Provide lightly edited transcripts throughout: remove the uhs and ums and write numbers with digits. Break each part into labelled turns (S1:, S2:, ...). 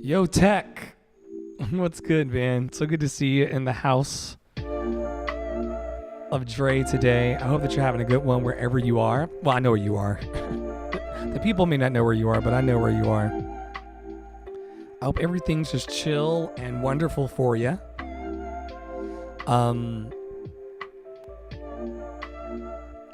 S1: Yo, Tech. What's good, man? So good to see you in the house of Dre today. I hope that you're having a good one wherever you are. Well, I know where you are. The people may not know where you are, but I know where you are. I hope everything's just chill and wonderful for you.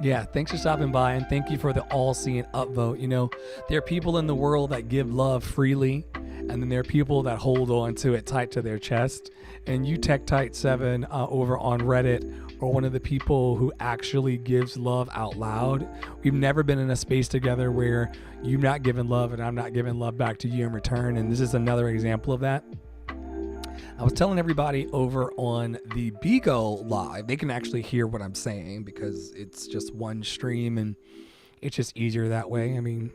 S1: Yeah, thanks for stopping by, and thank you for the all-seeing upvote. You know, there are people in the world that give love freely, and then there are people that hold on to it tight to their chest. And you, TechTight7, over on Reddit, are one of the people who actually gives love out loud. We've never been in a space together where you're not giving love and I'm not giving love back to you in return, and this is another example of that. I was telling everybody over on the Bigo Live, they can actually hear what I'm saying because it's just one stream and it's just easier that way. I mean,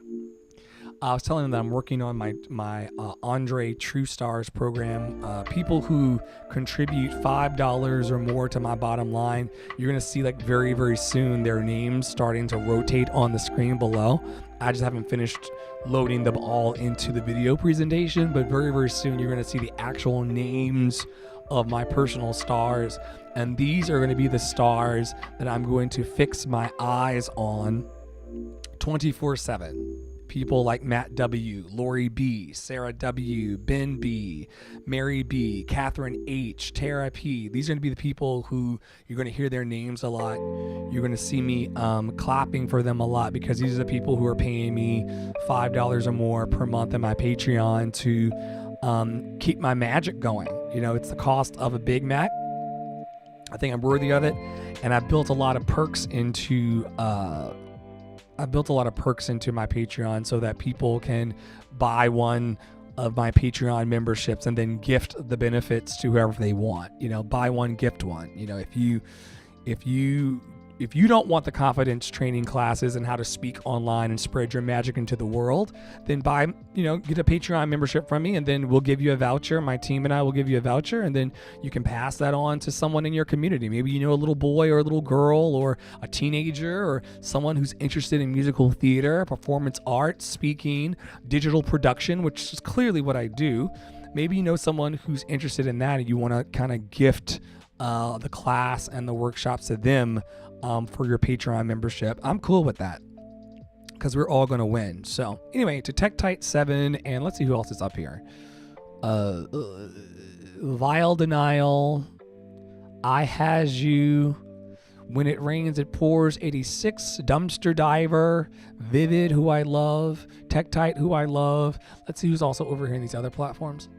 S1: I was telling them that I'm working on my Andre True Stars program. People who contribute $5 or more to my bottom line, you're going to see like very, very soon their names starting to rotate on the screen below. I just haven't finished loading them all into the video presentation, but very, very soon you're going to see the actual names of my personal stars. And these are going to be the stars that I'm going to fix my eyes on 24/7. People like Matt W., Lori B., Sarah W., Ben B., Mary B., Catherine H., Tara P. These are going to be the people who you're going to hear their names a lot. You're going to see me clapping for them a lot because these are the people who are paying me $5 or more per month in my Patreon to keep my magic going. You know, it's the cost of a Big Mac. I think I'm worthy of it. And I built a lot of perks into my Patreon so that people can buy one of my Patreon memberships and then gift the benefits to whoever they want. You know, buy one, gift one. You know, if if you don't want the confidence training classes and how to speak online and spread your magic into the world, then get a Patreon membership from me, and then we'll give you a voucher. My team and I will give you a voucher, and then you can pass that on to someone in your community. Maybe you know a little boy or a little girl or a teenager or someone who's interested in musical theater, performance art, speaking, digital production, which is clearly what I do. Maybe you know someone who's interested in that and you want to kind of gift the class and the workshops to them for your Patreon membership. I'm cool with that because we're all going to win. So anyway, to TechTight7, and let's see who else is up here. Vile Denial, I Has You, When It Rains It Pours 86, Dumpster Diver, Vivid, who I love, TechTight, who I love. Let's see who's also over here in these other platforms.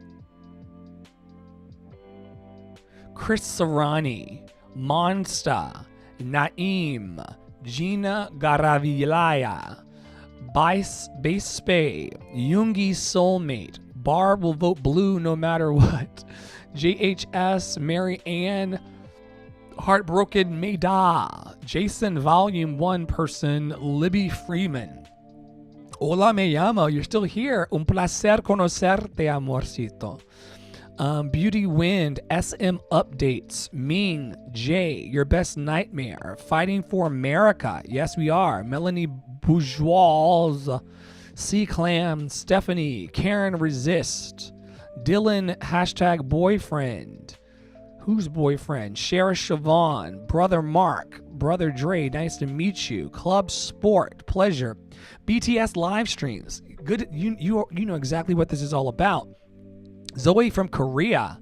S1: Chris Sarani, Monsta, Naeem, Gina Garavilaya, Base Spay, Yoongi Soulmate, Barb will vote blue no matter what, JHS, Mary Ann, Heartbroken Mayda, Jason Volume 1 person, Libby Freeman. Hola, me llamo, you're still here. Un placer conocerte, amorcito. Beauty Wind, SM Updates, Ming, Jay, Your Best Nightmare, Fighting for America, yes we are, Melanie Bourgeois, C Clam, Stephanie, Karen Resist, Dylan, hashtag boyfriend, who's boyfriend, Shara Siobhan, Brother Mark, Brother Dre, nice to meet you, Club Sport, pleasure, BTS live streams, good, you know exactly what this is all about. Zoe from Korea,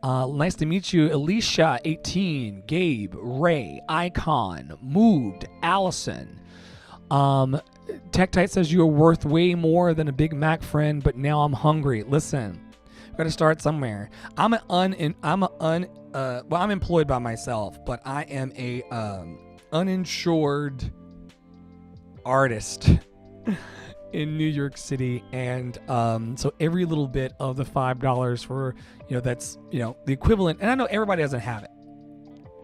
S1: nice to meet you. Alicia, 18, Gabe, Ray, Icon, Moved, Allison. TechTight says you are worth way more than a Big Mac friend, but now I'm hungry. Listen, we gotta start somewhere. I'm employed by myself, but I am a uninsured artist in New York City, and so every little bit of the $5 for, that's, the equivalent, and I know everybody doesn't have it.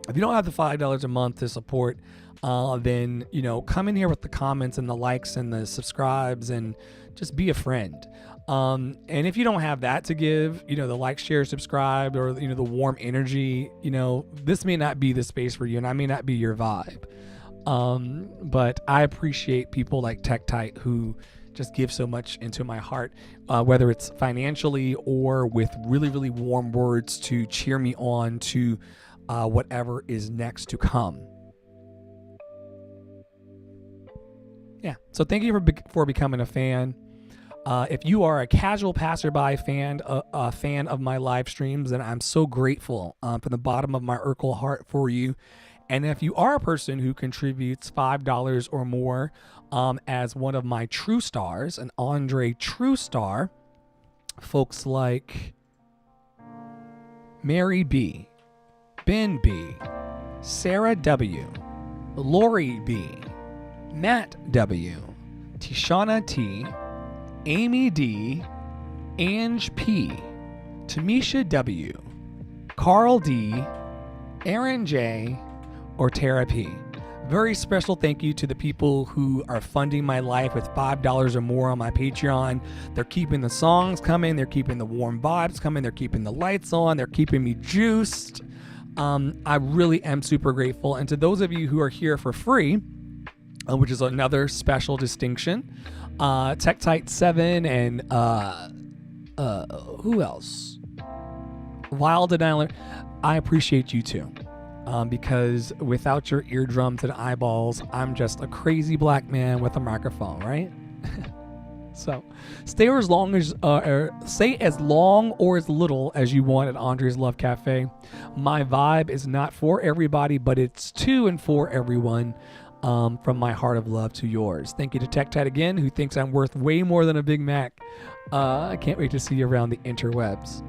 S1: If you don't have the $5 a month to support, then, come in here with the comments and the likes and the subscribes and just be a friend. And if you don't have that to give, the like, share, subscribe, or, the warm energy, this may not be the space for you, and I may not be your vibe. But I appreciate people like TechTight who just give so much into my heart, whether it's financially or with really, really warm words to cheer me on to whatever is next to come. Yeah. So thank you for becoming a fan. If you are a casual passerby fan, a fan of my live streams, then I'm so grateful from the bottom of my Urkel heart for you. And if you are a person who contributes $5 or more as one of my true stars, an Andre True Star, folks like Mary B, Ben B, Sarah W, Lori B, Matt W, Tishana T, Amy D, Ange P, Tamisha W, Carl D, Aaron J, or Tara P. Very special thank you to the people who are funding my life with $5 or more on my Patreon. They're keeping the songs coming. They're keeping the warm vibes coming. They're keeping the lights on. They're keeping me juiced. I really am super grateful. And to those of you who are here for free, which is another special distinction, TechTight7 and who else? Vile Denial, I appreciate you too. Because without your eardrums and eyeballs, I'm just a crazy black man with a microphone, right? So stay as long as, say as long or as little as you want at Andre's Love Cafe. My vibe is not for everybody, but it's to and for everyone. From my heart of love to yours. Thank you to TechTight again, who thinks I'm worth way more than a Big Mac. I can't wait to see you around the interwebs.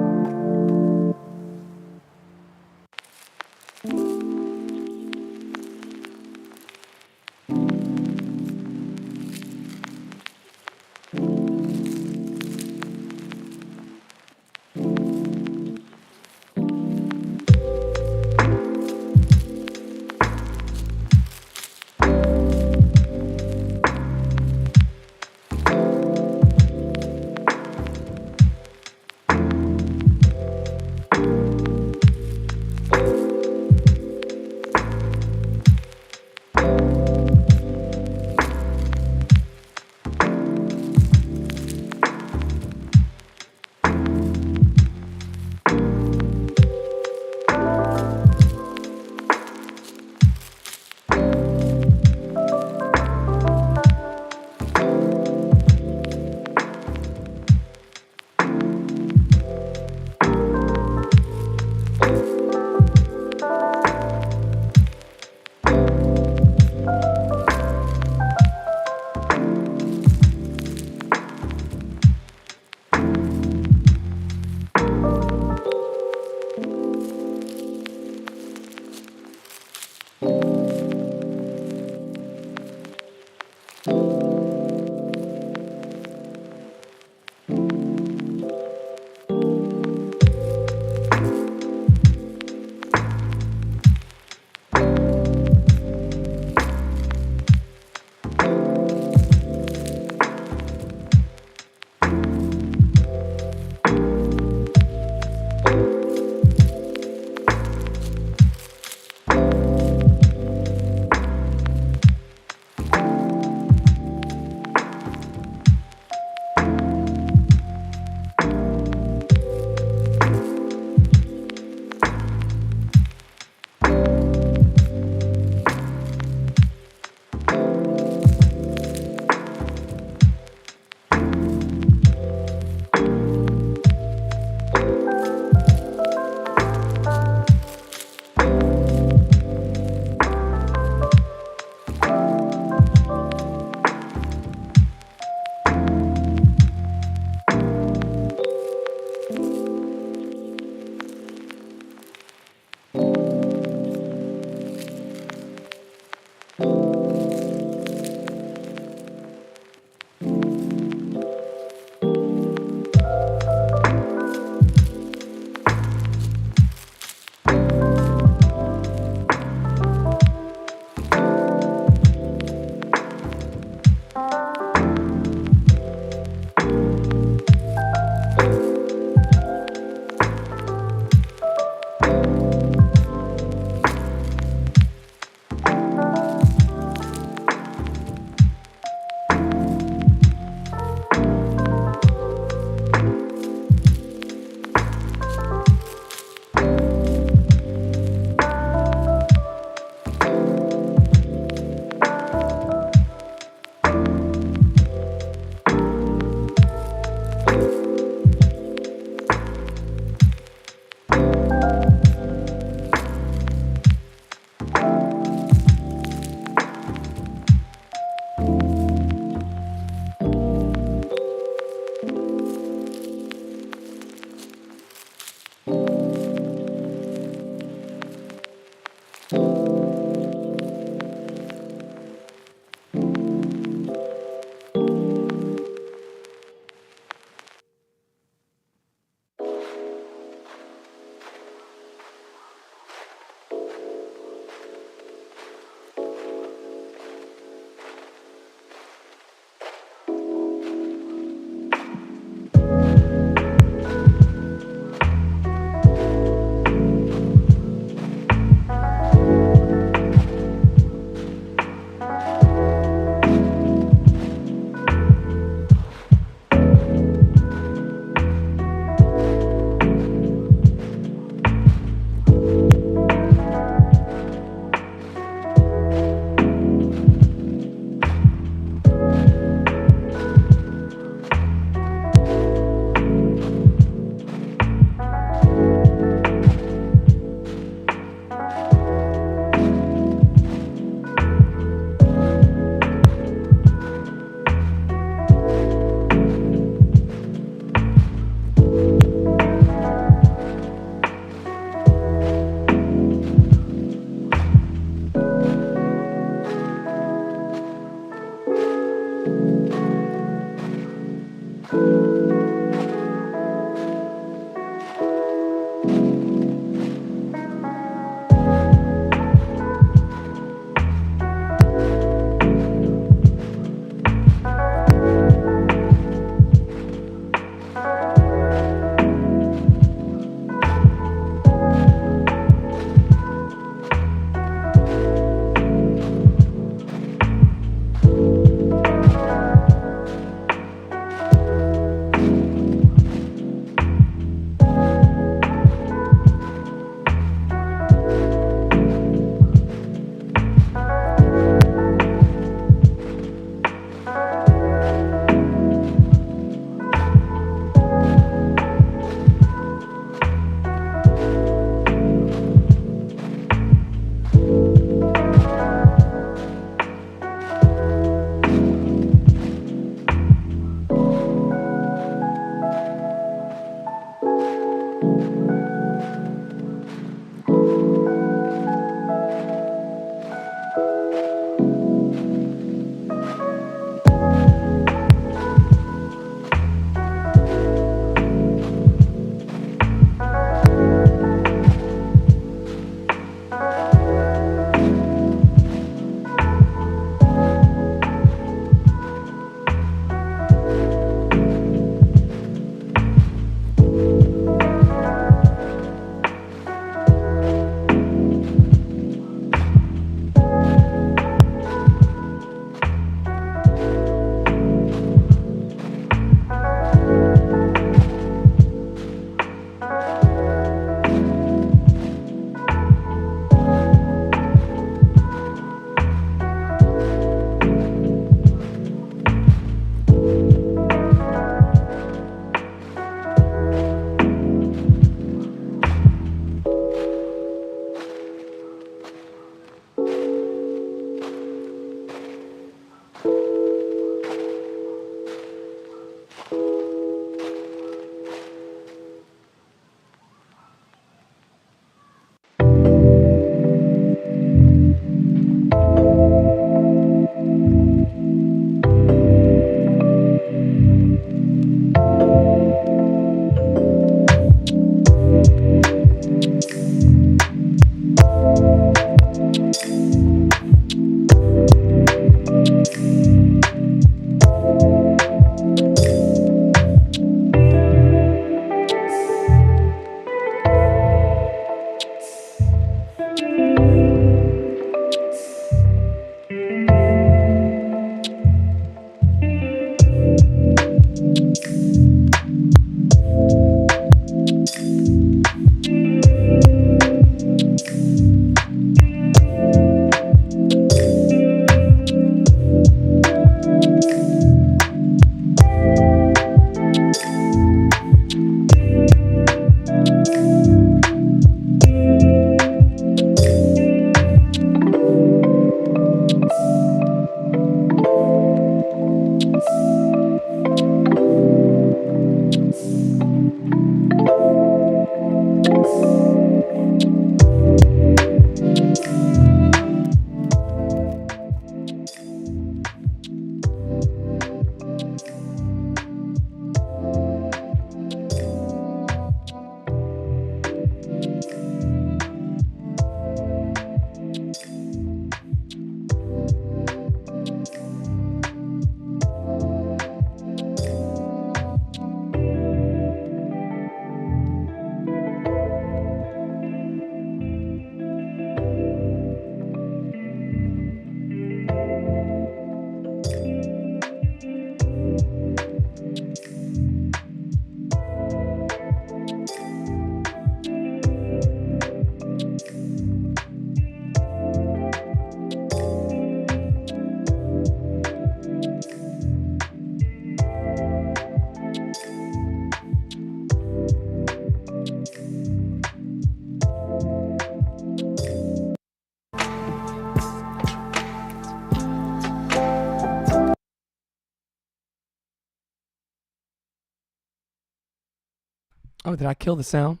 S1: Oh, did I kill the sound?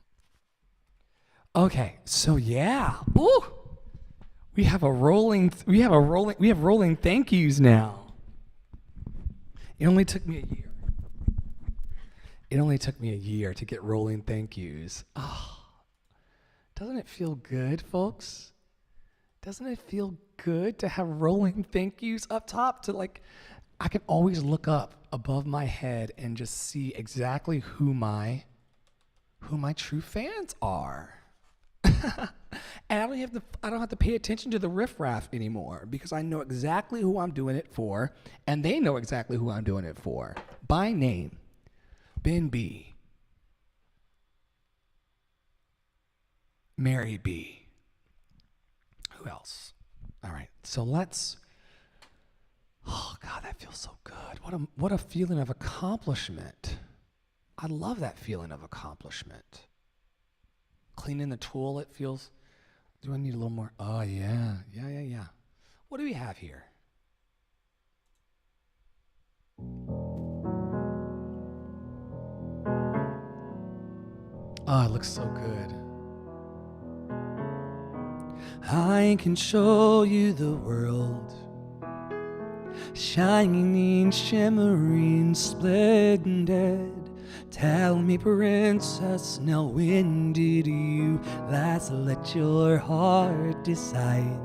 S1: Okay, so yeah. Ooh. We have rolling thank yous now. It only took me a year. To get rolling thank yous. Oh, doesn't it feel good, folks? Doesn't it feel good to have rolling thank yous up top to I can always look up above my head and just see exactly who my true fans are. And I don't have to pay attention to the riffraff anymore because I know exactly who I'm doing it for, and they know exactly who I'm doing it for. By name, Ben B, Mary B. Who else? All right, so let's. Oh God, that feels so good. What a feeling of accomplishment. I love that feeling of accomplishment. Cleaning the toilet feels. Do I need a little more? Oh, yeah. What do we have here? Oh, it looks so good. I can show you the world, shining, shimmering, splendid. Tell me, princess, now when did you last let your heart decide?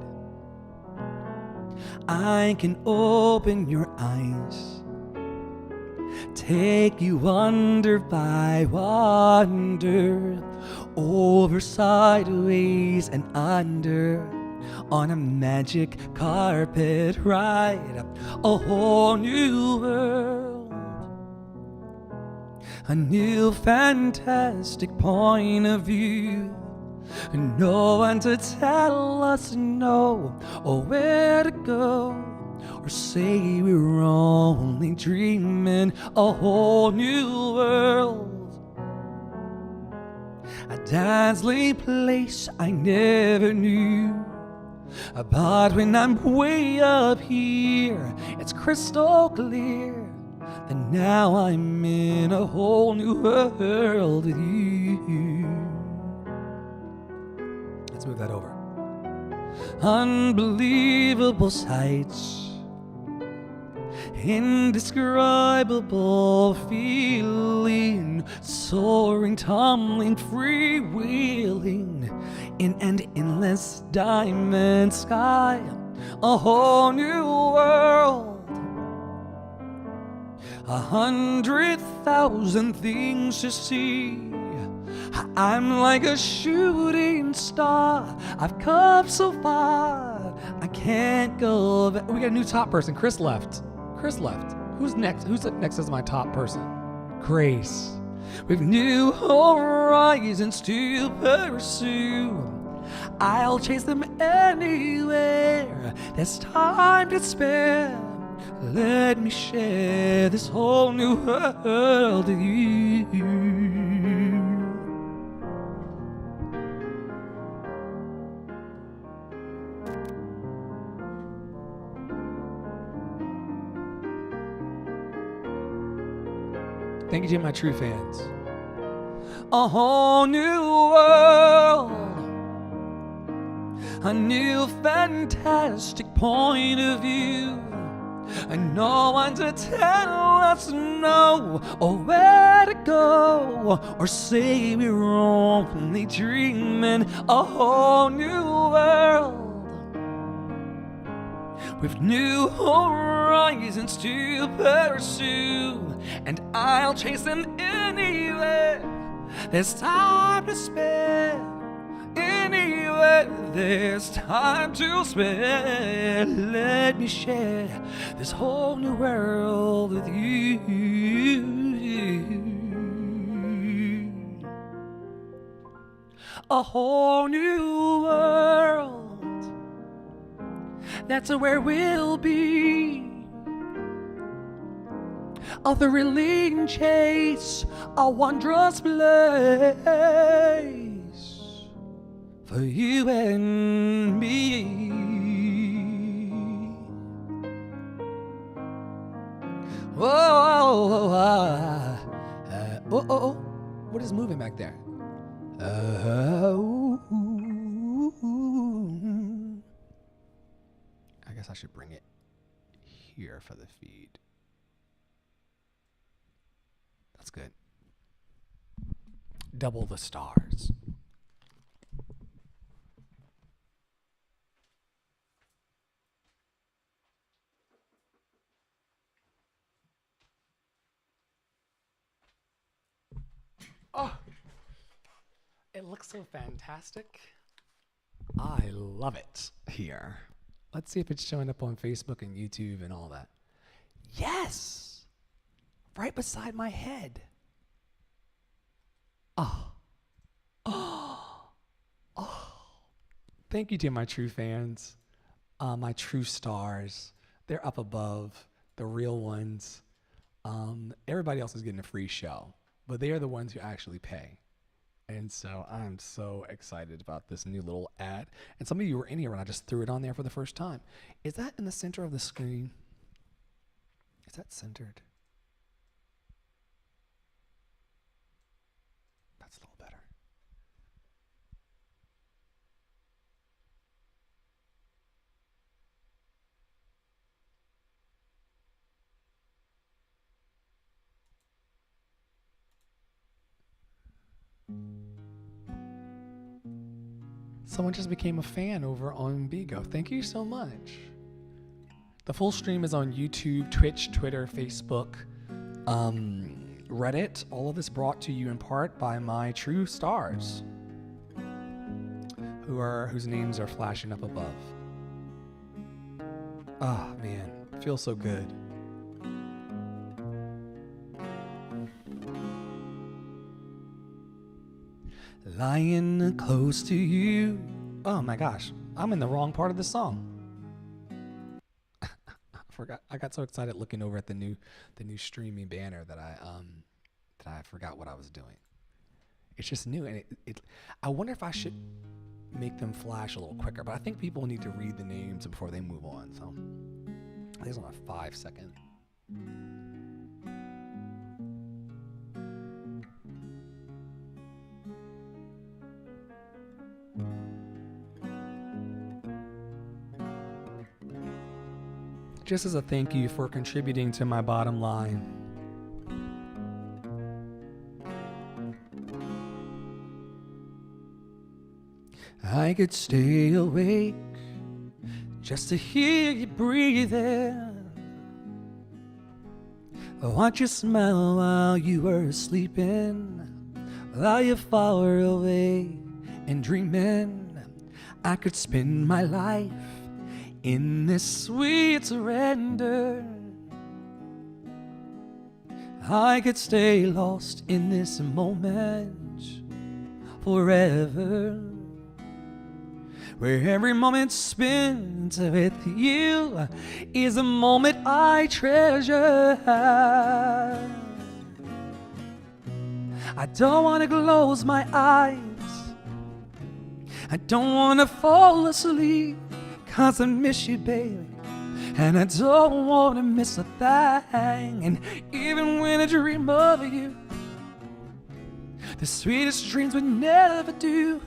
S1: I can open your eyes, take you wonder by wonder, over, sideways, and under, on a magic carpet ride, a whole new world. A new fantastic point of view. No one to tell us no, or where to go, or say we're only dreaming. A whole new world, a dazzling place I never knew. But when I'm way up here, it's crystal clear. And now I'm in a whole new world with you. Let's move that over. Unbelievable sights, indescribable feeling, soaring, tumbling, freewheeling in an endless diamond sky. A whole new world. 100,000 things to see. I'm like a shooting star. I've come so far, I can't go back. We got a new top person. Chris left. Who's next? Who's next as my top person? Grace. With new horizons to pursue, I'll chase them anywhere. There's time to spare. Let me share this whole new world with you. Thank you to my true fans. A whole new world, a new fantastic point of view. And no one to tell us no, or where to go, or say we're only dreaming. A whole new world, with new horizons to pursue, and I'll chase them anywhere. There's time to spare. Anywhere there's time to spare, let me share this whole new world with you. A whole new world, that's where we'll be. A thrilling chase, a wondrous place for you and me. What What is moving back there? I guess I should bring it here for the feed. That's good. Double the stars. Oh, it looks so fantastic. I love it here. Let's see if it's showing up on Facebook and YouTube and all that. Yes! Right beside my head. Oh. Oh. Oh. Thank you to my true fans, my true stars. They're up above, the real ones. Everybody else is getting a free show, but they are the ones who actually pay. And so I'm so excited about this new little ad. And some of you were in here when I just threw it on there for the first time. Is that in the center of the screen? Is that centered? That's a little better. Someone just became a fan over on Bigo. Thank you so much. The full stream is on YouTube, Twitch, Twitter, Facebook, Reddit. All of this brought to you in part by my true stars, whose names are flashing up above. Ah, man, feels so good. Lying close to you. Oh my gosh, I'm in the wrong part of the song. I forgot. I got so excited looking over at the new streaming banner that I forgot what I was doing. It's just new, and I wonder if I should make them flash a little quicker. But I think people need to read the names before they move on. So I think it's on a 5-second. Just as a thank you for contributing to my bottom line. I could stay awake just to hear you breathing. Watch you smile while you were sleeping, while you're far away and dreaming. I could spend my life in this sweet surrender. I could stay lost in this moment forever, where every moment spent with you is a moment I treasure. I don't want to close my eyes, I don't want to fall asleep, 'cause I miss you, baby, and I don't want to miss a thing. And even when I dream of you, the sweetest dreams would never do.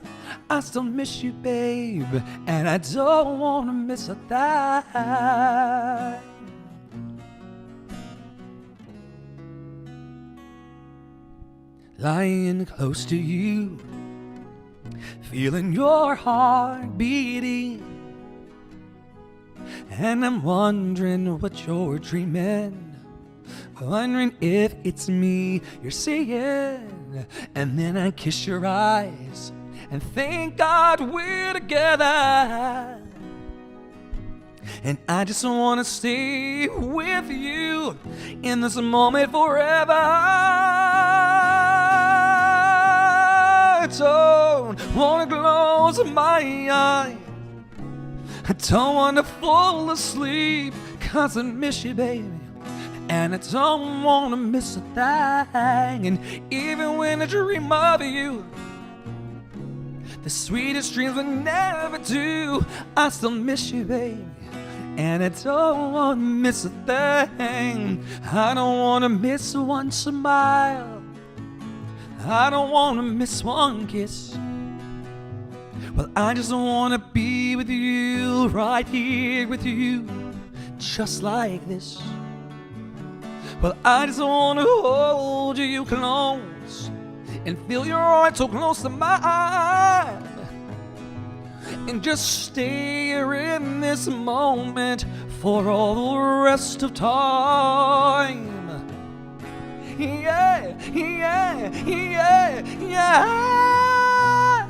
S1: I still miss you, babe, and I don't want to miss a thing. Lying close to you, feeling your heart beating, and I'm wondering what you're dreaming, wondering if it's me you're seeing. And then I kiss your eyes and thank God we're together, and I just want to stay with you in this moment forever. I don't want to close my eyes, I don't want to fall asleep, 'cause I miss you, baby, and I don't want to miss a thing. And even when I dream of you, the sweetest dreams would never do. I still miss you, baby, and I don't want to miss a thing. I don't want to miss one smile, I don't want to miss one kiss. Well, I just want to be with you, right here with you, just like this. Well, I just want to hold you close and feel your heart so close to mine, and just stay here in this moment for all the rest of time. Yeah, yeah, yeah, yeah.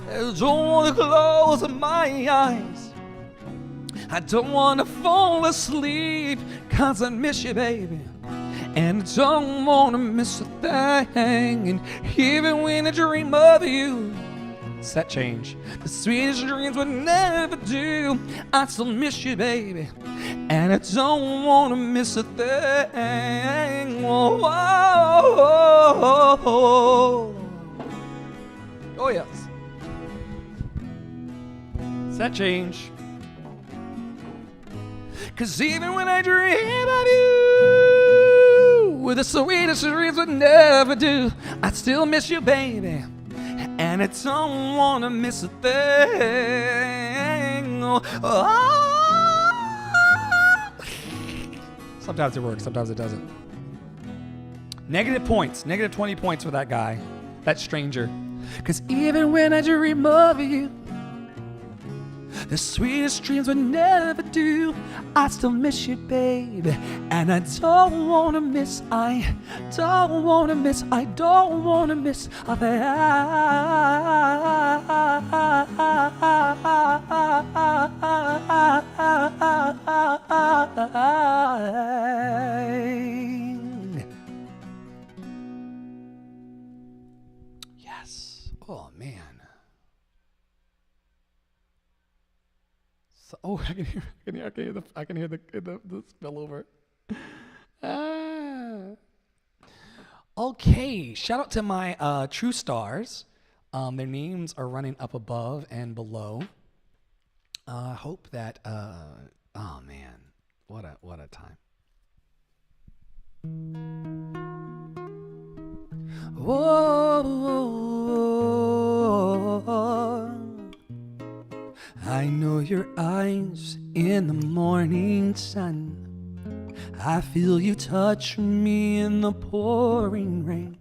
S1: I don't want to close my eyes. I don't want to fall asleep, 'cause I miss you, baby. And I don't want to miss a thing. And even when I dream of you, set change. The sweetest dreams would never do. I still miss you, baby. And I don't want to miss a thing. Whoa, whoa, whoa. Oh, yes. Set change. 'Cause even when I dream of you, with the sweetest dreams would never do, I still miss you, baby. And I don't want to miss a thing. Oh, oh. Sometimes it works, sometimes it doesn't. Negative points, negative 20 points for that guy, that stranger. 'Cause even when I dream of you, the sweetest dreams would never do, I still miss you, baby. And I don't want to miss, I don't want to miss a thing. Yes. Oh, man. So, oh, I can hear the spillover. Okay, shout out to my true stars. Their names are running up above and below. Hope that. Oh man, what a time. Whoa. I know your eyes in the morning sun. I feel you touch me in the pouring rain.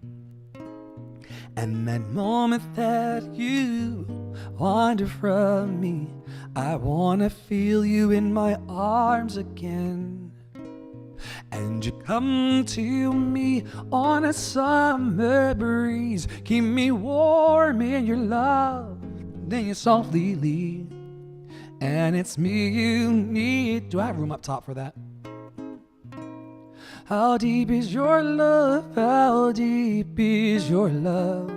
S1: And that moment that you wander from me, I wanna feel you in my arms again. And you come to me on a summer breeze, keep me warm in your love, then you softly leave. And it's me you need. Do I have room up top for that? How deep is your love? How deep is your love?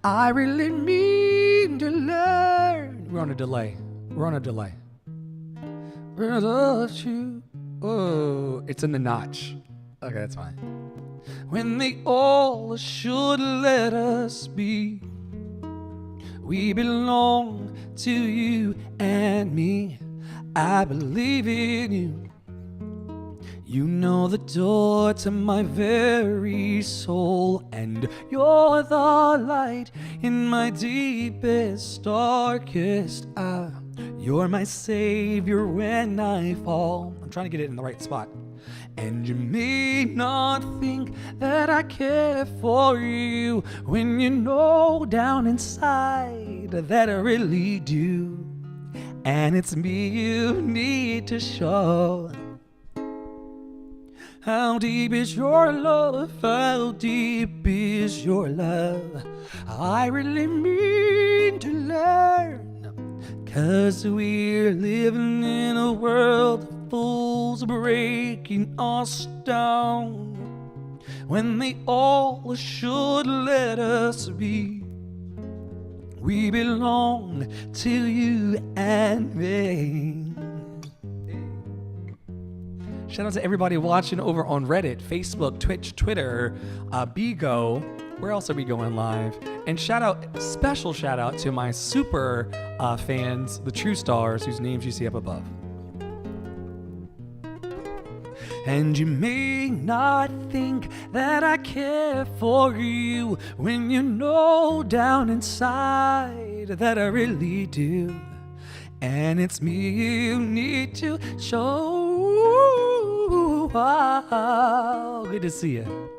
S1: I really mean to learn. We're on a delay. Without you. Oh, it's in the notch. Okay, that's fine. When they all should let us be, we belong to you and me. I believe in you. You know the door to my very soul, and you're the light in my deepest, darkest hour. You're my savior when I fall. I'm trying to get it in the right spot. And you may not think that I care for you, when you know down inside that I really do. And it's me you need to show. How deep is your love? How deep is your love? I really mean to learn. 'Cause we're living in a world of fools breaking us down, when they all should let us be. We belong to you and me. Shout out to everybody watching over on Reddit, Facebook, Twitch, Twitter, Bigo. Where else are we going live? And special shout out to my super fans, the True Stars, whose names you see up above. And you may not think that I care for you when you know down inside that I really do. And it's me you need to show. Wow, good to see you.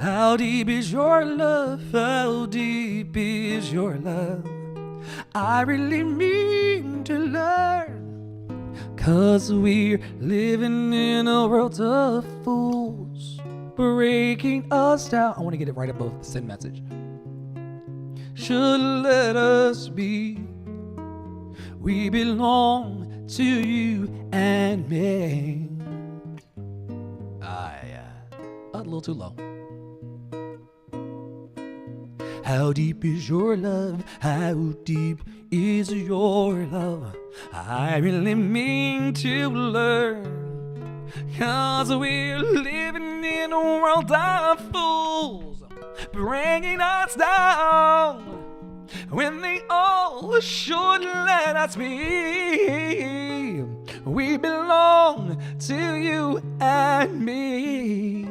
S1: How deep is your love? How deep is your love? I really mean to learn. 'Cause we're living in a world of fools, breaking us down. I want to get it right above the send message. Should let us be. We belong to you and me. A little too low. How deep is your love? How deep is your love? I really mean to learn. 'Cause we're living in a world of fools, bringing us down, when they all should let us be. We belong to you and me.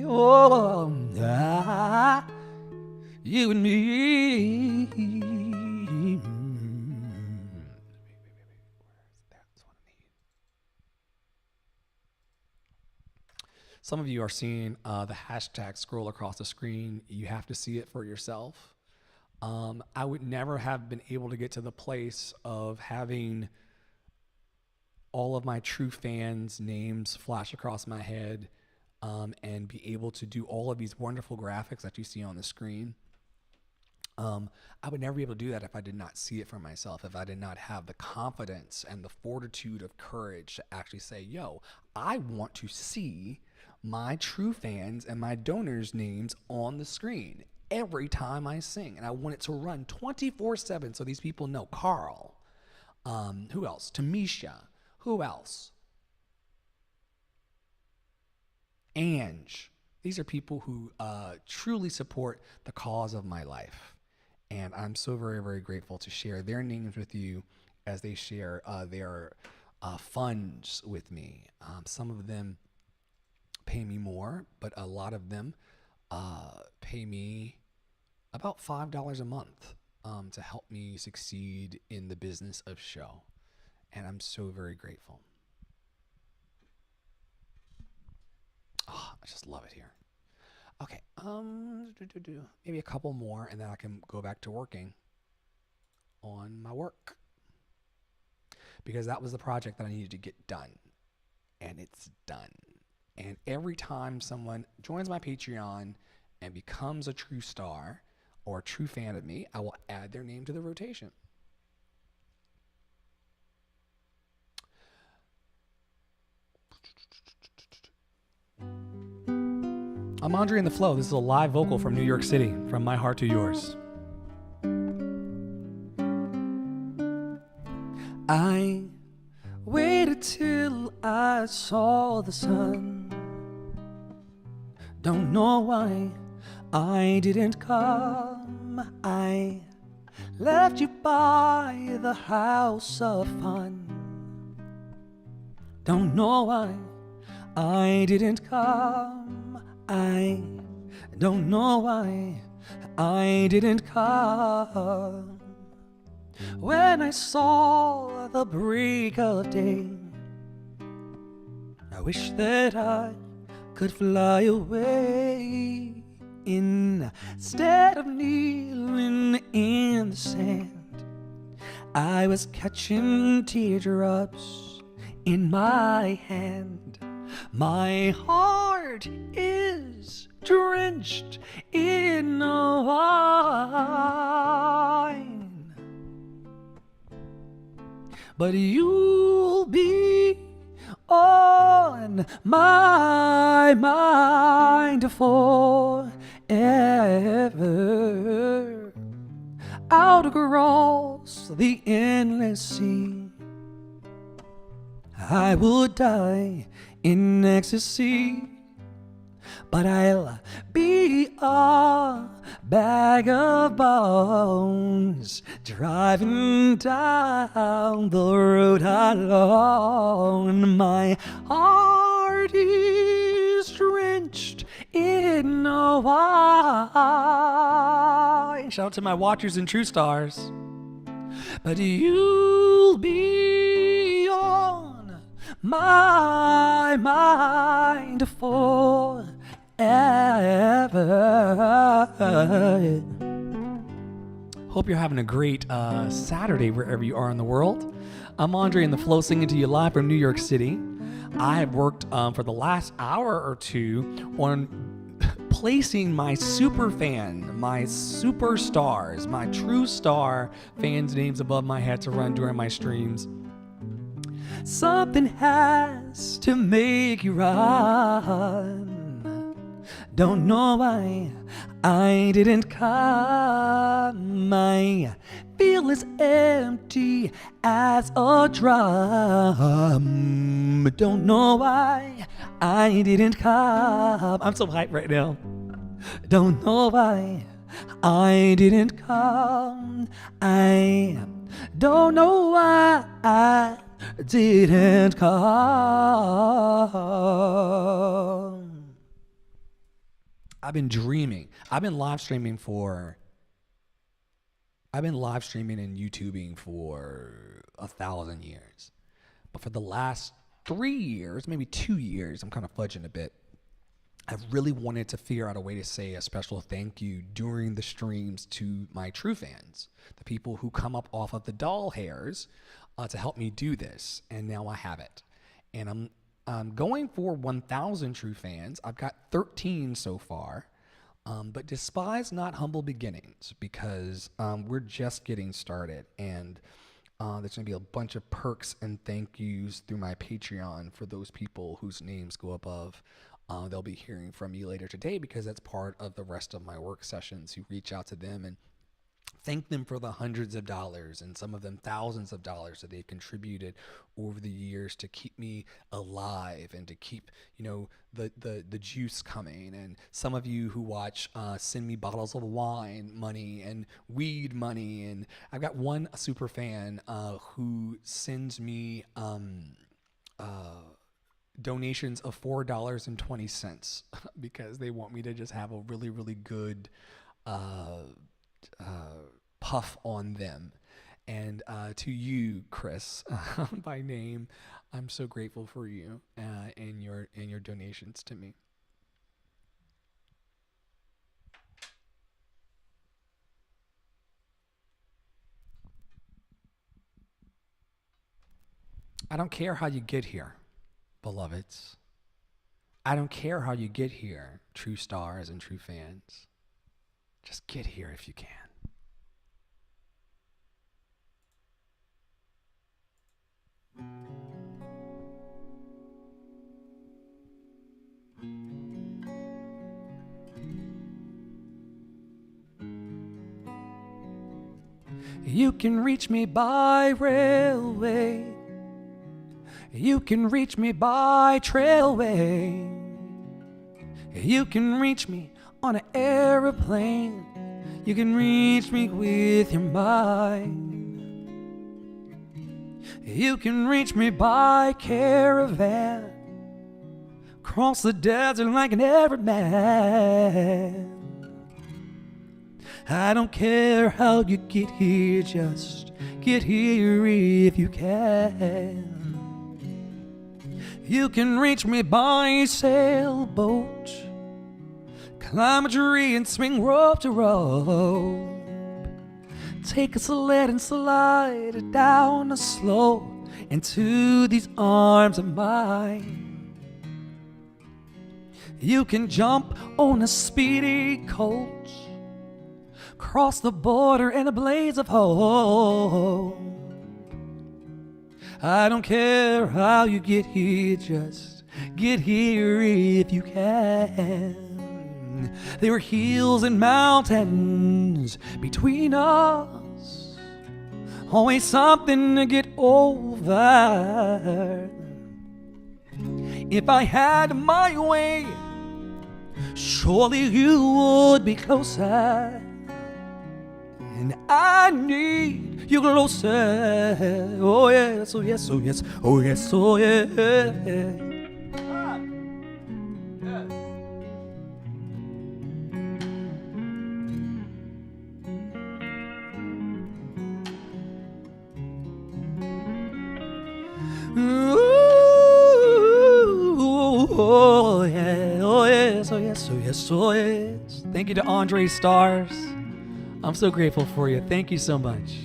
S1: Oh, you and me. Some of you are seeing the hashtag scroll across the screen. You have to see it for yourself. I would never have been able to get to the place of having all of my true fans' names flash across my head, and be able to do all of these wonderful graphics that you see on the screen. I would never be able to do that if I did not see it for myself, if I did not have the confidence and the fortitude of courage to actually say, yo, I want to see my true fans and my donors' names on the screen every time I sing. And I want it to run 24/7 so these people know. Carl, who else? Tamisha. Who else? Ange. These are people who truly support the cause of my life. And I'm so very, very grateful to share their names with you as they share their funds with me. Some of them pay me more, but a lot of them pay me about $5 a month to help me succeed in the business of show. And I'm so very grateful. Oh, I just love it here. Okay, maybe a couple more, and then I can go back to working on my work, because that was the project that I needed to get done, and it's done. And every time someone joins my Patreon and becomes a true star or a true fan of me, I will add their name to the rotation. I'm Andre in the Flow. This is a live vocal from New York City, from my heart to yours. I waited till I saw the sun. Don't know why I didn't come. I left you by the house of fun. Don't know why I didn't come. I don't know why I didn't come. When I saw the break of day, I wish that I could fly away. Instead of kneeling in the sand, I was catching teardrops in my hand. My heart is drenched in wine, but you'll be on my mind forever. Out across the endless sea, I would die in ecstasy, but I'll be bag of bones, driving down the road alone. My heart is drenched in wine. Shout out to my watchers and true stars. But you'll be on my mind forever. Hope you're having a great Saturday wherever you are in the world. I'm Andre in the Flow, singing to you live from New York City. I have worked for the last hour or two on placing my super fan, my superstars, my true star fans' names above my head to run during my streams. Something has to make you run. Don't know why I didn't come. I feel as empty as a drum. Don't know why I didn't come. I'm so hyped right now. Don't know why I didn't come. I don't know why I didn't come. I've been dreaming. I've been live streaming and YouTubing for 1,000 years. But for the last 3 years, maybe 2 years, I'm kind of fudging a bit, I've really wanted to figure out a way to say a special thank you during the streams to my true fans, the people who come up off of the doll hairs to help me do this. And now I have it. And I'm going for 1,000 true fans. I've got 13 so far. But despise not humble beginnings, because we're just getting started. And there's going to be a bunch of perks and thank yous through my Patreon for those people whose names go above. They'll be hearing from me later today, because that's part of the rest of my work sessions. You reach out to them and thank them for the hundreds of dollars and some of them thousands of dollars that they've contributed over the years to keep me alive and to keep, the juice coming. And some of you who watch send me bottles of wine money and weed money. And I've got one super fan who sends me donations of $4.20 because they want me to just have a really, really good puff on them. And to you, Chris, by name, I'm so grateful for you and your donations to me. I don't care how you get here, beloveds. I don't care how you get here, true stars and true fans. Just get here if you can. You can reach me by railway. You can reach me by trailway. You can reach me on an aeroplane. You can reach me with your mind. You can reach me by caravan, cross the desert like an Arab man. I don't care how you get here, just get here if you can. You can reach me by sailboat, climb a tree and swing rope to rope. Take a sled and slide it down a slope into these arms of mine. You can jump on a speedy coach, cross the border in a blaze of hope. I don't care how you get here, just get here if you can. There are hills and mountains between us, always something to get over. If I had my way, Surely you would be closer. And I need you closer. Oh yes, oh yes, oh yes, oh yes, oh yes. Ooh, oh yeah, oh yes, oh yes, oh yes, oh yes. Thank you to Andre Stars. I'm so grateful for you. Thank you so much.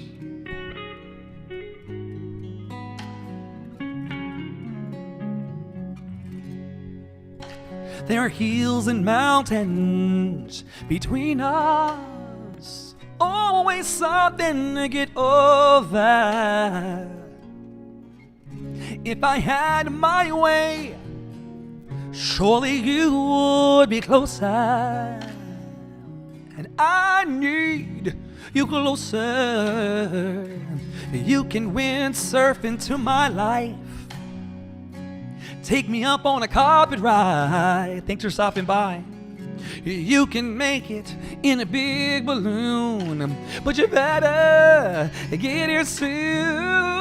S1: There are hills and mountains between us. Always something to get over. If I had my way, surely you would be closer. And I need you closer. You can windsurf into my life. Take me up on a carpet ride. Thanks for stopping by. You can make it in a big balloon, but you better get here soon.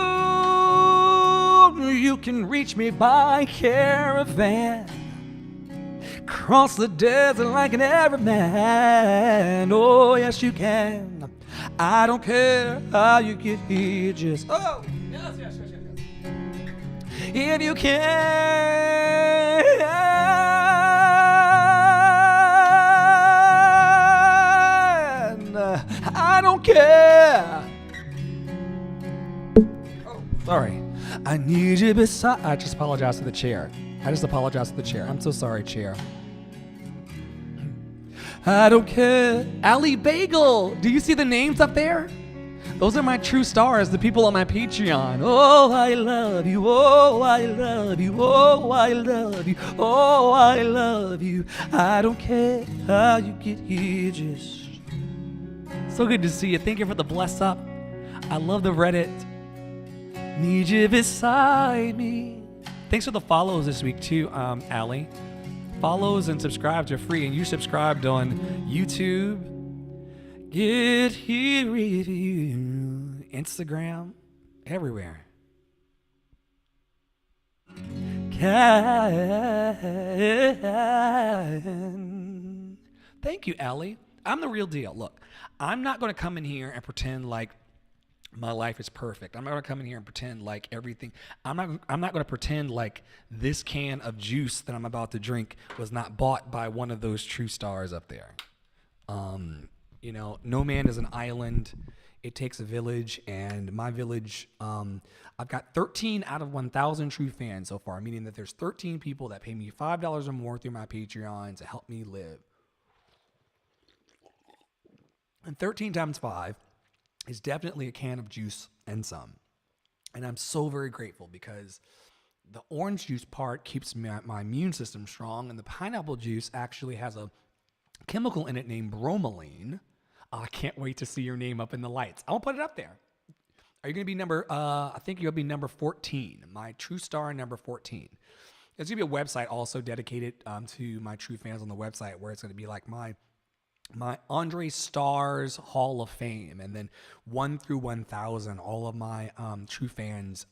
S1: You can reach me by caravan, cross the desert like an Arab man. Oh yes you can. I don't care how you get here, just yes. If you can, I don't care. Oh, sorry. I need you beside. I just apologize to the chair. I'm so sorry, chair. I don't care. Ali Bagel. Do you see the names up there? Those are my true stars, the people on my Patreon. Oh, I love you. Oh, I love you. Oh, I love you. Oh, I love you. I don't care how you get here, just. So good to see you. Thank you for the bless up. I love the Reddit. Need you beside me. Thanks for the follows this week too, Ali. Follows and subscribes are free, and you subscribed on YouTube. Get here with you. Instagram, everywhere. Thank you, Allie. I'm the real deal. Look, I'm not going to come in here and pretend like my life is perfect. I'm not going to come in here and pretend like everything. I'm not going to pretend like this can of juice that I'm about to drink was not bought by one of those true stars up there. You know, no man is an island. It takes a village, and my village, I've got 13 out of 1,000 true fans so far, meaning that there's 13 people that pay me $5 or more through my Patreon to help me live. And 13 times 5 is definitely a can of juice and some. And I'm so very grateful because the orange juice part keeps my immune system strong, and the pineapple juice actually has a chemical in it named bromelain. I can't wait to see your name up in the lights. I'll put it up there. Are you going to be number, I think you'll be number 14, my true star number 14. There's going to be a website also dedicated to my true fans on the website where it's going to be like my Andre Stars Hall of Fame, and then 1 through 1,000, all of my true fans'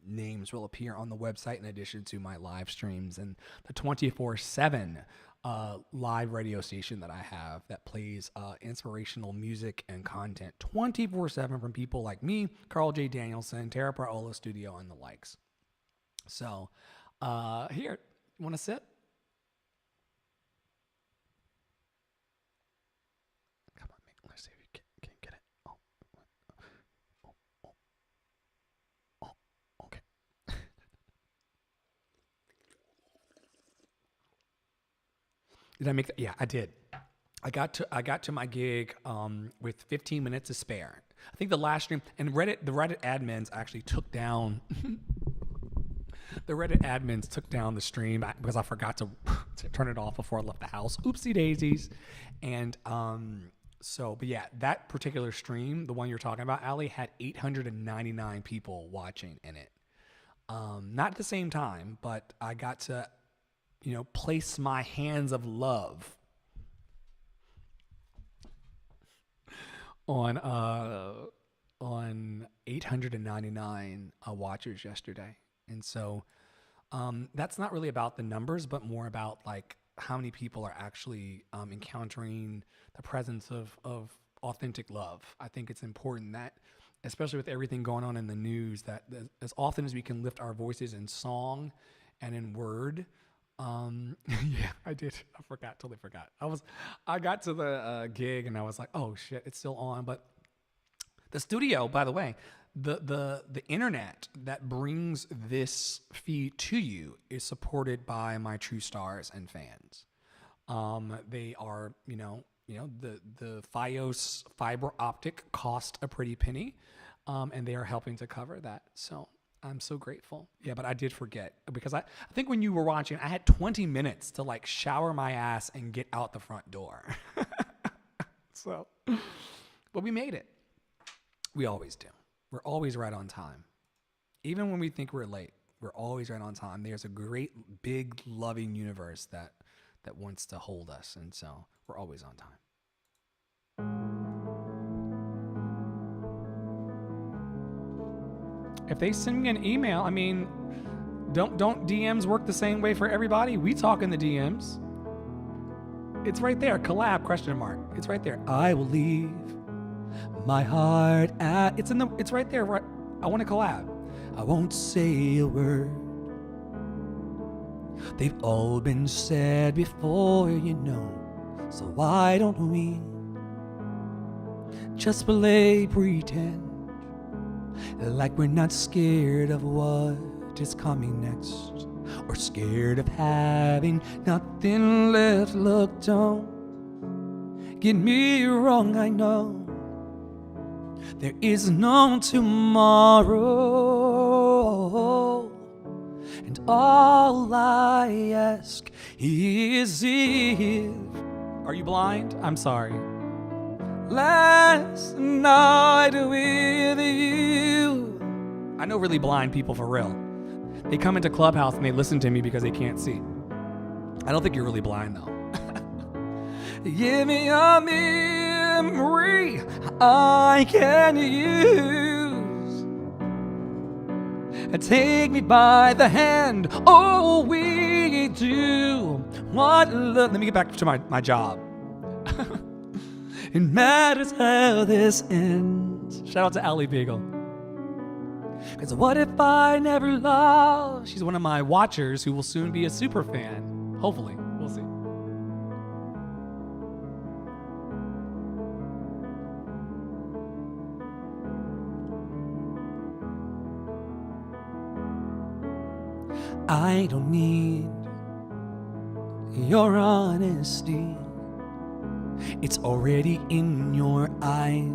S1: names will appear on the website in addition to my live streams and the 24/7 live radio station that I have that plays inspirational music and content 24/7 from people like me, Carl J. Danielson, Tara Paola Studio, and the likes. So here, you want to sit? Come on, mate. Let's see if you can get it. Oh, okay. Did I make that? Yeah, I did. I got to my gig with 15 minutes to spare. I think the last stream, and the Reddit admins actually took down the Reddit admins took down the stream because I forgot to turn it off before I left the house. Oopsie daisies. And but yeah, that particular stream, the one you're talking about, Ali, had 899 people watching in it. Not at the same time, but I got to place my hands of love on 899 watchers yesterday. And so that's not really about the numbers, but more about like how many people are actually encountering the presence of authentic love. I think it's important that, especially with everything going on in the news, that as often as we can lift our voices in song and in word. Yeah, I did. Totally forgot. I got to the gig and I was like, oh shit, it's still on. But the studio, by the way, the internet that brings this feed to you is supported by my true stars and fans. They are, the FiOS fiber optic cost a pretty penny, and they are helping to cover that. So I'm so grateful. Yeah, but I did forget because I think when you were watching, I had 20 minutes to like shower my ass and get out the front door. So, but we made it. We always do. We're always right on time. Even when we think we're late, we're always right on time. There's a great, big, loving universe that wants to hold us. And so we're always on time. If they send me an email, I mean, don't DMs work the same way for everybody? We talk in the DMs. It's right there. Collab ? It's right there. I will leave my heart at. It's right there. Right. I want to collab. I won't say a word. They've all been said before, So why don't we just play pretend? Like we're not scared of what is coming next, or scared of having nothing left. Look, don't get me wrong, I know there is no tomorrow, and all I ask is if... Are you blind? I'm sorry. Last night with you. I know really blind people for real. They come into Clubhouse and they listen to me because they can't see. I don't think you're really blind though. Give me a memory I can use. Take me by the hand. Oh, we do. Let me get back to my job. It matters how this ends. Shout out to Allie Beagle. Because what if I never love? She's one of my watchers who will soon be a super fan. Hopefully. We'll see. I don't need your honesty. It's already in your eyes,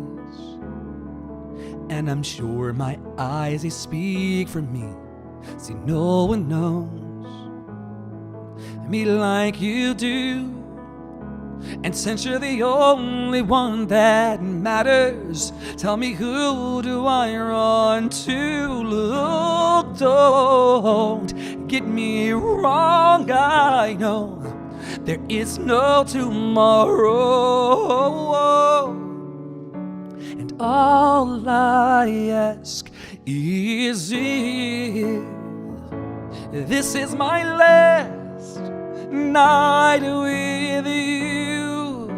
S1: and I'm sure my eyes, they speak for me. See, no one knows me like you do, and since you're the only one that matters, tell me, who do I run to? Look, don't get me wrong, I know there is no tomorrow, and all I ask is if this is my last night with you.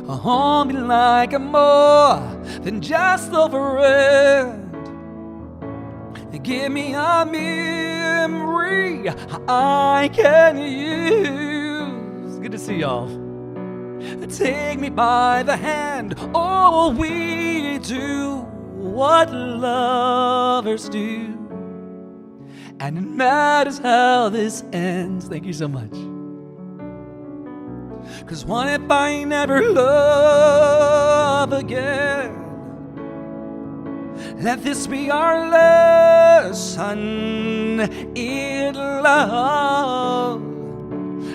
S1: Hold me like I'm more than just a friend. Give me a memory I can use. Good to see y'all. Take me by the hand. Oh, we do what lovers do, and it matters how this ends. Thank you so much. 'Cause what if I never love again? Let this be our lesson in love.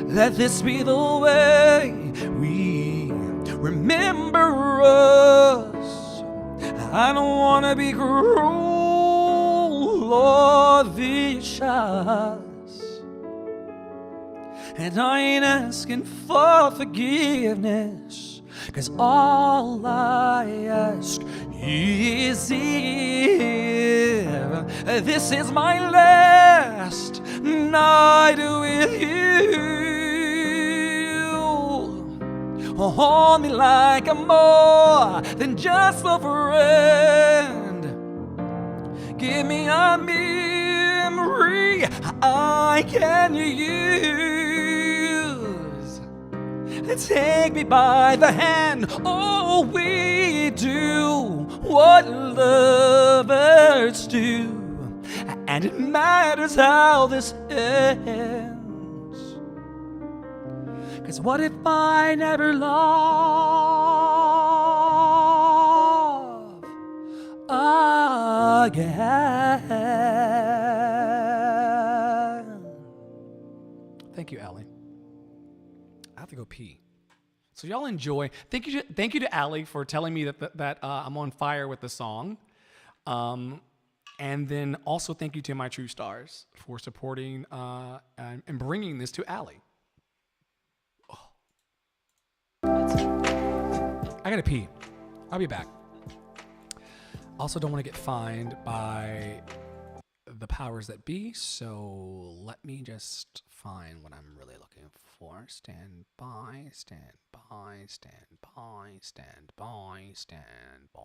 S1: Let this be the way we remember us. I don't want to be cruel or vicious. and I ain't asking for forgiveness, 'cause all I ask is if this is my last night with you. Hold me like I'm more than just a friend. Give me a memory I can use. Take me by the hand. Oh, we do what lovers do, and it matters how this ends. 'Cause what if I never love again? Thank you, Allie. I have to go pee. So y'all enjoy. Thank you to Allie for telling me that I'm on fire with the song. And then also thank you to my True Stars for supporting and bringing this to Allie. I gotta pee. I'll be back. Also don't want to get fined by the powers that be, so let me just find what I'm really looking for. Stand by, stand by, stand by, stand by, stand by.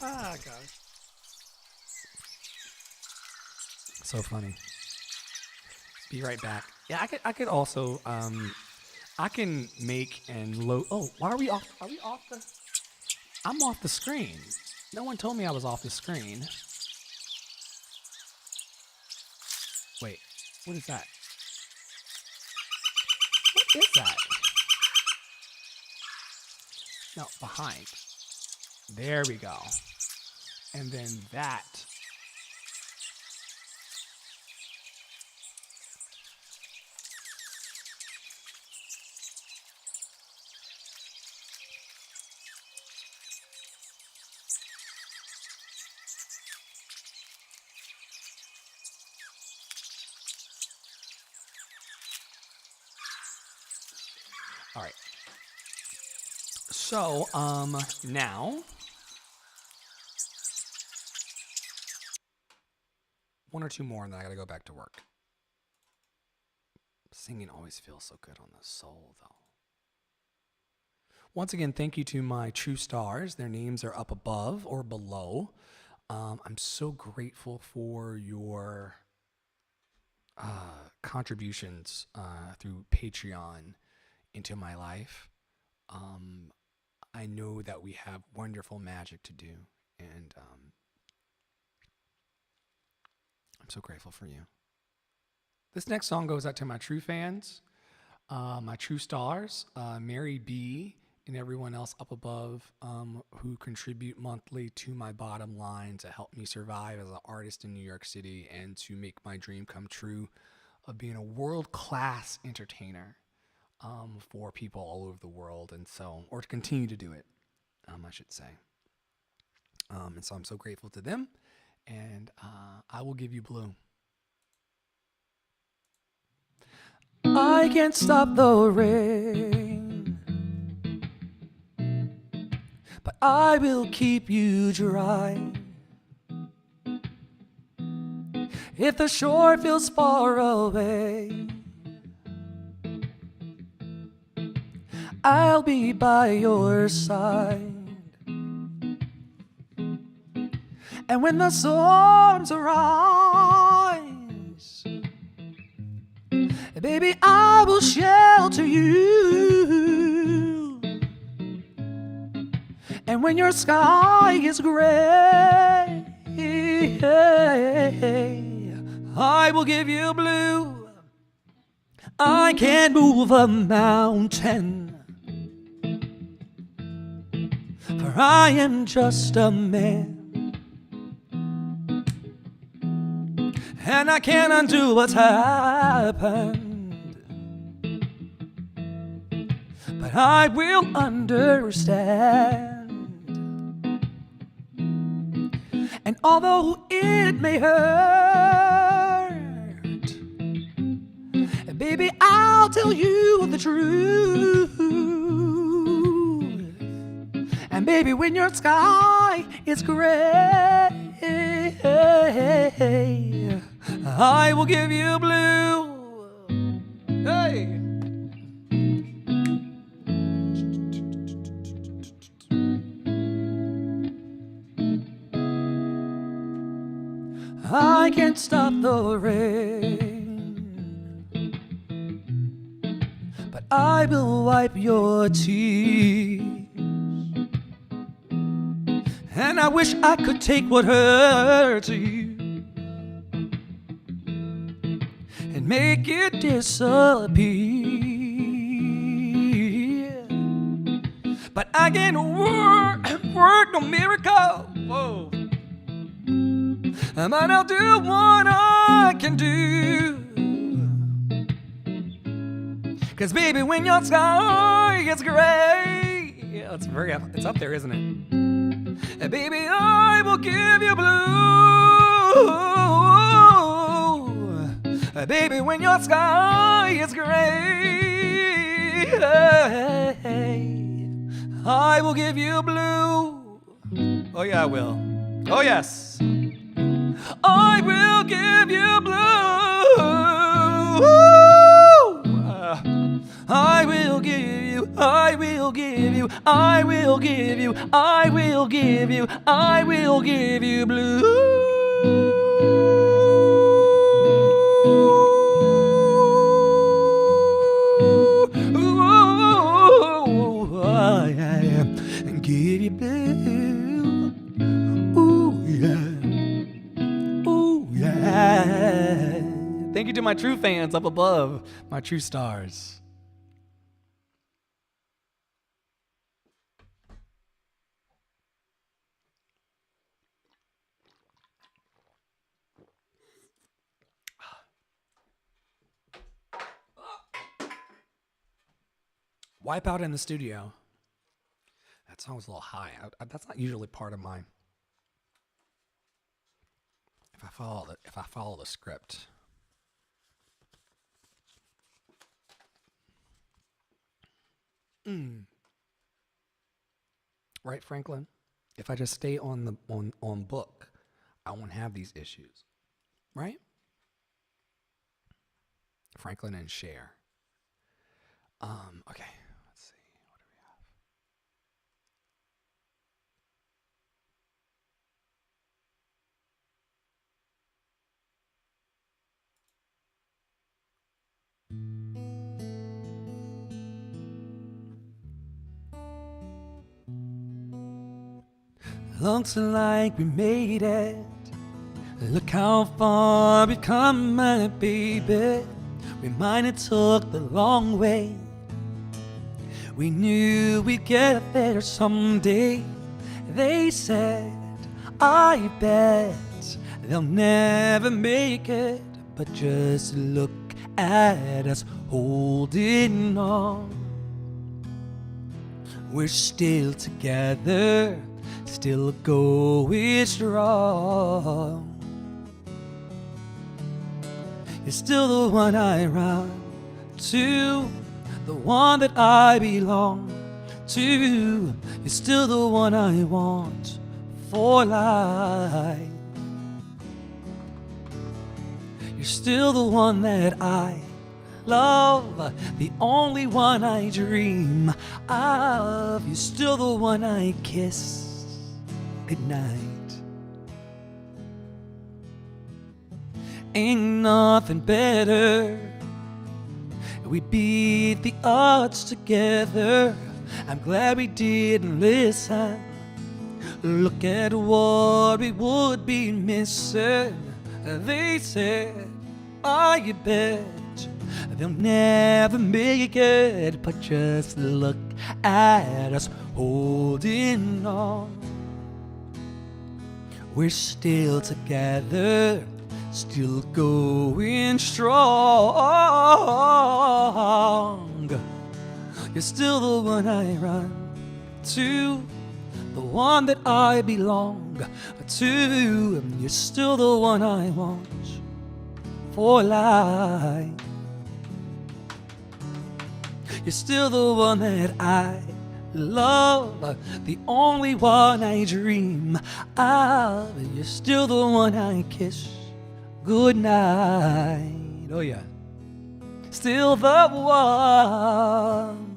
S1: Ah, gosh. So funny. Be right back. Yeah, I could also I can make and load. Oh, why are we off? Are we off the? I'm off the screen. No one told me I was off the screen. Wait, what is that? What is that? No, behind. There we go. And then that. All right. So, now one or two more and then I gotta go back to work. Singing always feels so good on the soul, though. Once again, thank you to my True Stars. Their names are up above or below. I'm so grateful for your contributions through Patreon into my life. I know that we have wonderful magic to do, and I'm so grateful for you. This next song goes out to my true fans, my True Stars, Mary B, and everyone else up above who contribute monthly to my bottom line to help me survive as an artist in New York City and to make my dream come true of being a world-class entertainer for people all over the world, and so, or to continue to do it, I should say. And so I'm so grateful to them, and I will give you Blue. I can't stop the rain, but I will keep you dry. if the shore feels far away, I'll be by your side. And when the storms arise, baby, I will shelter you. And when your sky is gray, I will give you blue. I can't move a mountain, for I am just a man. And I can't undo what's happened, but I will understand. And although it may hurt, baby, I'll tell you the truth. And baby, when your sky is gray, I will give you blue. Hey. I can't stop the rain, but I will wipe your tears. And I wish I could take what hurts you and make it disappear. But I can't work no miracle. Whoa. But I'll do what I can do. 'Cause baby, when your sky is gray, yeah, it's up there, isn't it? And baby, I will give you blue. Baby, when your sky is gray, I will give you blue. Oh yeah, I will. Oh yes, I will give you blue. I will give you, I will give you, I will give you, I will give you, I will give you blue. And give you blue. Ooh yeah. Ooh yeah. Thank you to my true fans up above, my true stars. Wipe Out in the Studio. That song was a little high. That's not usually part of mine. If I follow the script. Right, Franklin? If I just stay on the on book, I won't have these issues. Right? Franklin and Cher. Okay. Let's see. What do we have? Looks like we made it. Look how far we've come, my baby. We might have took the long way. We knew we'd get there someday. They said, I bet they'll never make it. But just look at us holding on. We're still together, still going strong. You're still the one I run to, the one that I belong to. You're still the one I want for life. You're still the one that I love, the only one I dream of. You're still the one I kiss goodnight. Ain't nothing better. We beat the odds together. I'm glad we didn't listen. Look at what we would be missing. They said, oh, you bet they'll never make it. But just look at us holding on. We're still together, still going strong. You're still the one I run to, the one that I belong to. You're still the one I want for life. You're still the one that I love, the only one I dream of. You're still the one I kiss goodnight. Oh yeah, still the one.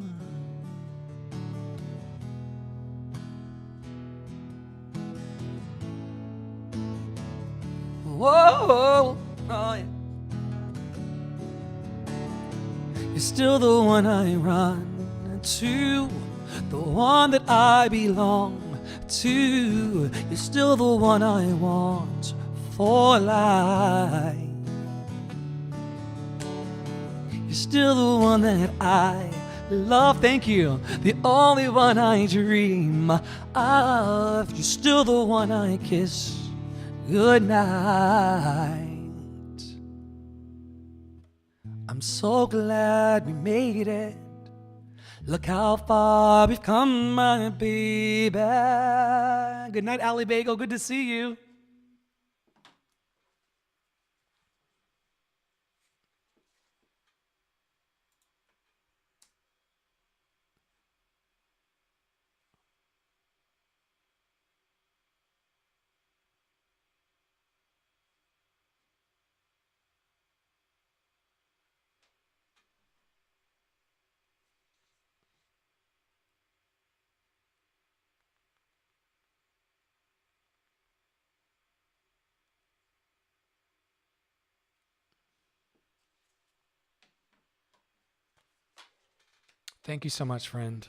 S1: Whoa, oh yeah. You're still the one I run to, the one that I belong to. You're still the one I want for life. You're still the one that I love, thank you, the only one I dream of. You're still the one I kiss goodnight. I'm so glad we made it. Look how far we've come, my baby. Good night, Ali Bagel. Good to see you. Thank you so much, friend.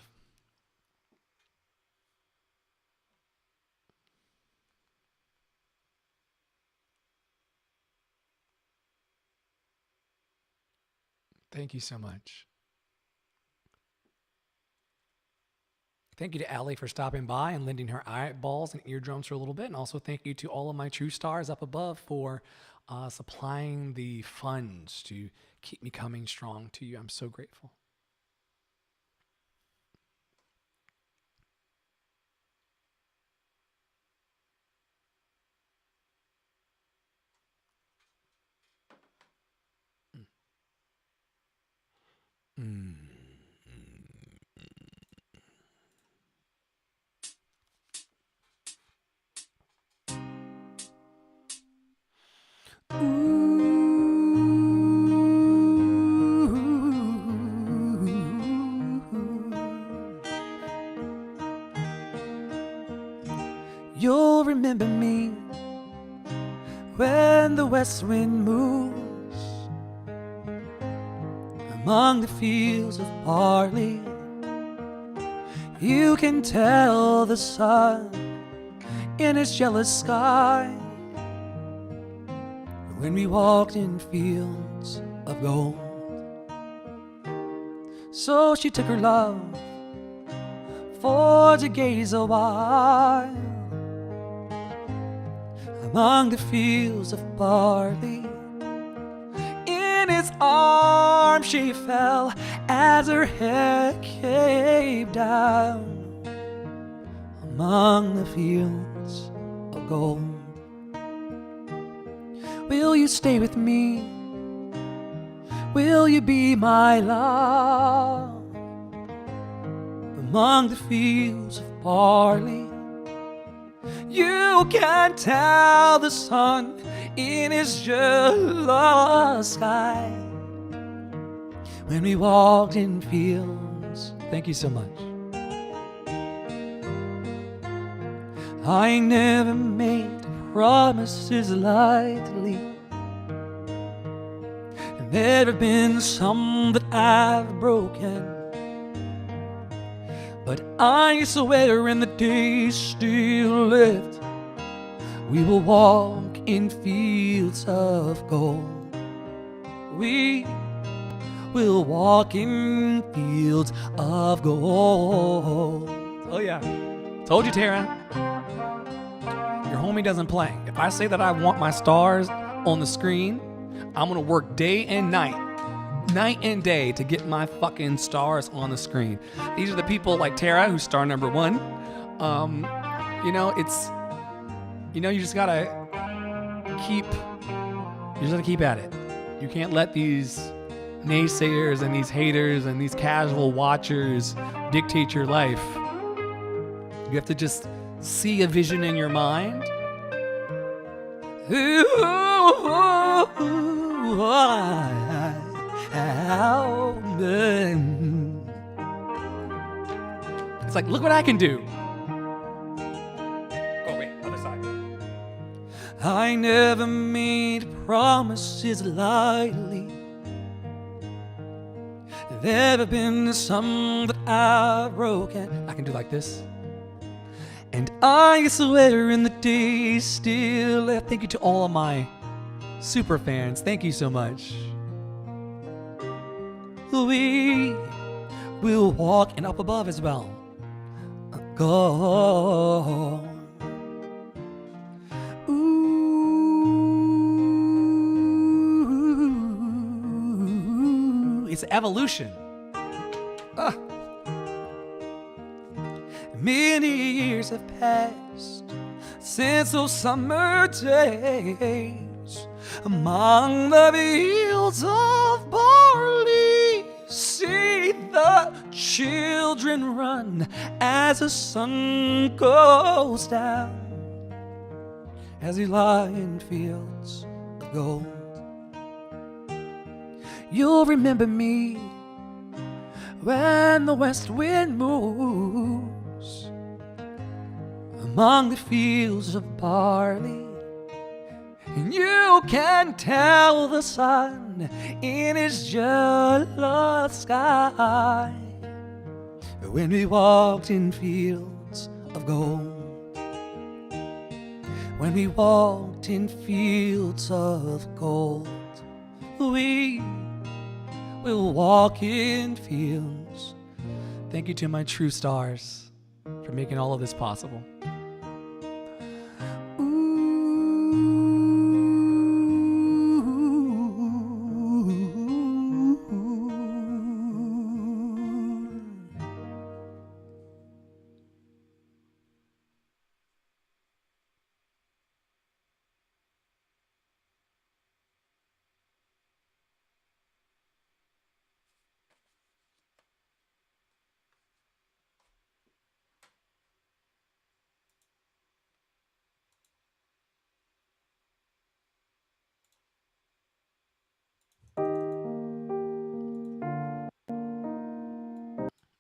S1: Thank you so much. Thank you to Allie for stopping by and lending her eyeballs and eardrums for a little bit. And also thank you to all of my true stars up above for supplying the funds to keep me coming strong to you. I'm so grateful. You'll remember me when the west wind moves among the fields of barley. You can tell the sun in its jealous sky when we walked in fields of gold. So she took her love for to gaze a while among the fields of barley. In his arms she fell as her head came down among the fields of gold. Will you stay with me? Will you be my love among the fields of barley? You can tell the sun in his jealous sky. When we walked in fields. Thank you so much. I never made promises lightly. There have been some that I've broken, but I swear in the days still left, we will walk in fields of gold. We will walk in fields of gold. Oh yeah. Told you, Tara. Your homie doesn't play. If I say that I want my stars on the screen, I'm gonna work day and night and day to get my fucking stars on the screen. These are the people like Tara, who's star number 1. You know, it's, you know, you just gotta keep at it. You can't let these naysayers and these haters and these casual watchers dictate your life. You have to just see a vision in your mind. It's like, look what I can do. Oh wait, other side. I never made promises lightly. There have been some that I've broken. I can do like this. And I swear in the days still left. Thank you to all of my super fans. Thank you so much. We will walk, and up above as well. Go. Ooh, it's evolution. Many years have passed since those summer days among the fields of barley. See the children run as the sun goes down, as they lie in fields of gold. You'll remember me when the west wind moves among the fields of barley, and you can tell the sun in his jealous sky when we walked in fields of gold. When we walked in fields of gold, we will walk in fields. Thank you to my true stars for making all of this possible.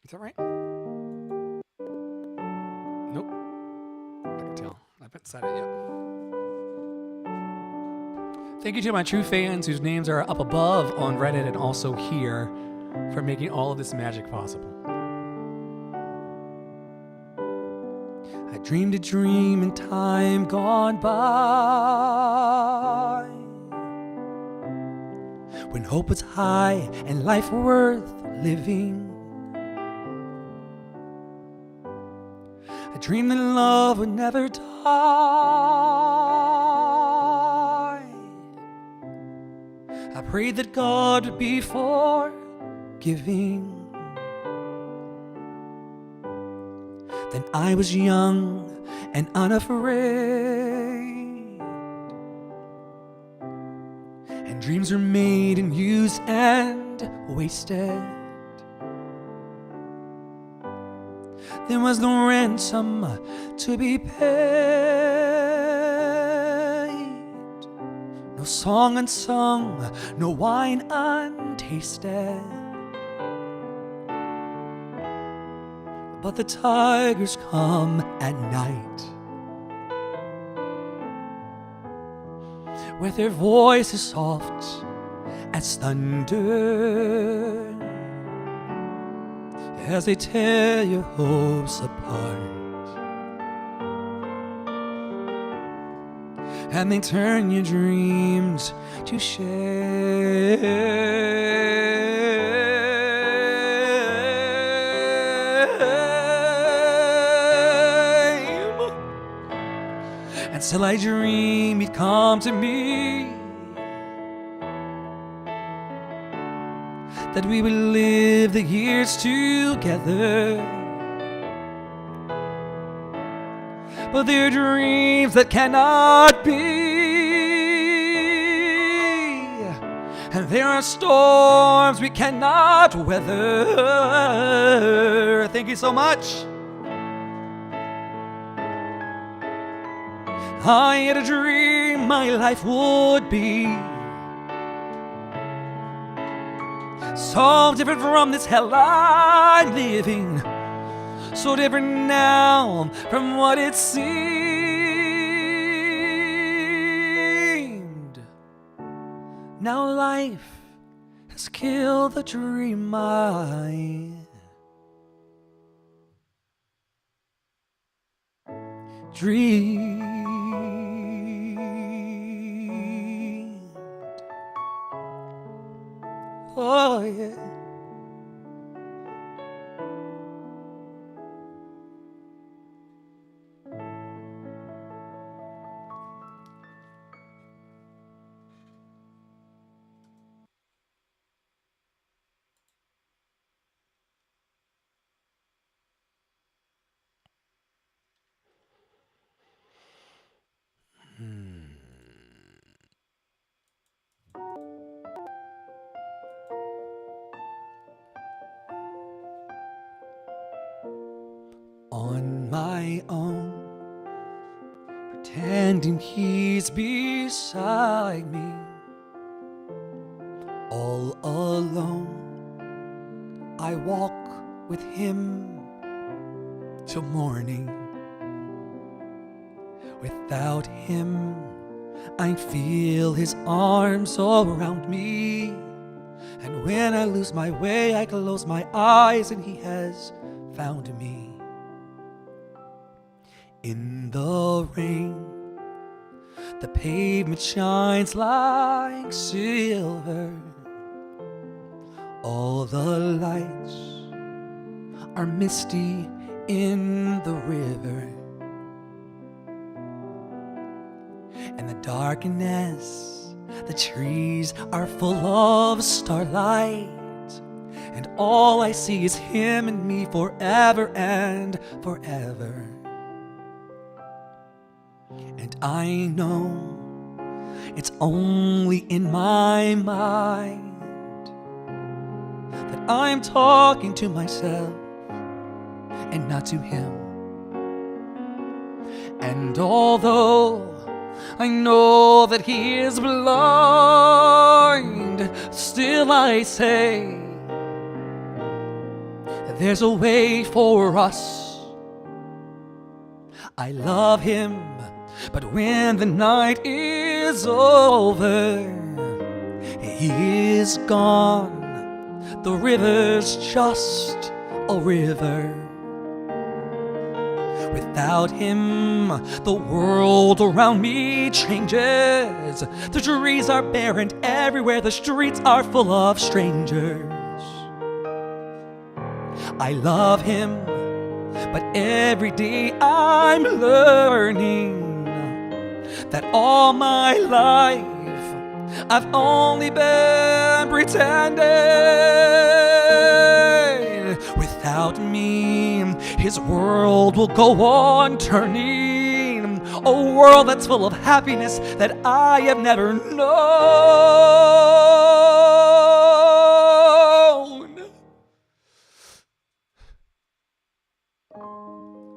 S1: Is that right? Nope. I can tell. I haven't said it yet. Thank you to my true fans whose names are up above on Reddit and also here for making all of this magic possible. I dreamed a dream in time gone by, when hope was high and life worth living. I dreamed that love would never die. I prayed that God would be forgiving. Then I was young and unafraid, and dreams were made and used and wasted. There was no ransom to be paid.
S2: song unsung, no wine untasted. But the tigers come at night, with their voices soft as thunder, as they tear your hopes apart, and they turn your dreams to shame. Until I dream you'd come to me, that we would live the years together. But they're dreams that cannot be, and there are storms we cannot weather. Thank you so much. I had a dream my life would be so different from this hell I'm living, so different now from what it seemed. Now life has killed the dream I dreamed. Oh yeah. On my own, pretending he's beside me, all alone, I walk with him till morning. Without him, I feel his arms all around me, and when I lose my way, I close my eyes and he has found me. In the rain, the pavement shines like silver. All the lights are misty in the river. In the darkness, the trees are full of starlight, and all I see is him and me forever and forever. And I know it's only in my mind that I'm talking to myself and not to him. And although I know that he is blind, still I say there's a way for us. I love him, but when the night is over, he is gone. The river's just a river. Without him, the world around me changes. The trees are bare and everywhere the streets are full of strangers. I love him, but every day I'm learning that all my life I've only been pretending. Without me, his world will go on turning, a world that's full of happiness that I have never known.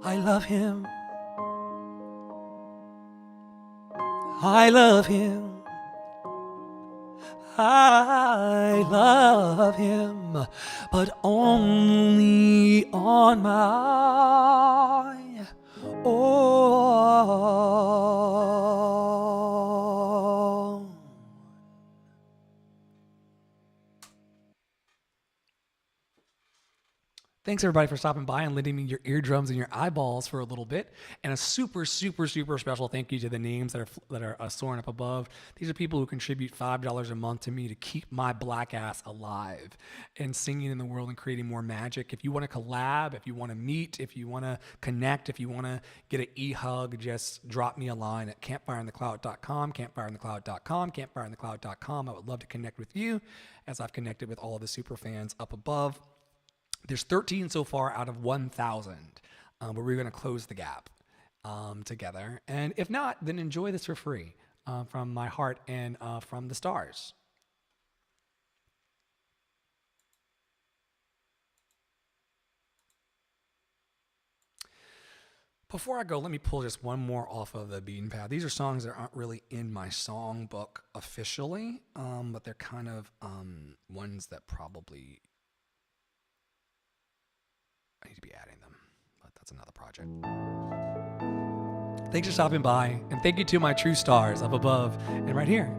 S2: I love him. I love him. I love him, but only on my own.
S1: Thanks everybody for stopping by and lending me your eardrums and your eyeballs for a little bit. And a super, super, super special thank you to the names that are soaring up above. These are people who contribute $5 a month to me to keep my black ass alive and singing in the world and creating more magic. If you want to collab, if you want to meet, if you want to connect, if you want to get an e-hug, just drop me a line at campfireinthecloud.com, campfireinthecloud.com, campfireinthecloud.com. I would love to connect with you as I've connected with all of the super fans up above. There's 13 so far out of 1,000, but we're going to close the gap together. And if not, then enjoy this for free from my heart and from the stars. Before I go, let me pull just one more off of the beaten path. These are songs that aren't really in my song book officially, but they're kind of ones that probably I need to be adding them, but that's another project. Thanks for stopping by, and thank you to my true stars up above and right here.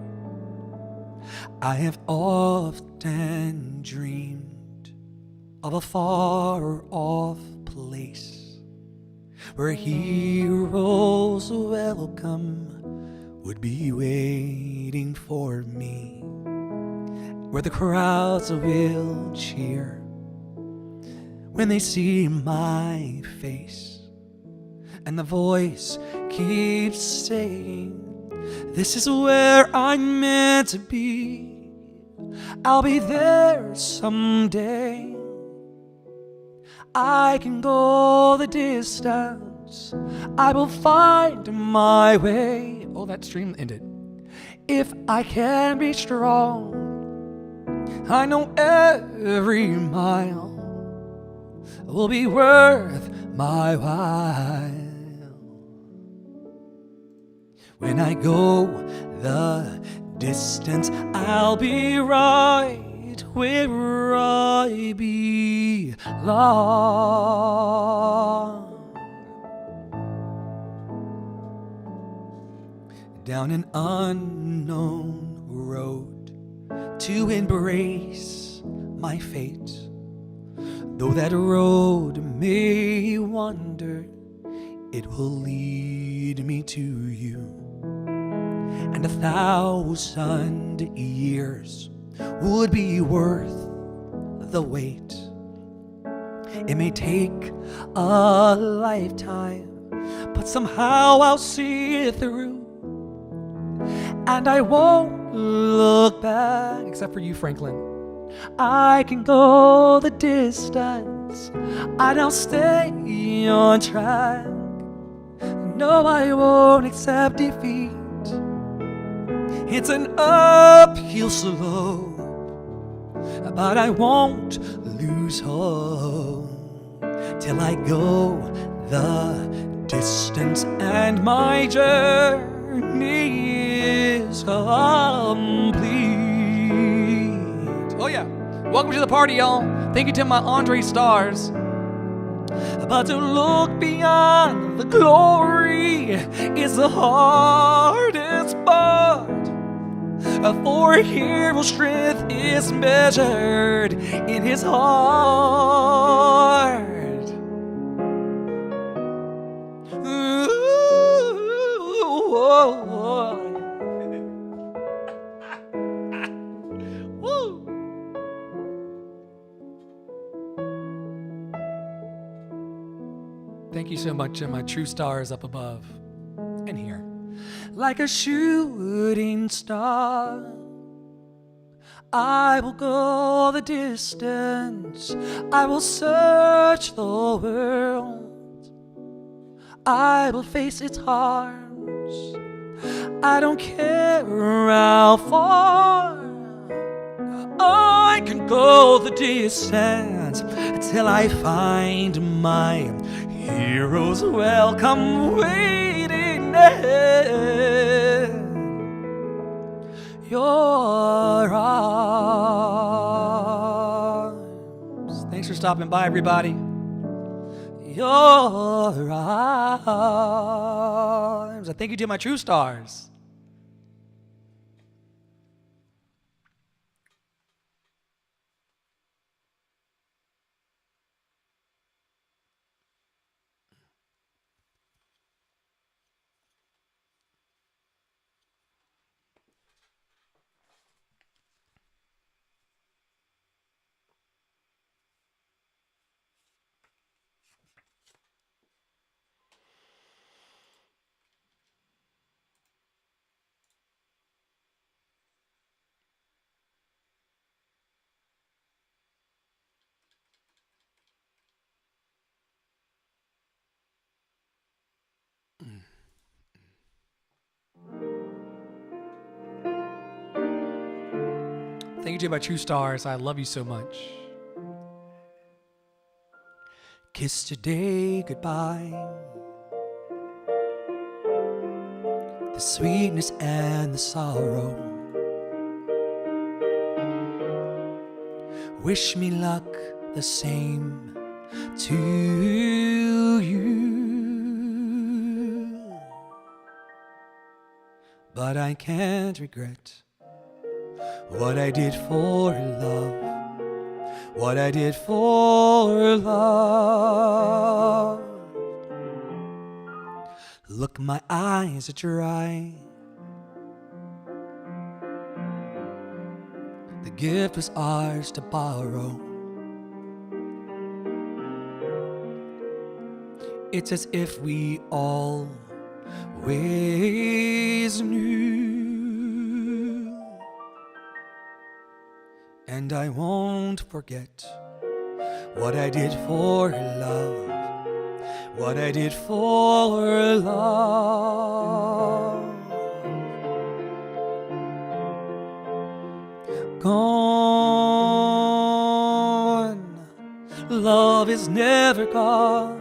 S2: I have often dreamed of a far off place where heroes welcome would be waiting for me, where the crowds will cheer when they see my face, and the voice keeps saying, this is where I'm meant to be. I'll be there someday. I can go the distance. I will find my way.
S1: Oh, that stream ended.
S2: If I can be strong, I know every mile will be worth my while. When I go the distance, I'll be right where I belong. Down an unknown road to embrace my fate. Though that road may wander, it will lead me to you. And 1,000 years would be worth the wait. It may take a lifetime, but somehow I'll see it through. And I won't look back.
S1: Except for you, Franklin.
S2: I can go the distance, and I'll stay on track. No, I won't accept defeat. It's an uphill slope, but I won't lose hope till I go the distance and my journey is complete.
S1: Oh yeah, welcome to the party, y'all. Thank you to my Andre stars.
S2: But to look beyond the glory is the hardest part. For a hero's strength is measured in his heart. Ooh, oh, oh. Woo.
S1: Thank you so much to my true stars up above and here.
S2: Like a shooting star, I will go the distance. I will search the world. I will face its harms. I don't care how far. I can go the distance till I find my hero's welcome waiting there. your arms. Thanks for stopping by, everybody. Your arms. I thank you to my true stars. Thank you to my true stars. I love you so much. Kiss today goodbye. The sweetness and the sorrow. Wish me luck the same to you. But I can't regret what I did for love, what I did for love. Look, my eyes are dry. The gift was ours to borrow. It's as if we always knew. And I won't forget what I did for love, what I did for love. Gone, love is never gone.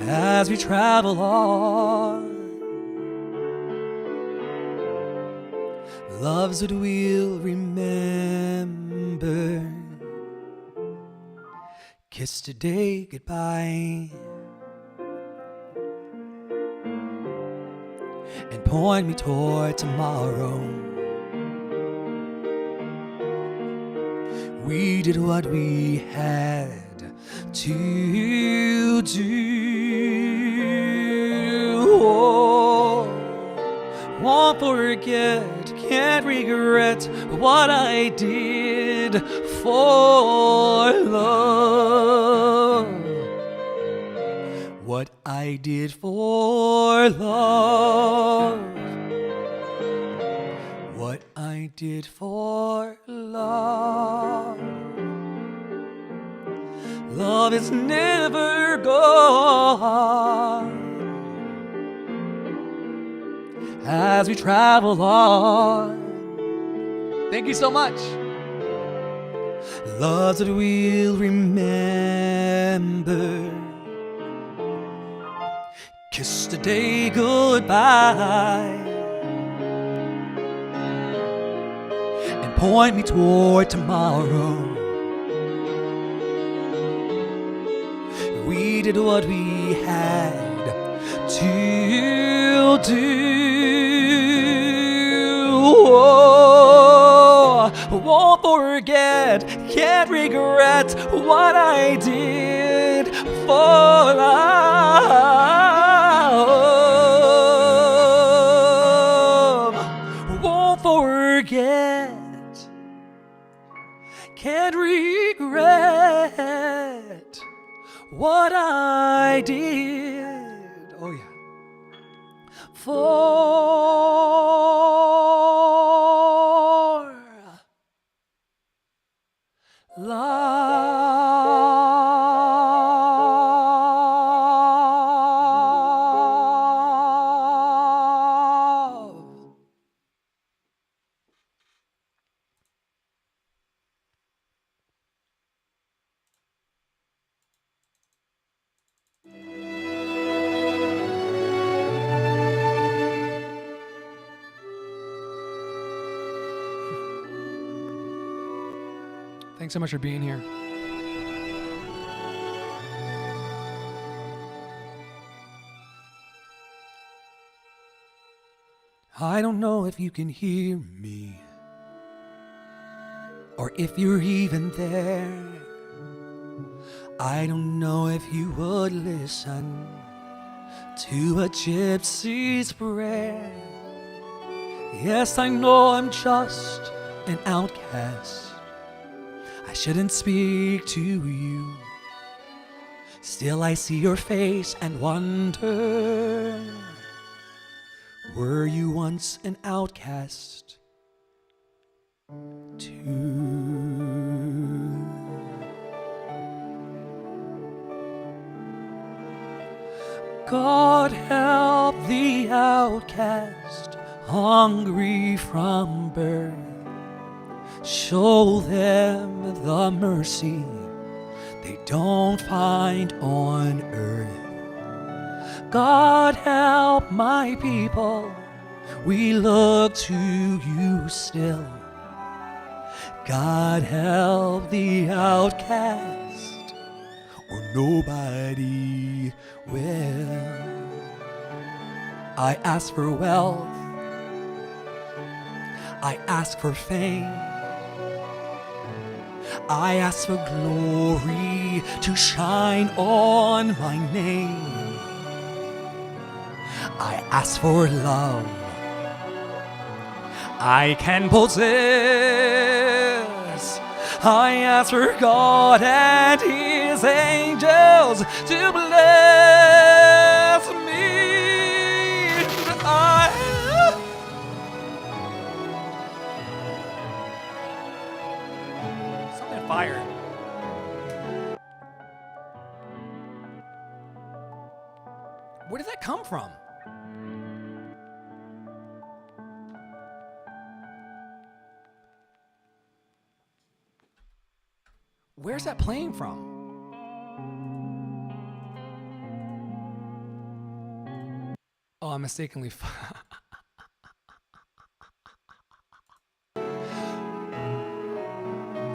S2: As we travel on, loves that we'll remember. Kiss today goodbye, and point me toward tomorrow. We did what we had to do. Oh, won't forget, can't regret what I did for love. What I did for love. What I did for love. Love is never gone. As we travel on. Thank you so much. Loves that we'll remember. Kiss today goodbye, and point me toward tomorrow. We did what we had to do. Oh, won't forget, can't regret what I did for love. Won't forget, can't regret what I did. Oh yeah. For love.
S1: Thanks so much for being here.
S2: I don't know if you can hear me, or if you're even there. I don't know if you would listen to a gypsy's prayer. Yes, I know I'm just an outcast. I shouldn't speak to you. Still I see your face and wonder, were you once an outcast too? God help the outcast, hungry from birth. Show them the mercy they don't find on earth. God help my people, we look to you still. God help the outcast, or nobody will. I ask for wealth, I ask for fame, I ask for glory to shine on my name. I ask for love I can possess. I ask for God and His angels to bless me. Something fire. Where did that come from? Where's that playing from? Oh, I mistakenly.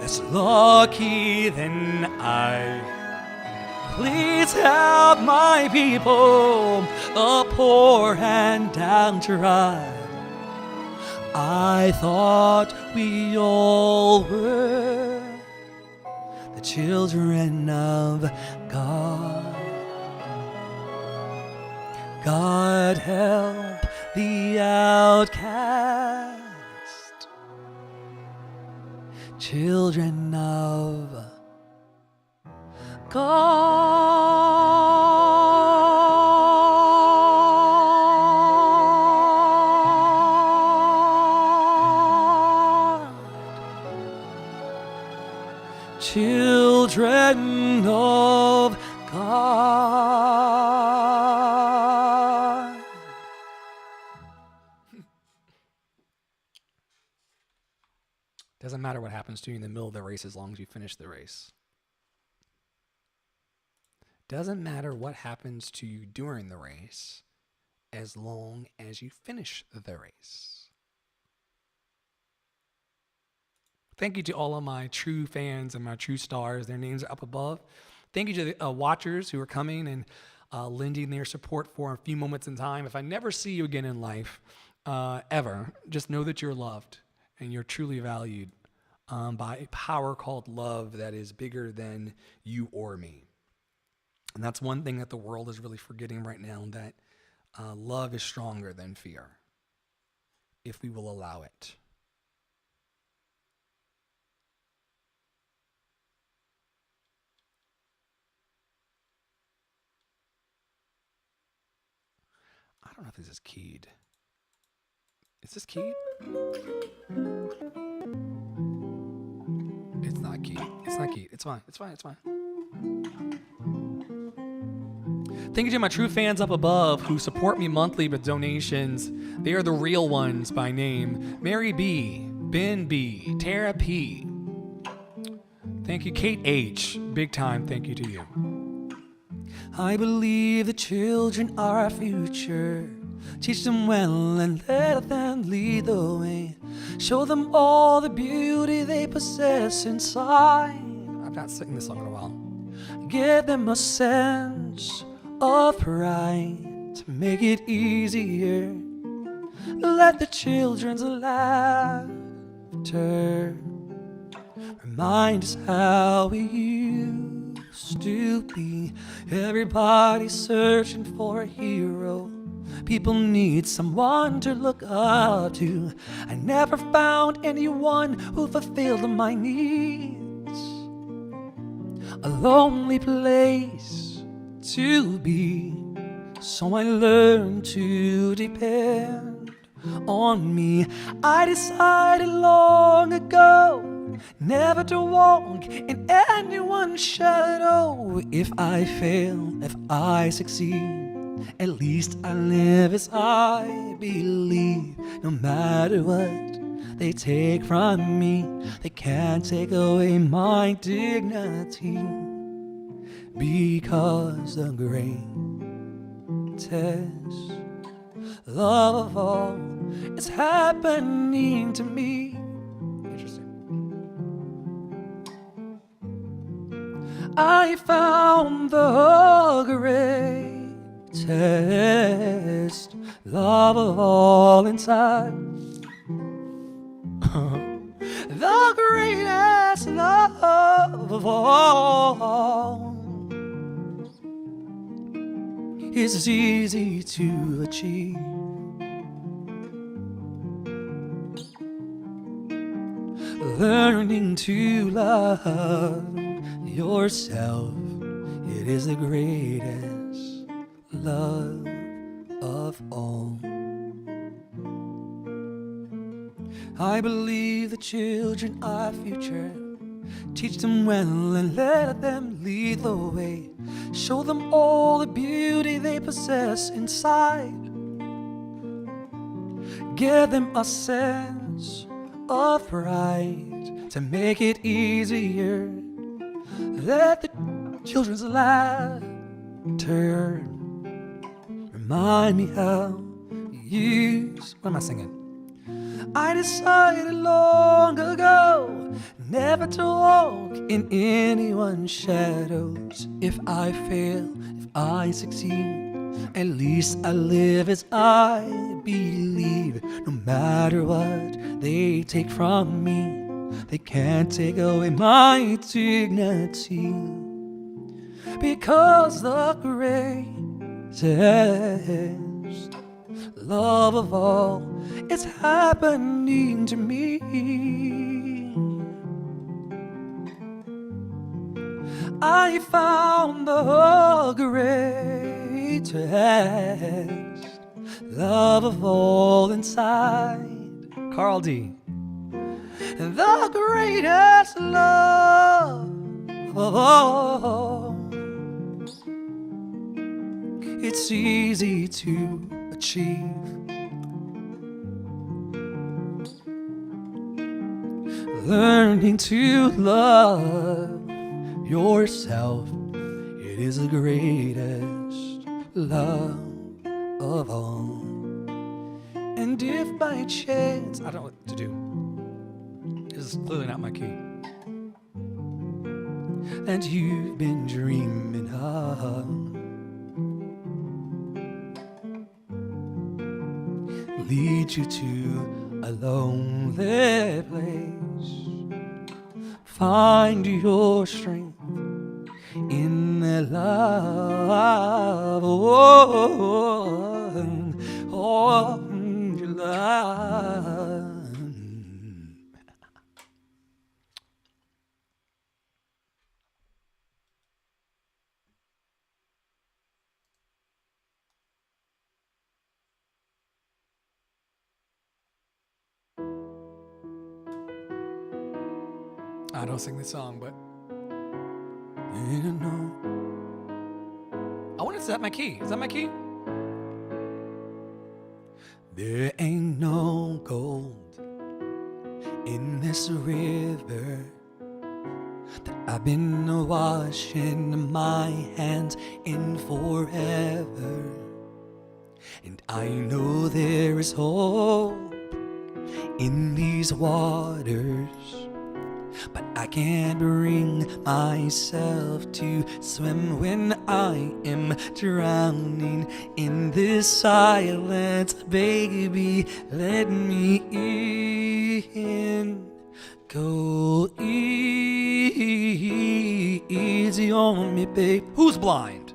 S2: Less lucky than I. Please help my people, the poor and downtrodden. I thought we all were the children of God. God help the outcast, children of God. Children of God. Doesn't matter what happens to you in the middle of the race as long as you finish the race. Doesn't matter what happens to you during the race as long as you finish the race. Thank you to all of my true fans and my true stars. Their names are up above. Thank you to the watchers who are coming and lending their support for a few moments in time. If I never see you again in life, ever, just know that you're loved and you're truly valued by a power called love that is bigger than you or me. And that's one thing that the world is really forgetting right now, that love is stronger than fear if we will allow it. I don't know if this is keyed. Is this keyed? It's not keyed. It's not keyed. It's fine. It's fine. It's fine. Thank you to my true fans up above who support me monthly with donations. They are the real ones by name. Mary B, Ben B, Tara P. Thank you, Kate H. Big time thank you to you. I believe the children are our future. Teach them well and let them them lead the way. Show them all the beauty they possess inside.
S1: I've not sung this song in a while.
S2: Give them a sense of pride to make it easier. Let the children's laughter remind us how we used to be. Everybody's searching for a hero. People need someone to look up to. I never found anyone who fulfilled my needs. A lonely place to be, so I learned to depend on me. I decided long ago never to walk in anyone's shadow. If I fail, if I succeed, at least I live as I believe. No matter what they take from me, they can't take away my dignity, because the greatest love of all is happening to me.
S1: Interesting.
S2: I found the greatest love of all inside. The greatest love of all is easy to achieve. Learning to love yourself, it is the greatest love of all. I believe the children are future. Teach them well and let them lead the way. Show them all the beauty they possess inside. Give them a sense of pride to make it easier. Let the children's laughter remind me how you used. What am I singing? I decided long ago never to walk in anyone's shadows. If I fail, if I succeed, at least I live as I believe. No matter what they take from me, they can't take away my dignity, because the greatest love of all is happening to me. I found the greatest love of all inside. Carl D. The greatest love of all. It's easy to achieve. Learning to love yourself, it is the greatest love of all. And if by chance, I don't know what to do, this is clearly not my key, that you've been dreaming of, lead you to a lonely place. Find your strength in the love. Oh, your love.
S1: I don't sing this song, but
S2: You know.
S1: I wonder if that's my key. Is that my key?
S2: There ain't no gold in this river that I've been washing my hands in forever. And I know there is hope in these waters, but I can't bring myself to swim when I am drowning in this silence. Baby, let me in. Go easy on me, babe. Who's blind?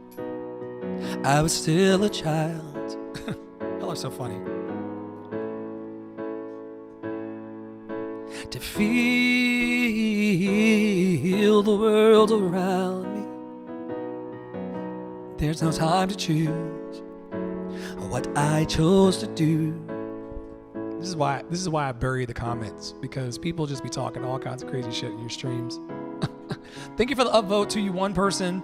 S2: I was still a child. Y'all are so funny. To feel the world around me, there's no time to choose what I chose to do.
S1: This is why I bury the comments, because people just be talking all kinds of crazy shit in your streams. Thank you for the upvote to you, one person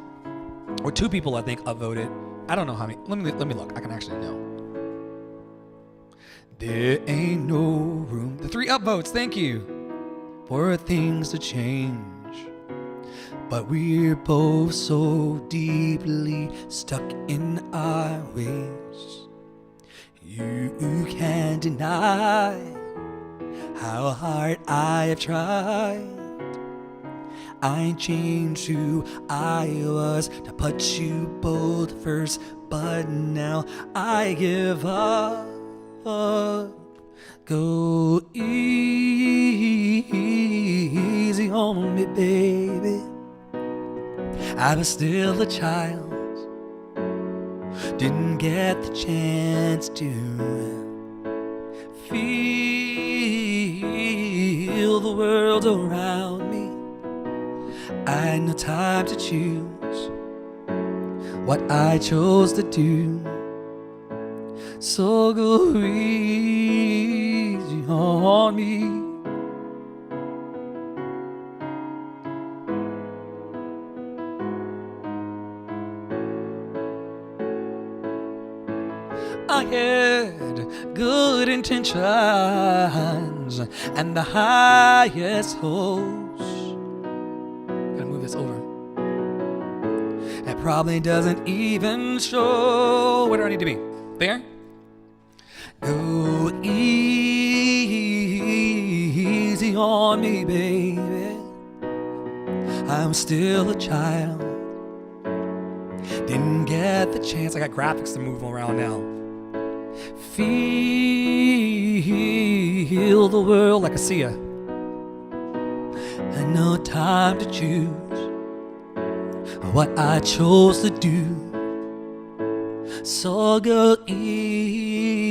S1: or two people I think upvoted. I don't know how many. Let me look. I can actually know.
S2: There ain't no room
S1: The 3 upvotes. Thank you.
S2: for things to change, but we're both so deeply stuck in our ways. You can't deny how hard I have tried. I changed who I was to put you both first, but now I give up. Go easy on me, baby. I was still a child, didn't get the chance to feel the world around me. I had no time to choose what I chose to do. So go easy on me. I had good intentions and the highest hopes.
S1: Gotta move this over.
S2: It probably doesn't even show.
S1: Where do I need to be? There?
S2: Go easy on me, baby. I'm still a child, didn't get the chance.
S1: I got graphics to move around now.
S2: Feel the world like I see ya, and no time to choose what I chose to do. So go easy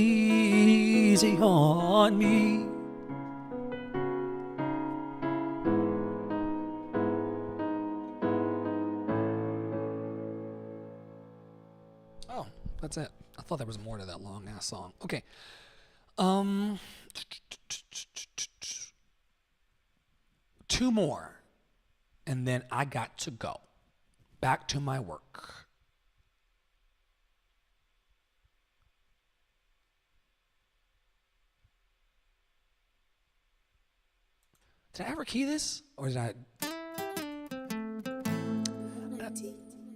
S2: on me.
S1: Oh, that's it. I thought there was more to that long ass song. Okay. Two more, and then I got to go back to my work. Did I ever key this? Or did I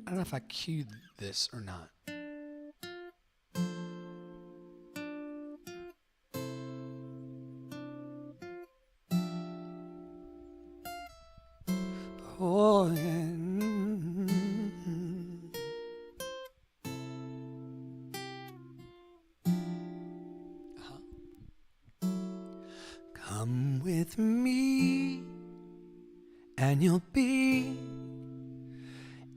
S1: don't know if I cued this or not.
S2: Oh, come with me, and you'll be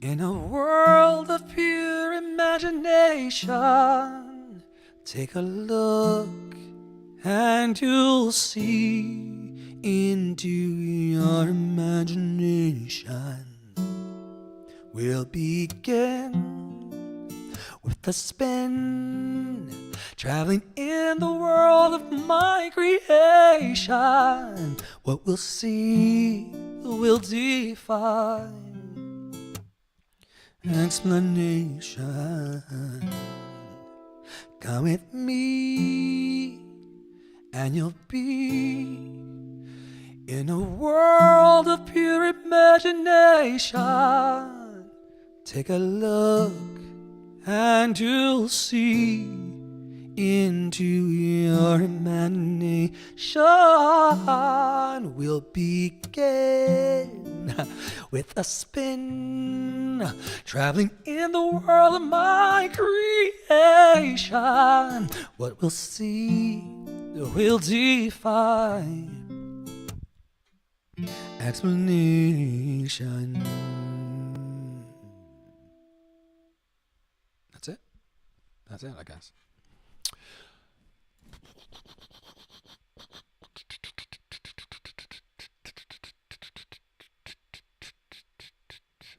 S2: in a world of pure imagination. Take a look, and you'll see into your imagination. We'll begin with a spin, traveling in the world of my creation. What we'll see will defy explanation. Come with me, and you'll be in a world of pure imagination. Take a look, and you'll see into your imagination. We'll begin with a spin, traveling in the world of my creation. What we'll see will defy explanation. That's it. That's it, I guess.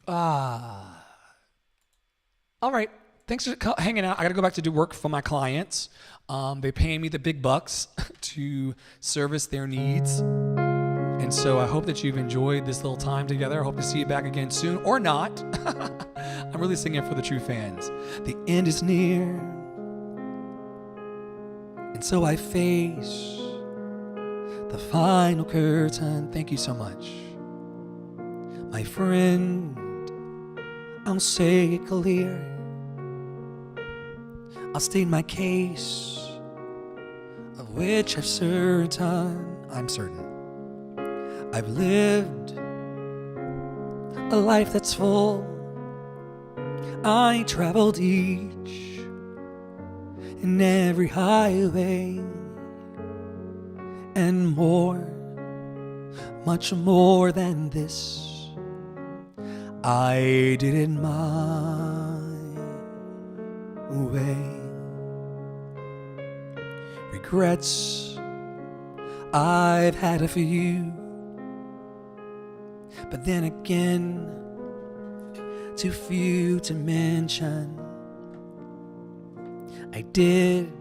S2: All right. Thanks for hanging out. I got to go back to do work for my clients. They pay me the big bucks to service their needs. And so I hope that you've enjoyed this little time together. I hope to see you back again soon, or not. I'm really singing for the true fans. The end is near, and so I face the final curtain. Thank you so much, my friend. I'll say it clear. I'll state my case, of which I'm certain. I've lived a life that's full. I traveled each and every highway and more, much more than this. I did it my way. Regrets, I've had a few, but then again, too few to mention. I did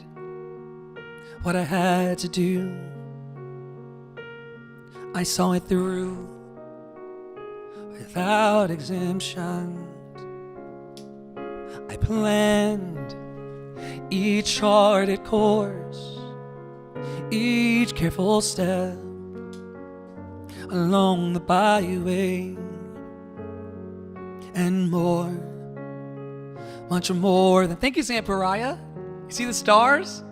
S2: what I had to do. I saw it through without exemption. I planned each charted course, each careful step along the byway, and more, much more than. Thank you, Sam Pariah. You see the stars?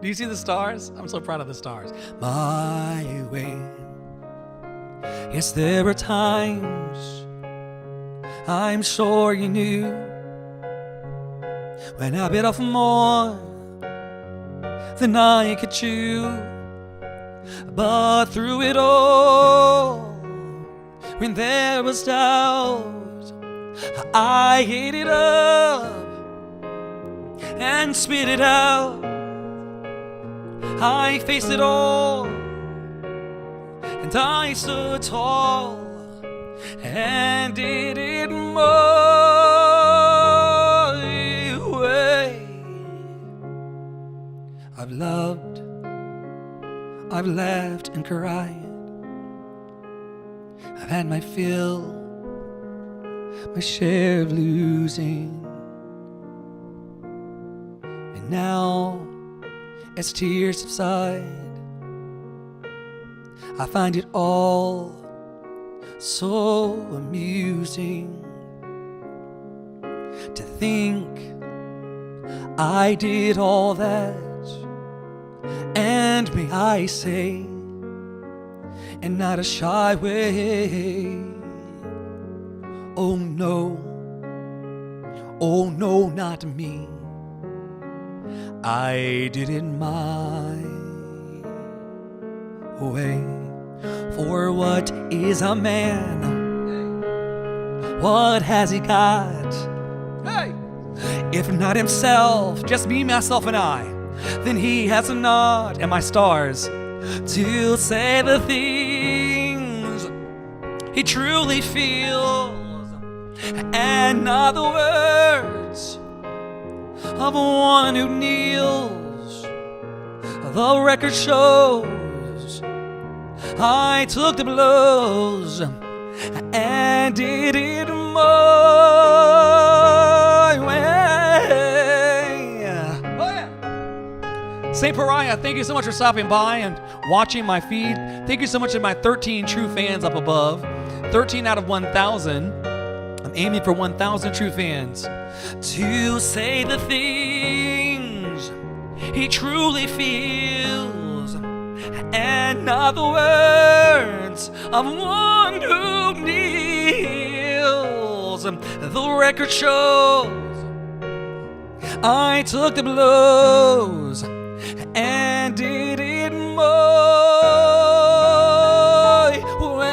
S2: Do you see the stars? I'm so proud of the stars. My way. Yes, there were times, I'm sure you knew, when I bit off more than I could chew. But through it all, when there was doubt, I ate it up and spit it out. I faced it all, and I stood tall and did it my way. I've loved, I've laughed and cried. I've had my fill, my share of losing. And now, as tears subside, I find it all so amusing to think I did all that, and may I say, in not a shy way. Oh no, not me. I did it my way. For what is a man? What has he got? Hey! If not himself, just me, myself, and I, then he has not, and my stars, to say the things he truly feels, and not the words of one who kneels. The record shows I took the blows and did it my way. Oh, yeah. St. Pariah, thank you so much for stopping by and watching my feed. Thank you so much to my 13 true fans up above. 13 out of 1,000. I'm aiming for 1,000 true fans. To say the things he truly feels, and not the words of one who kneels. The record shows I took the blows and did it my way.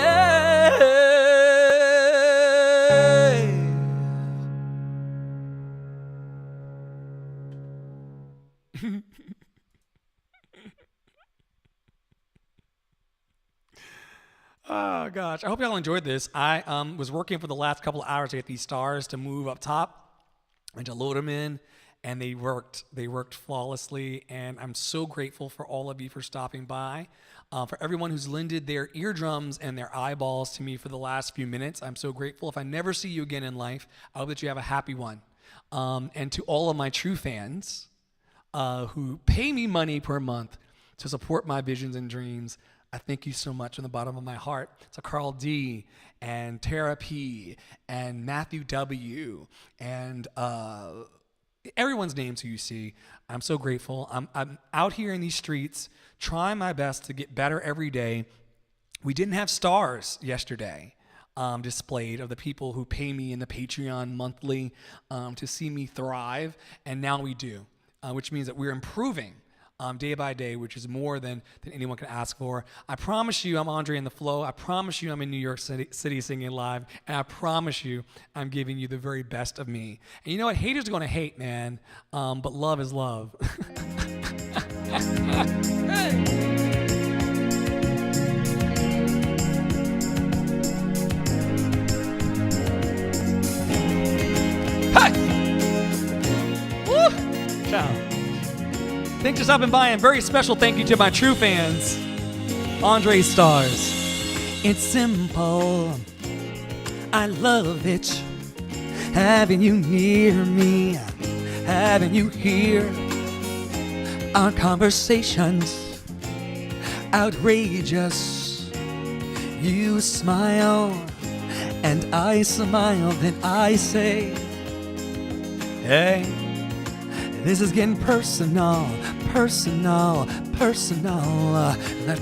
S2: Oh gosh, I hope y'all enjoyed this. I was working for the last couple of hours to get these stars to move up top and to load them in, and they worked flawlessly, and I'm so grateful for all of you for stopping by. For everyone who's lended their eardrums and their eyeballs to me for the last few minutes, I'm so grateful. If I never see you again in life, I hope that you have a happy one. And to all of my true fans who pay me money per month to support my visions and dreams, I thank you so much from the bottom of my heart. To Carl D. and Tara P. and Matthew W. and everyone's names who you see. I'm so grateful. I'm out here in these streets trying my best to get better every day. We didn't have stars yesterday displayed of the people who pay me in the Patreon monthly to see me thrive, and now we do, which means that we're improving day by day, which is more than anyone can ask for. I promise you I'm Andre in the Flow. I promise you I'm in New York City singing live. And I promise you I'm giving you the very best of me. And you know what? Haters are going to hate, man. But love is love. Hey. Woo! Ciao. Thanks for stopping by, and very special thank you to my true fans, Andre Stars. It's simple, I love it, having you near me, having you here. Our conversations, outrageous. You smile, and I smile, then I say, hey, this is getting personal. Let's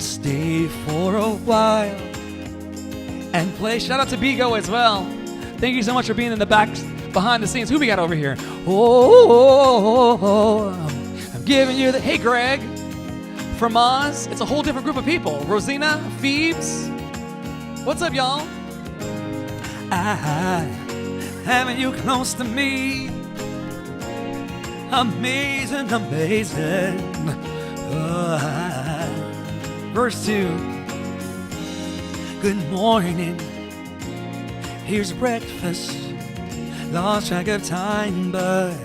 S2: stay for a while and play. Shout out to Bigo as well. Thank you so much for being in the back, behind the scenes. Who we got over here? I'm giving you the, hey Greg, from Oz. It's a whole different group of people. Rosina, Phoebes. What's up, y'all? Having you close to me. Amazing. Verse 2. Good morning. Here's breakfast. Lost track of time, but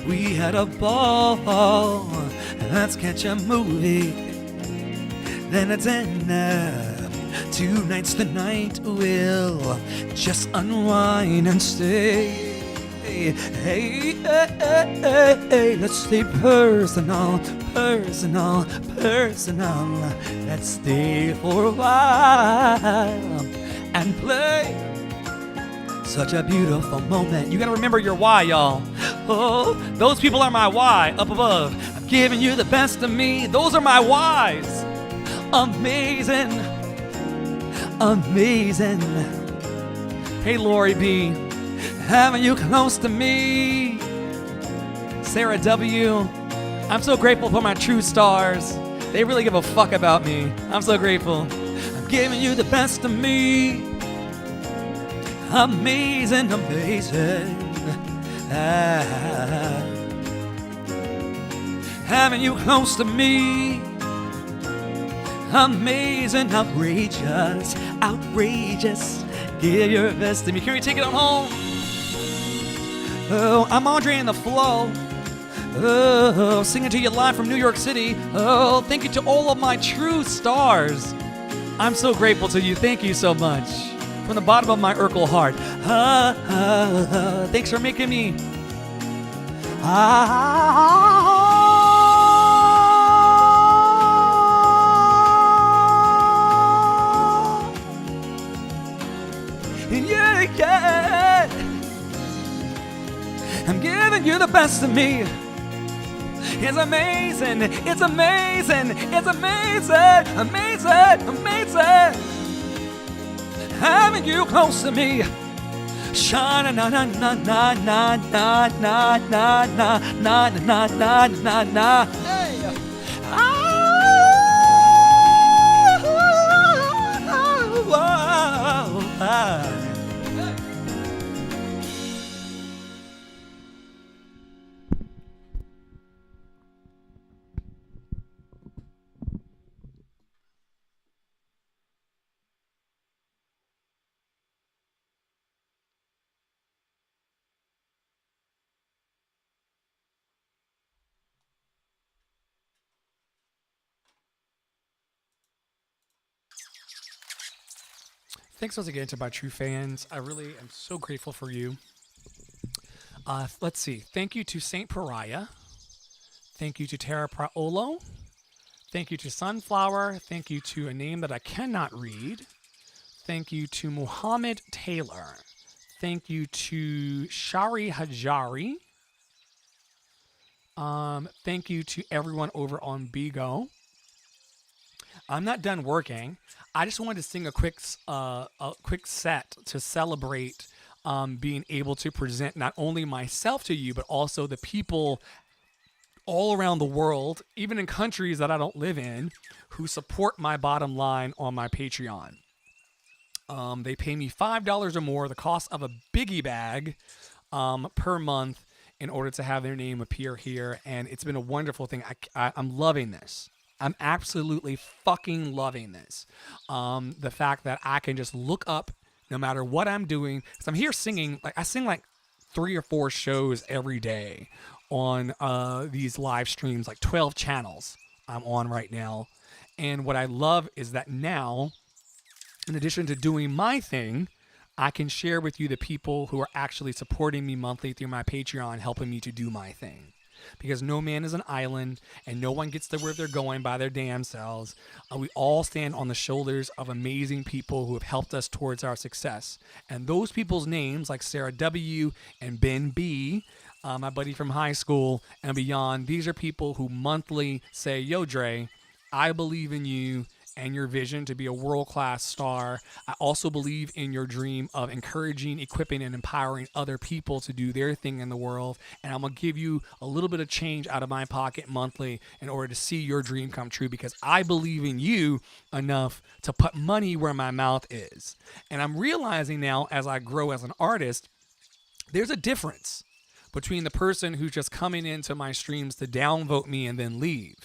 S2: we had a ball. Let's catch a movie, then a dinner. Tonight's the night we'll just unwind and stay. Hey, let's stay personal. Let's stay for a while and play. Such a beautiful moment. You gotta remember your why, y'all. Oh, those people are my why up above. I'm giving you the best of me. Those are my whys. Amazing. Hey, Lori B. Having you close to me. Sarah W. I'm so grateful for my true stars. They really give a fuck about me. I'm so grateful. I'm giving you the best of me. Amazing. Having you close to me. Amazing, outrageous. Give your best to me. Can we take it on home? Oh, I'm Andre in the Flow. Oh, singing to you live from New York City. Oh, thank you to all of my true stars. I'm so grateful to you. Thank you so much. From the bottom of my Urkel heart. Thanks for making me. Yeah. I'm giving you the best of me. It's amazing, it's amazing, it's amazing, amazing, amazing. Having you close to me. Shana na na na na na na na na na na na na na na. Hey.
S1: Thanks once again to my true fans. I really am so grateful for you. Let's see. Thank you to Saint Pariah. Thank you to Tara Praolo. Thank you to Sunflower. Thank you to a name that I cannot read. Thank you to Muhammad Taylor. Thank you to Shari Hajari. Thank you to everyone over on Bigo. I'm not done working. I just wanted to sing a quick set to celebrate being able to present not only myself to you, but also the people all around the world, even in countries that I don't live in, who support my bottom line on my Patreon. They pay me $5 or more, the cost of a biggie bag per month, in order to have their name appear here. And it's been a wonderful thing. I'm loving this. I'm absolutely fucking loving this. The fact that I can just look up no matter what I'm doing. Because I'm here singing, I sing like 3 or 4 shows every day on these live streams, like 12 channels I'm on right now. And what I love is that now, in addition to doing my thing, I can share with you the people who are actually supporting me monthly through my Patreon, helping me to do my thing. Because no man is an island, and no one gets to where they're going by their damn selves. We all stand on the shoulders of amazing people who have helped us towards our success. And those people's names, like Sarah W. and Ben B., my buddy from high school and beyond, these are people who monthly say, yo, Dre, I believe in you and your vision to be a world-class star. I also believe in your dream of encouraging, equipping, and empowering other people to do their thing in the world. And I'm going to give you a little bit of change out of my pocket monthly in order to see your dream come true, because I believe in you enough to put money where my mouth is. And I'm realizing now, as I grow as an artist, there's a difference between the person who's just coming into my streams to downvote me and then leave,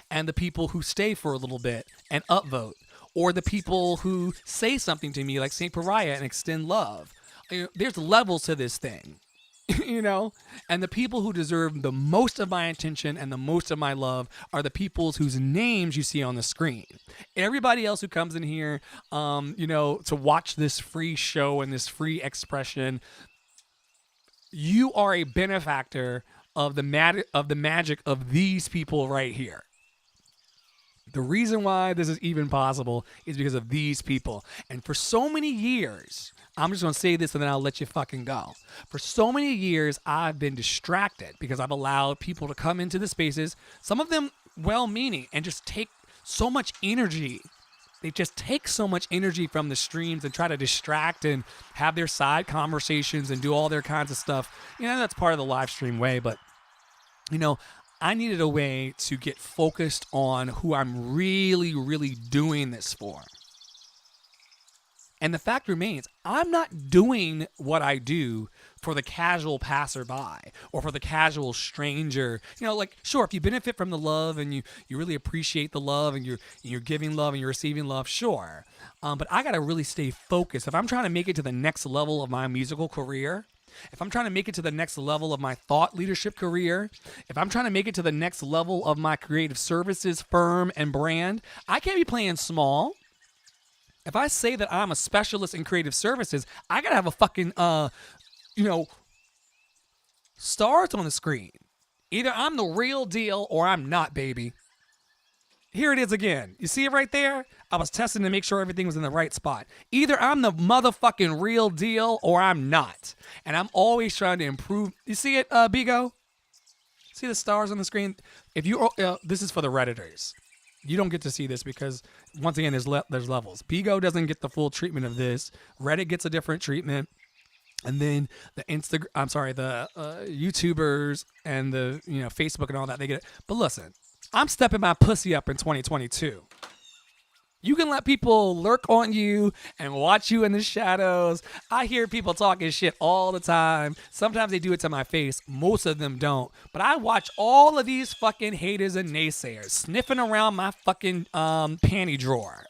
S1: and the people who stay for a little bit and upvote, or the people who say something to me like Saint Pariah and extend love. There's levels to this thing, and the people who deserve the most of my attention and the most of my love are the people whose names you see on the screen. Everybody else who comes in here, to watch this free show and this free expression, you are a benefactor of the magic of these people right here. The reason why this is even possible is because of these people. And for so many years, I'm just going to say this and then I'll let you fucking go. For so many years, I've been distracted because I've allowed people to come into the spaces, some of them well-meaning, and just take so much energy. They just take so much energy from the streams and try to distract and have their side conversations and do all their kinds of stuff. That's part of the live stream way, but, I needed a way to get focused on who I'm really, really doing this for. And the fact remains, I'm not doing what I do for the casual passerby or for the casual stranger. Sure, if you benefit from the love and you really appreciate the love and you're giving love and you're receiving love, sure. But I got to really stay focused. If I'm trying to make it to the next level of my musical career, if I'm trying to make it to the next level of my thought leadership career, if I'm trying to make it to the next level of my creative services firm and brand, I can't be playing small. If I say that I'm a specialist in creative services, I got to have a fucking, stars on the screen. Either I'm the real deal or I'm not, baby. Here it is again. You see it right there? I was testing to make sure everything was in the right spot. Either I'm the motherfucking real deal or I'm not. And I'm always trying to improve. You see it, Bigo? See the stars on the screen? If you, this is for the Redditors. You don't get to see this because, once again, there's levels. Bigo doesn't get the full treatment of this. Reddit gets a different treatment. And then the YouTubers and the Facebook and all that, they get it. But listen, I'm stepping my pussy up in 2022. You can let people lurk on you and watch you in the shadows. I hear people talking shit all the time. Sometimes they do it to my face. Most of them don't. But I watch all of these fucking haters and naysayers sniffing around my fucking panty drawer.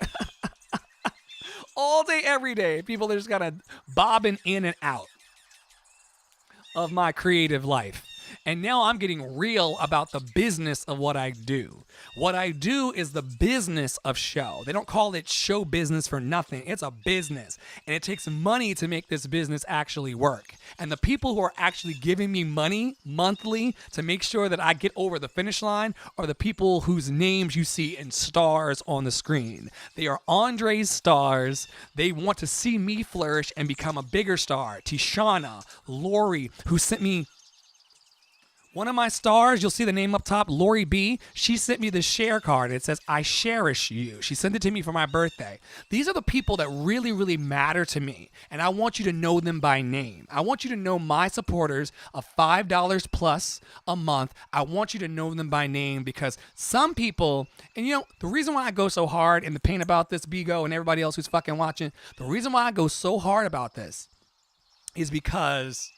S1: All day, every day. People are just kind of bobbing in and out of my creative life. And now I'm getting real about the business of what I do. What I do is the business of show. They don't call it show business for nothing. It's a business. And it takes money to make this business actually work. And the people who are actually giving me money monthly to make sure that I get over the finish line are the people whose names you see in stars on the screen. They are Andre's stars. They want to see me flourish and become a bigger star. Tishana, Lori, who sent me one of my stars, you'll see the name up top, Lori B. She sent me this share card. It says, I cherish you. She sent it to me for my birthday. These are the people that really, really matter to me. And I want you to know them by name. I want you to know my supporters of $5 plus a month. I want you to know them by name because some people, and the reason why I go so hard in the paint about this, Bigo, and everybody else who's fucking watching, the reason why I go so hard about this is because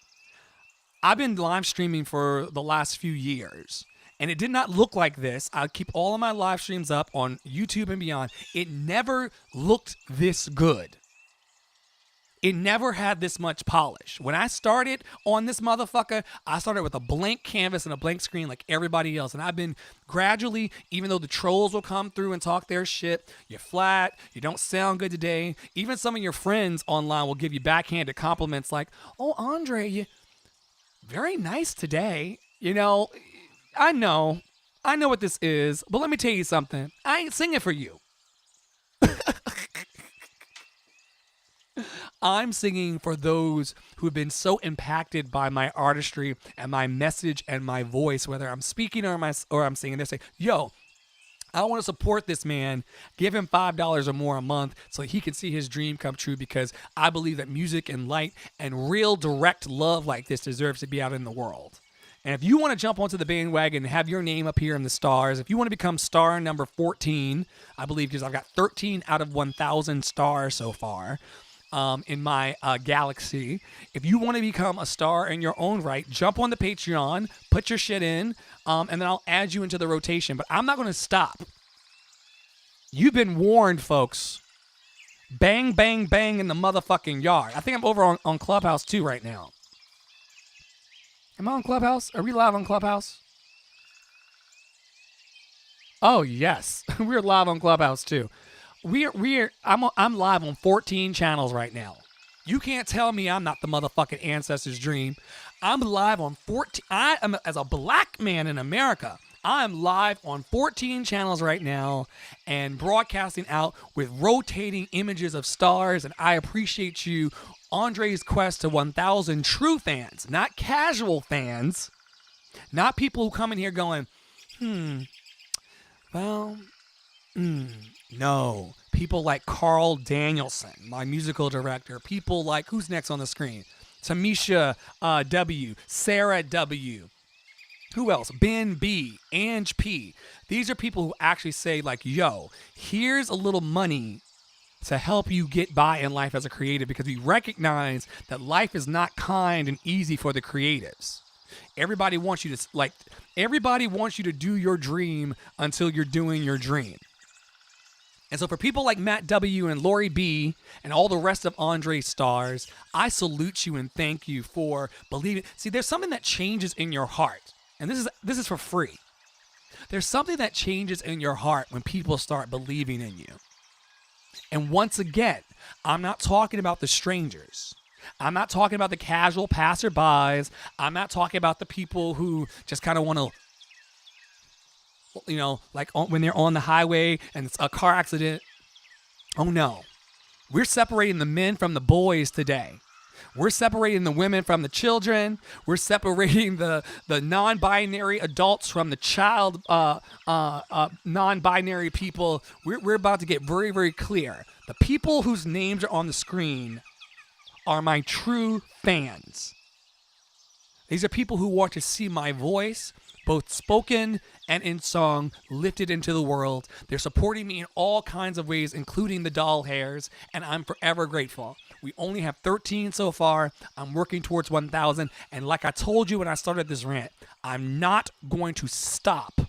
S1: I've been live streaming for the last few years, and it did not look like this. I keep all of my live streams up on YouTube and beyond. It never looked this good. It never had this much polish. When I started on this motherfucker, I started with a blank canvas and a blank screen like everybody else. And I've been gradually, even though the trolls will come through and talk their shit, you're flat, you don't sound good today. Even some of your friends online will give you backhanded compliments like, oh, Andre, you very nice today. I know what this is, but let me tell you something. I ain't singing for you. I'm singing for those who have been so impacted by my artistry and my message and my voice, whether I'm speaking or I'm singing. They're saying, yo, I want to support this man, give him $5 or more a month so he can see his dream come true because I believe that music and light and real direct love like this deserves to be out in the world. And if you want to jump onto the bandwagon and have your name up here in the stars, if you want to become star number 14, I believe because I've got 13 out of 1,000 stars so far in my galaxy. If you want to become a star in your own right, jump on the Patreon, put your shit in, and then I'll add you into the rotation. But I'm not going to stop. You've been warned, folks. Bang, bang, bang in the motherfucking yard. I think I'm over on Clubhouse too right now. Am I on Clubhouse? Are we live on Clubhouse? Oh, yes. We're live on Clubhouse too. I'm live on 14 channels right now. You can't tell me I'm not the motherfucking ancestors' dream. I'm live on 14. I am, as a black man in America, I'm live on 14 channels right now and broadcasting out with rotating images of stars. And I appreciate you. Andre's quest to 1,000 true fans, not casual fans, not people who come in here going, no. People like Carl Danielson, my musical director. People like, who's next on the screen? Tamisha W, Sarah W. Who else? Ben B, Ange P. These are people who actually say like, yo, here's a little money to help you get by in life as a creative because we recognize that life is not kind and easy for the creatives. Everybody wants you to do your dream until you're doing your dream. And so for people like Matt W. and Lori B. and all the rest of Andre's stars, I salute you and thank you for believing. See, there's something that changes in your heart. And this is for free. There's something that changes in your heart when people start believing in you. And once again, I'm not talking about the strangers. I'm not talking about the casual passerbys. I'm not talking about the people who just kind of want to, when they're on the highway and it's a car accident. Oh no. We're separating the men from the boys today. We're separating the women from the children. We're separating the non-binary adults from the child non-binary people. We're about to get very, very clear. The people whose names are on the screen are my true fans. These are people who want to see my voice, both spoken and in song, lifted into the world. They're supporting me in all kinds of ways, including the doll hairs, and I'm forever grateful. We only have 13 so far. I'm working towards 1,000, and like I told you when I started this rant, I'm not going to stop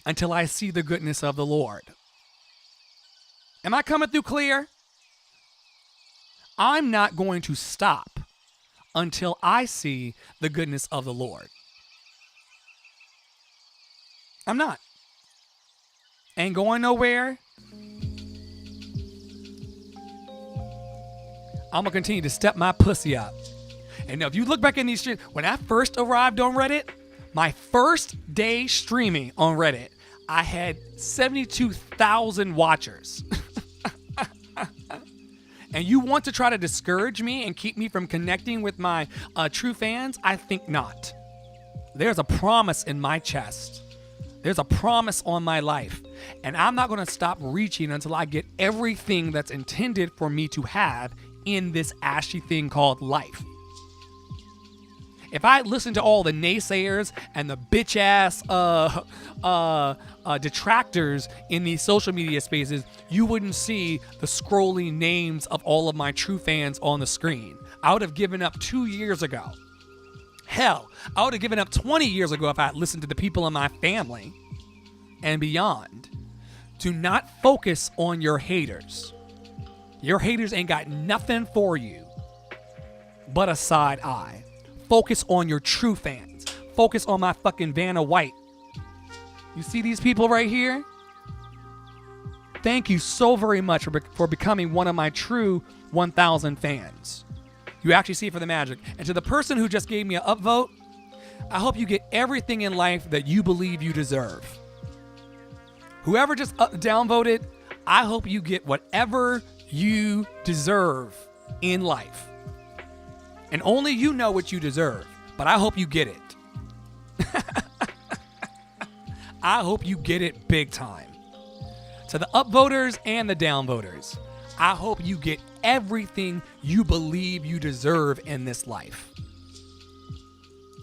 S1: until I see the goodness of the Lord. Am I coming through clear? I'm not going to stop until I see the goodness of the Lord. I'm not. Ain't going nowhere. I'm going to continue to step my pussy up. And now if you look back in these streams, when I first arrived on Reddit, my first day streaming on Reddit, I had 72,000 watchers. And you want to try to discourage me and keep me from connecting with my true fans? I think not. There's a promise in my chest. There's a promise on my life. And I'm not going to stop reaching until I get everything that's intended for me to have in this ashy thing called life. If I listen to all the naysayers and the bitch ass detractors in these social media spaces, you wouldn't see the scrolling names of all of my true fans on the screen. I would have given up 2 years ago. Hell, I would have given up 20 years ago if I had listened to the people in my family and beyond. Do not focus on your haters. Your haters ain't got nothing for you but a side eye. Focus on your true fans. Focus on my fucking Vanna White. You see these people right here? Thank you so very much for becoming one of my true 1,000 fans. You actually see it for the magic. And to the person who just gave me an upvote, I hope you get everything in life that you believe you deserve. Whoever just downvoted, I hope you get whatever you deserve in life. And only you know what you deserve, but I hope you get it. I hope you get it big time. To the upvoters and the downvoters, I hope you get everything you believe you deserve in this life.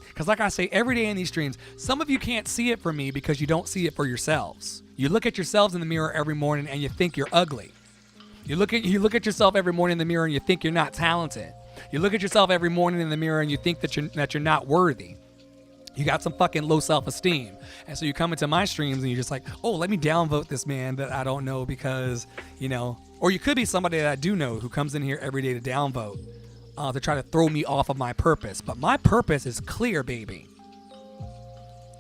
S1: Because like I say every day in these streams, some of you can't see it for me because you don't see it for yourselves. You look at yourselves in the mirror every morning and you think you're ugly. You look at yourself every morning in the mirror and you think you're not talented. You look at yourself every morning in the mirror and you think that you're not worthy. You got some fucking low self-esteem. And so you come into my streams and you're just like, oh, let me downvote this man that I don't know because, or you could be somebody that I do know who comes in here every day to downvote to try to throw me off of my purpose. But my purpose is clear, baby.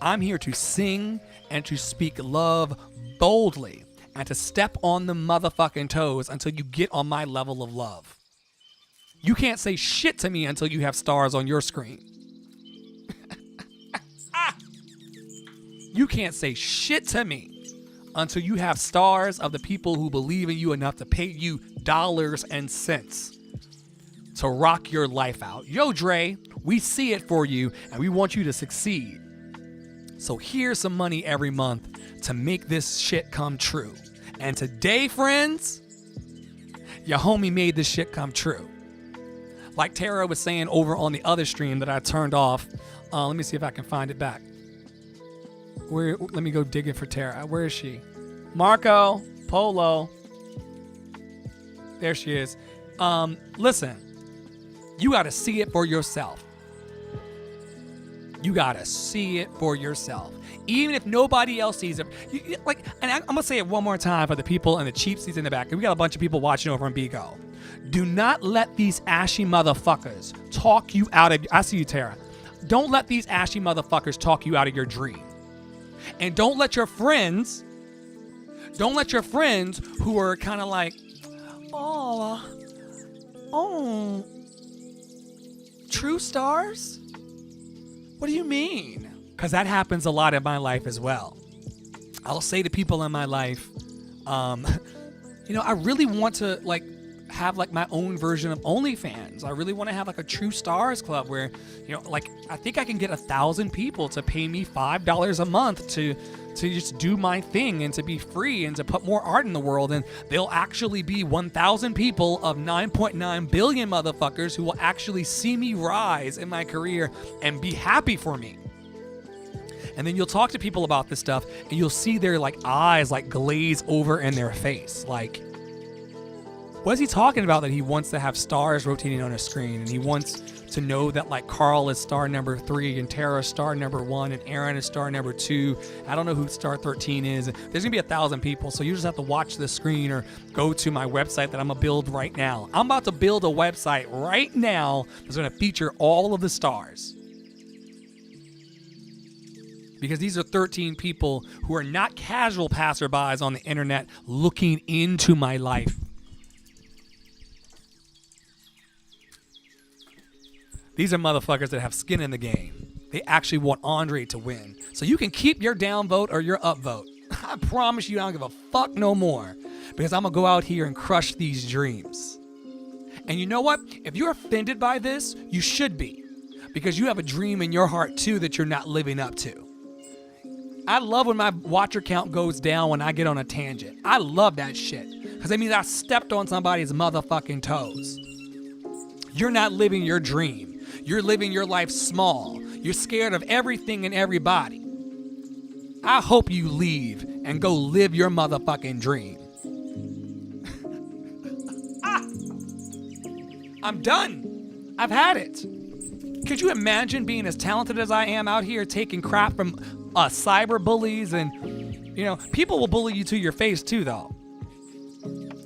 S1: I'm here to sing and to speak love boldly and to step on the motherfucking toes until you get on my level of love. You can't say shit to me until you have stars on your screen. You can't say shit to me until you have stars of the people who believe in you enough to pay you dollars and cents to rock your life out. Yo, Dre, we see it for you and we want you to succeed. So here's some money every month to make this shit come true. And today, friends, your homie made this shit come true. Like Tara was saying over on the other stream that I turned off. Let me see if I can find it back. Let me go digging for Tara. Where is she? Marco, Polo. There she is. Listen, you got to see it for yourself. You got to see it for yourself. Even if nobody else sees it. And I'm going to say it one more time for the people and the cheapsies in the back. We got a bunch of people watching over on Bigo. Do not let these ashy motherfuckers talk you out of... I see you, Tara. Don't let these ashy motherfuckers talk you out of your dream. And don't let your friends who are kind of like, oh, true stars? What do you mean? Because that happens a lot in my life as well. I'll say to people in my life, I really want to have like my own version of OnlyFans. I really want to have like a True Stars Club where, you know, like I think I can get 1,000 people to pay me $5 a month to just do my thing and to be free and to put more art in the world. And they'll actually be 1,000 people of 9.9 billion motherfuckers who will actually see me rise in my career and be happy for me. And then you'll talk to people about this stuff and you'll see their like eyes like glaze over in their face. Like, what is he talking about that he wants to have stars rotating on a screen, and he wants to know that like Carl is star number 3 and Tara is star number 1 and Aaron is star number 2. I don't know who star 13 is. There's gonna be 1,000 people, so you just have to watch the screen or go to my website that I'm gonna build right now. I'm about to build a website right now that's gonna feature all of the stars. Because these are 13 people who are not casual passerbys on the internet looking into my life. These are motherfuckers that have skin in the game. They actually want Andre to win. So you can keep your down vote or your up vote. I promise you I don't give a fuck no more. Because I'm going to go out here and crush these dreams. And you know what? If you're offended by this, you should be. Because you have a dream in your heart too that you're not living up to. I love when my watcher count goes down when I get on a tangent. I love that shit. Because that means I stepped on somebody's motherfucking toes. You're not living your dream. You're living your life small. You're scared of everything and everybody. I hope you leave and go live your motherfucking dream. I'm done. I've had it. Could you imagine being as talented as I am out here taking crap from cyber bullies? And, you know, people will bully you to your face too, though.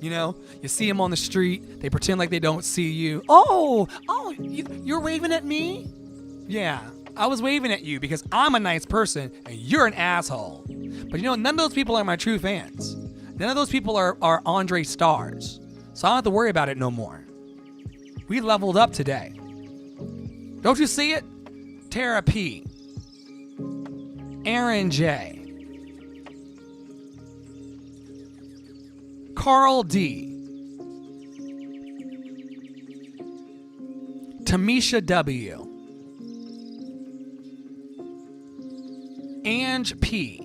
S1: You know, you see them on the street, they pretend like they don't see you. Oh, you're waving at me? Yeah, I was waving at you because I'm a nice person and you're an asshole. But you know, none of those people are my true fans. None of those people are Andre stars. So I don't have to worry about it no more. We leveled up today. Don't you see it? Tara P. Aaron J. Carl D. Tamisha W. Ange P.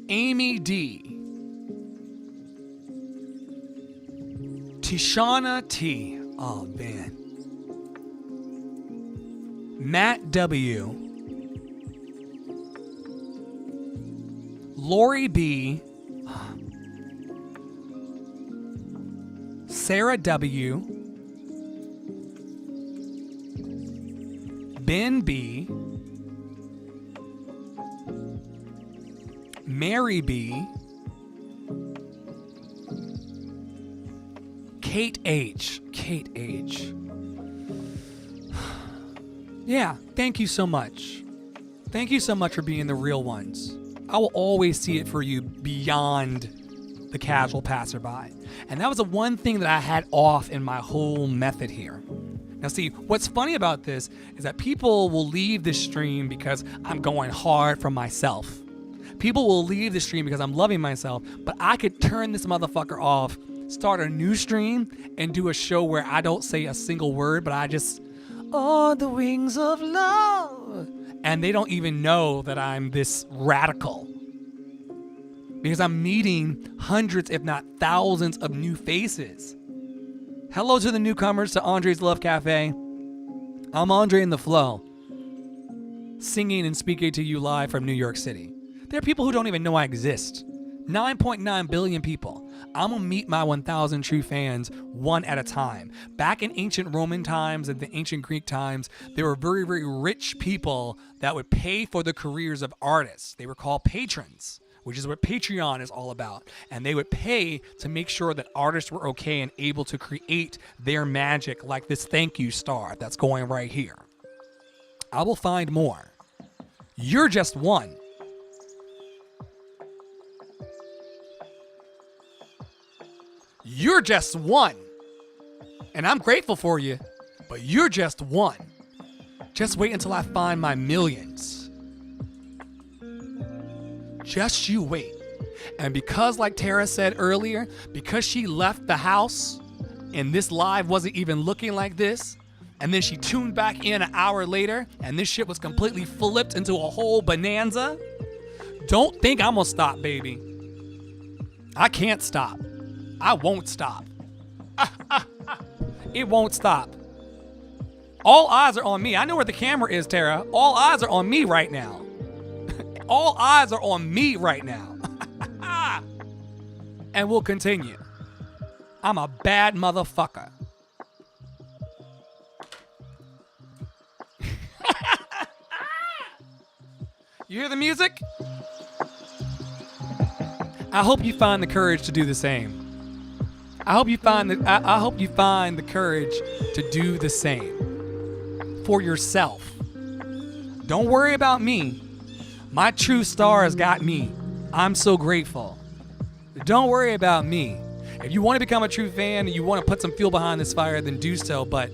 S1: Amy D. Tishana T. Oh, man. Matt W. Lori B. Sarah W. Ben B. Mary B. Kate H. Kate H. Yeah, thank you so much. Thank you so much for being the real ones. I will always see it for you beyond the casual passerby. And that was the one thing that I had off in my whole method here. Now see, what's funny about this is that people will leave this stream because I'm going hard for myself. People will leave the stream because I'm loving myself, but I could turn this motherfucker off, start a new stream, and do a show where I don't say a single word, but I just, on the wings of love. And they don't even know that I'm this radical. Because I'm meeting hundreds, if not thousands, of new faces. Hello to the newcomers to Andre's Love Cafe. I'm Andre in the Flow, singing and speaking to you live from New York City. There are people who don't even know I exist. 9.9 billion people. I'm gonna meet my 1,000 true fans one at a time. Back in ancient Roman times and the ancient Greek times, there were very, very rich people that would pay for the careers of artists. They were called patrons, which is what Patreon is all about. And they would pay to make sure that artists were okay and able to create their magic, like this thank you star that's going right here. I will find more. You're just one. You're just one. And I'm grateful for you, but you're just one. Just wait until I find my millions. Just you wait. And because, like Tara said earlier, because she left the house and this live wasn't even looking like this, and then she tuned back in an hour later and this shit was completely flipped into a whole bonanza, don't think I'm gonna stop, baby. I can't stop. I won't stop. It won't stop. All eyes are on me. I know where the camera is, Tara. All eyes are on me right now. All eyes are on me right now. And we'll continue. I'm a bad motherfucker. You hear the music? I hope you find the courage to do the same. I hope you find the courage to do the same for yourself. Don't worry about me. My true star has got me. I'm so grateful. Don't worry about me. If you want to become a true fan and you want to put some fuel behind this fire, then do so. But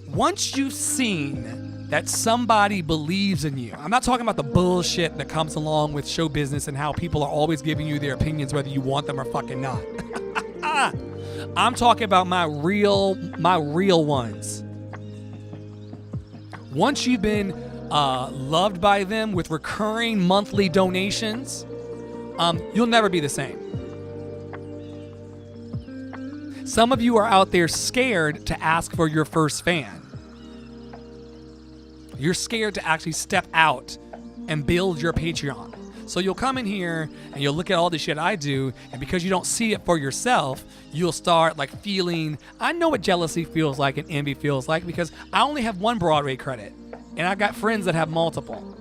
S1: once you've seen that somebody believes in you, I'm not talking about the bullshit that comes along with show business and how people are always giving you their opinions whether you want them or fucking not. I'm talking about my real ones. Once you've been loved by them with recurring monthly donations, you'll never be the same. Some of you are out there scared to ask for your first fan. You're scared to actually step out and build your Patreon. So you'll come in here and you'll look at all the shit I do, and because you don't see it for yourself, you'll start like feeling, I know what jealousy feels like and envy feels like because I only have one Broadway credit and I've got friends that have multiple.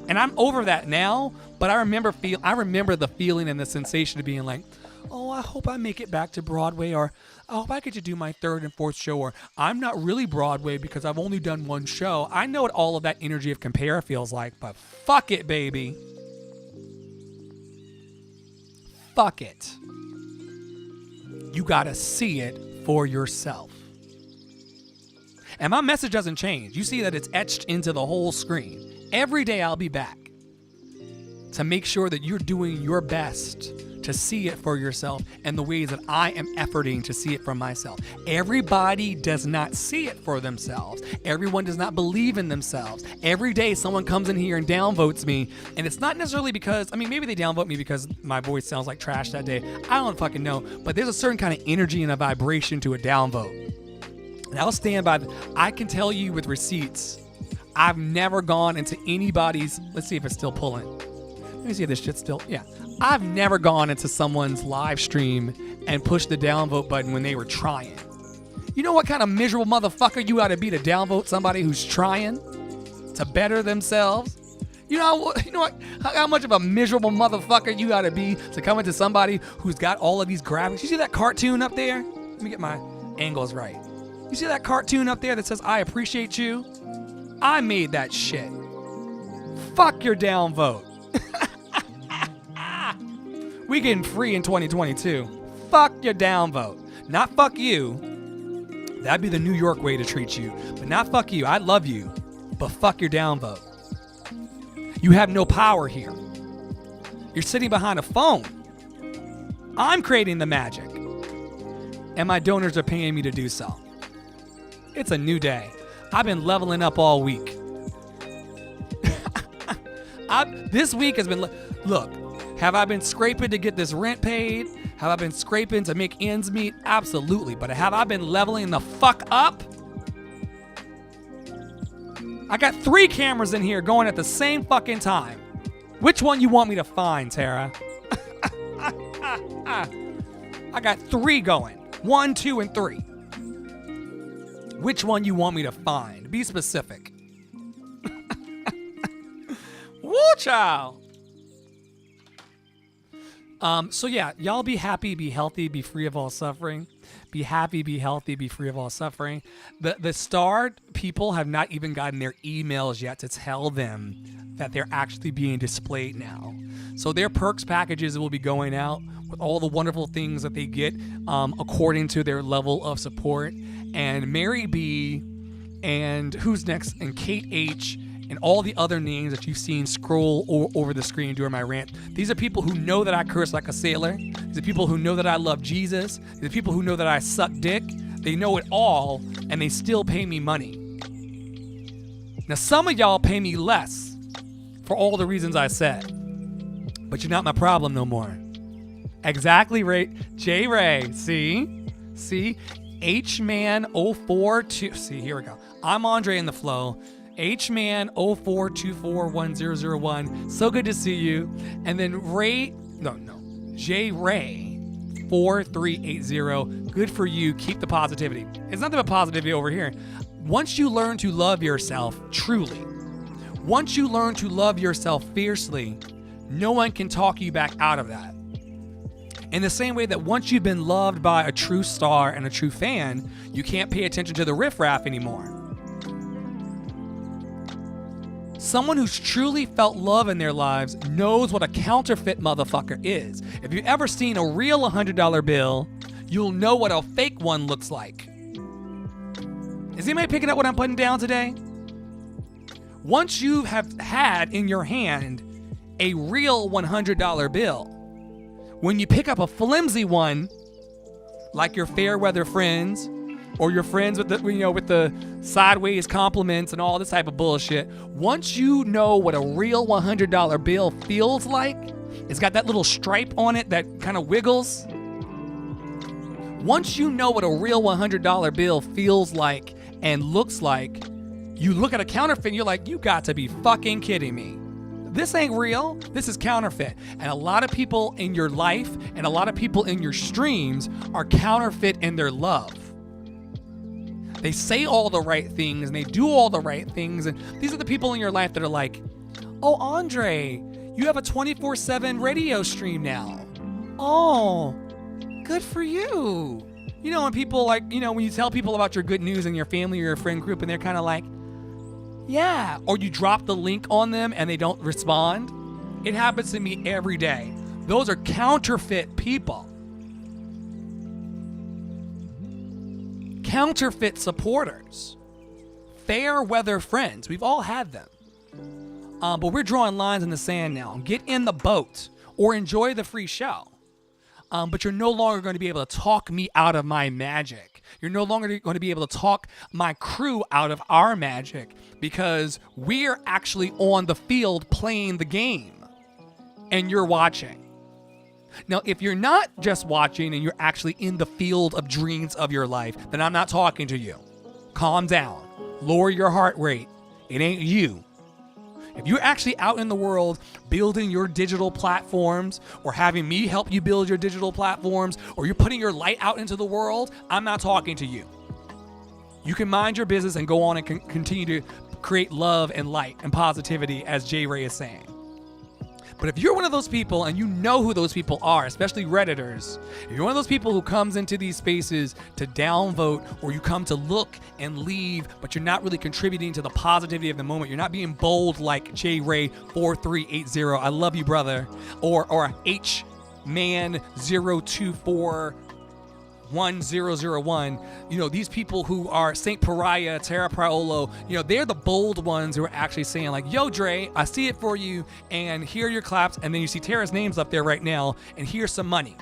S1: And I'm over that now, but I remember the feeling and the sensation of being like, oh, I hope I make it back to Broadway, or I hope I get to do my third and fourth show, or I'm not really Broadway because I've only done one show. I know what all of that energy of compare feels like, but fuck it, baby. Fuck it. You gotta see it for yourself. And my message doesn't change. You see that it's etched into the whole screen. Every day I'll be back to make sure that you're doing your best to see it for yourself and the ways that I am efforting to see it for myself. Everybody does not see it for themselves. Everyone does not believe in themselves. Every day someone comes in here and downvotes me, and it's not necessarily because, maybe they downvote me because my voice sounds like trash that day. I don't fucking know, but there's a certain kind of energy and a vibration to a downvote. And I'll stand by I can tell you with receipts, I've never gone into anybody's, let's see if it's still pulling. Let me see if this shit's still, yeah. I've never gone into someone's live stream and pushed the downvote button when they were trying. You know what kind of miserable motherfucker you ought to be to downvote somebody who's trying to better themselves? You know what? How much of a miserable motherfucker you ought to be to come into somebody who's got all of these graphics. You see that cartoon up there? Let me get my angles right. You see that cartoon up there that says, I appreciate you? I made that shit. Fuck your downvote. We getting free in 2022. Fuck your downvote. Not fuck you. That'd be the New York way to treat you. But not fuck you. I love you. But fuck your downvote. You have no power here. You're sitting behind a phone. I'm creating the magic. And my donors are paying me to do so. It's a new day. I've been leveling up all week. This week has been... Look, have I been scraping to get this rent paid? Have I been scraping to make ends meet? Absolutely. But have I been leveling the fuck up? I got 3 cameras in here going at the same fucking time. Which one you want me to find, Tara? I got 3 going. 1, 2, and 3. Which one you want me to find? Be specific. Woo, child. So yeah, y'all be happy, be healthy, be free of all suffering. Be happy, be healthy, be free of all suffering. The star people have not even gotten their emails yet to tell them that they're actually being displayed now. So their perks packages will be going out with all the wonderful things that they get according to their level of support. And Mary B and who's next? And Kate H and all the other names that you've seen scroll over the screen during my rant. These are people who know that I curse like a sailor. These are people who know that I love Jesus. These are people who know that I suck dick. They know it all, and they still pay me money. Now, some of y'all pay me less for all the reasons I said, but you're not my problem no more. Exactly right. J Ray, see? Hman04. See, here we go. I'm Andre in the flow. Hman04241001. So good to see you. And then J Ray 4380. Good for you. Keep the positivity. It's nothing but positivity over here. Once you learn to love yourself truly, once you learn to love yourself fiercely, no one can talk you back out of that. In the same way that once you've been loved by a true star and a true fan, you can't pay attention to the riffraff anymore. Someone who's truly felt love in their lives knows what a counterfeit motherfucker is. If you've ever seen a real $100 bill, you'll know what a fake one looks like. Is anybody picking up what I'm putting down today? Once you have had in your hand a real $100 bill, when you pick up a flimsy one, like your fair weather friends, or your friends with the sideways compliments and all this type of bullshit, once you know what a real $100 bill feels like, it's got that little stripe on it that kind of wiggles. Once you know what a real $100 bill feels like and looks like, you look at a counterfeit and you're like, you got to be fucking kidding me. This ain't real. This is counterfeit. And a lot of people in your life and a lot of people in your streams are counterfeit in their love. They say all the right things and they do all the right things. And these are the people in your life that are like, oh, Andre, you have a 24/7 radio stream now. Oh, good for you. You know, when people when you tell people about your good news in your family or your friend group and they're kind of like, yeah, or you drop the link on them and they don't respond. It happens to me every day. Those are counterfeit people. Counterfeit supporters. Fair weather friends. We've all had them. But we're drawing lines in the sand now. Get in the boat or enjoy the free show. But you're no longer going to be able to talk me out of my magic. You're no longer going to be able to talk my crew out of our magic because we're actually on the field playing the game and you're watching. Now, if you're not just watching and you're actually in the field of dreams of your life, then I'm not talking to you. Calm down. Lower your heart rate. It ain't you. If you're actually out in the world building your digital platforms or having me help you build your digital platforms or you're putting your light out into the world, I'm not talking to you. You can mind your business and go on and continue to create love and light and positivity, as J Ray is saying. But if you're one of those people and you know who those people are, especially Redditors, if you're one of those people who comes into these spaces to downvote or you come to look and leave, but you're not really contributing to the positivity of the moment, you're not being bold like J Ray 4380, I love you, brother, or Hman02410001, these people who are Saint Pariah, Tara Praolo, they're the bold ones who are actually saying like, yo, Dre, I see it for you, and here are your claps, and then you see Tara's name's up there right now, and here's some money.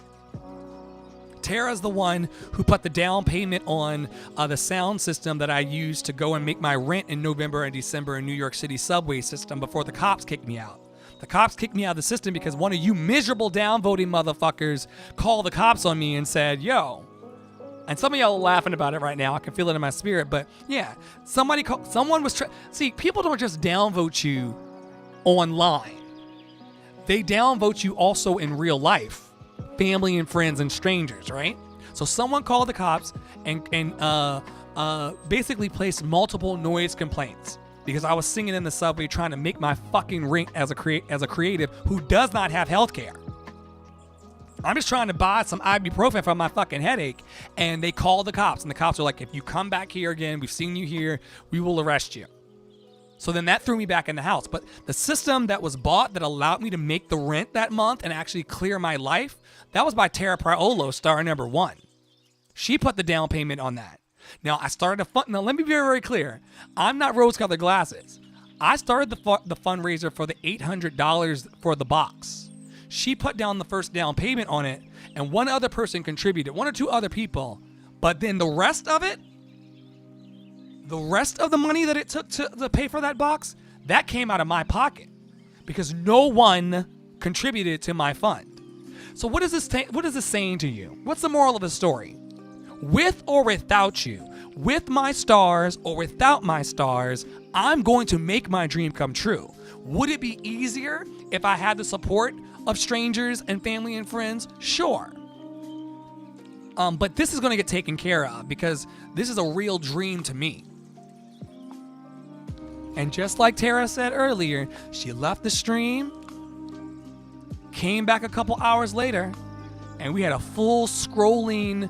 S1: Tara's the one who put the down payment on the sound system that I used to go and make my rent in November and December in New York City subway system before the cops kicked me out. The cops kicked me out of the system because one of you miserable downvoting motherfuckers called the cops on me and said, yo. And some of y'all are laughing about it right now. I can feel it in my spirit. But yeah, someone was see, people don't just downvote you online. They downvote you also in real life. Family and friends and strangers, right? So someone called the cops and basically placed multiple noise complaints because I was singing in the subway trying to make my fucking rent as a creative who does not have health care. I'm just trying to buy some ibuprofen for my fucking headache. And they called the cops. And the cops are like, if you come back here again, we've seen you here, we will arrest you. So then that threw me back in the house. But the system that was bought that allowed me to make the rent that month and actually clear my life, that was by Tara Praolo, star number 1. She put the down payment on that. Now, I started a fund. Now, let me be very, very clear. I'm not rose-colored glasses. I started the fundraiser for the $800 for the box. She put down the first down payment on it, and one other person contributed, one or two other people. But then the rest of it, the rest of the money that it took to pay for that box, that came out of my pocket because no one contributed to my fund. So what is this saying to you? What's the moral of the story? With or without you, with my stars or without my stars, I'm going to make my dream come true. Would it be easier if I had the support of strangers and family and friends? Sure. But this is going to get taken care of because this is a real dream to me. And just like Tara said earlier, she left the stream, came back a couple hours later, and we had a full scrolling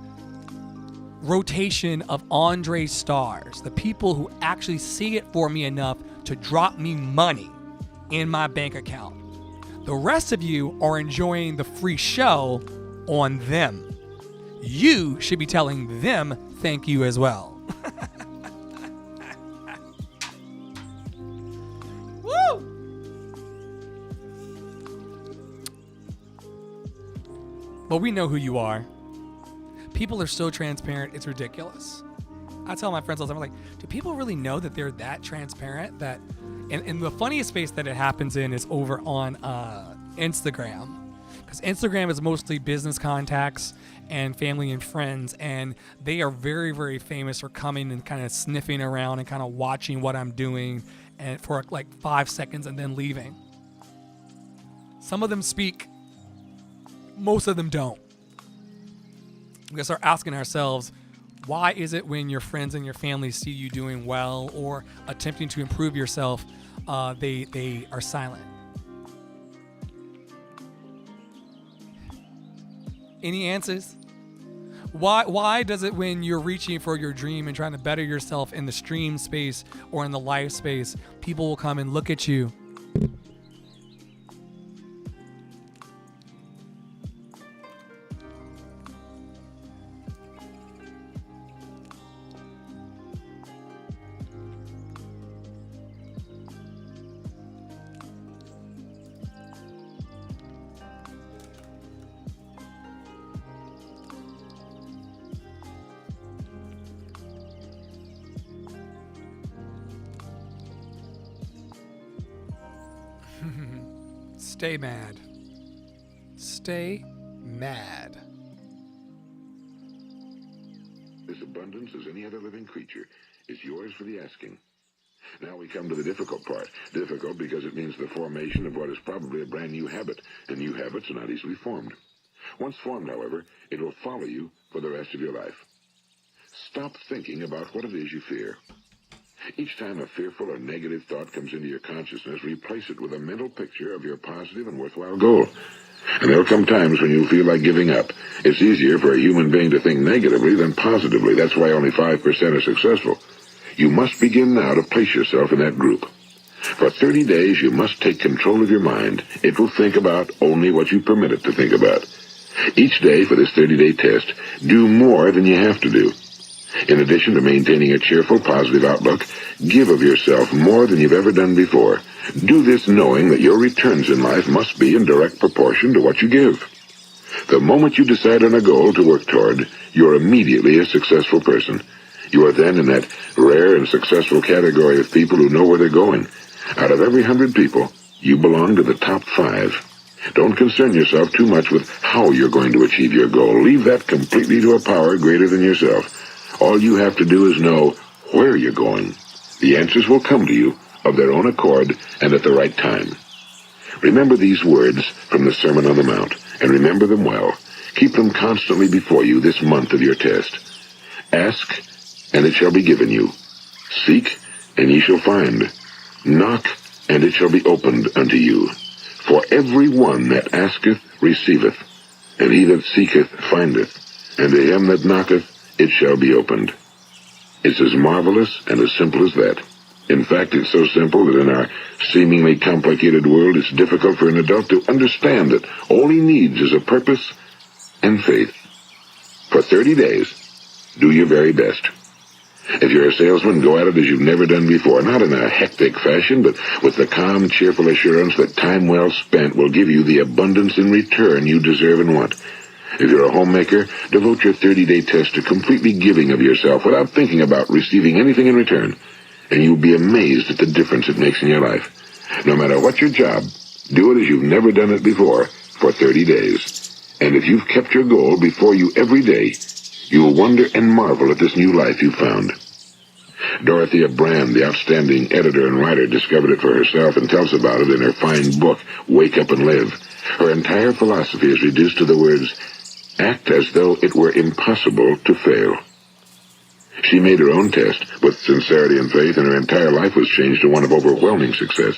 S1: rotation of Andre stars, the people who actually see it for me enough to drop me money in my bank account. The rest of you are enjoying the free show on them. You should be telling them thank you as well. Woo! But we know who you are. People are so transparent, it's ridiculous. I tell my friends all the time, I'm like, do people really know that they're that transparent? That, and the funniest space that it happens in is over on Instagram. Because Instagram is mostly business contacts and family and friends, and they are very, very famous for coming and kind of sniffing around and kind of watching what I'm doing and for like 5 seconds and then leaving. Some of them speak, most of them don't. We gotta start asking ourselves, why is it when your friends and your family see you doing well or attempting to improve yourself, they are silent? Any answers? Why does it when you're reaching for your dream and trying to better yourself in the stream space or in the live space, people will come and look at you? Stay mad. Stay mad.
S3: This abundance, as any other living creature, is yours for the asking. Now we come to the difficult part. Difficult because it means the formation of what is probably a brand new habit, and new habits are not easily formed. Once formed, however, it will follow you for the rest of your life. Stop thinking about what it is you fear. Each time a fearful or negative thought comes into your consciousness, replace it with a mental picture of your positive and worthwhile goal. And there'll come times when you'll feel like giving up. It's easier for a human being to think negatively than positively. That's why only 5% are successful. You must begin now to place yourself in that group. For 30 days, you must take control of your mind. It will think about only what you permit it to think about. Each day for this 30-day test, do more than you have to do. In addition to maintaining a cheerful, positive outlook, give of yourself more than you've ever done before. Do this knowing that your returns in life must be in direct proportion to what you give. The moment you decide on a goal to work toward, you're immediately a successful person. You are then in that rare and successful category of people who know where they're going. Out of every 100 people, you belong to the top 5. Don't concern yourself too much with how you're going to achieve your goal. Leave that completely to a power greater than yourself. All you have to do is know where you're going. The answers will come to you of their own accord and at the right time. Remember these words from the Sermon on the Mount, and remember them well. Keep them constantly before you this month of your test. Ask, and it shall be given you. Seek, and ye shall find. Knock, and it shall be opened unto you. For every one that asketh receiveth, and he that seeketh findeth, and to him that knocketh it shall be opened. It's as marvelous and as simple as that. In fact, it's so simple that in our seemingly complicated world, it's difficult for an adult to understand that all he needs is a purpose and faith. For 30 days, do your very best. If you're a salesman, go at it as you've never done before, not in a hectic fashion, but with the calm, cheerful assurance that time well spent will give you the abundance in return you deserve and want. If you're a homemaker, devote your 30-day test to completely giving of yourself without thinking about receiving anything in return, and you'll be amazed at the difference it makes in your life. No matter what your job, do it as you've never done it before for 30 days. And if you've kept your goal before you every day, you will wonder and marvel at this new life you've found. Dorothea Brand, the outstanding editor and writer, discovered it for herself and tells about it in her fine book, Wake Up and Live. Her entire philosophy is reduced to the words, act as though it were impossible to fail. She made her own test with sincerity and faith, and her entire life was changed to one of overwhelming success.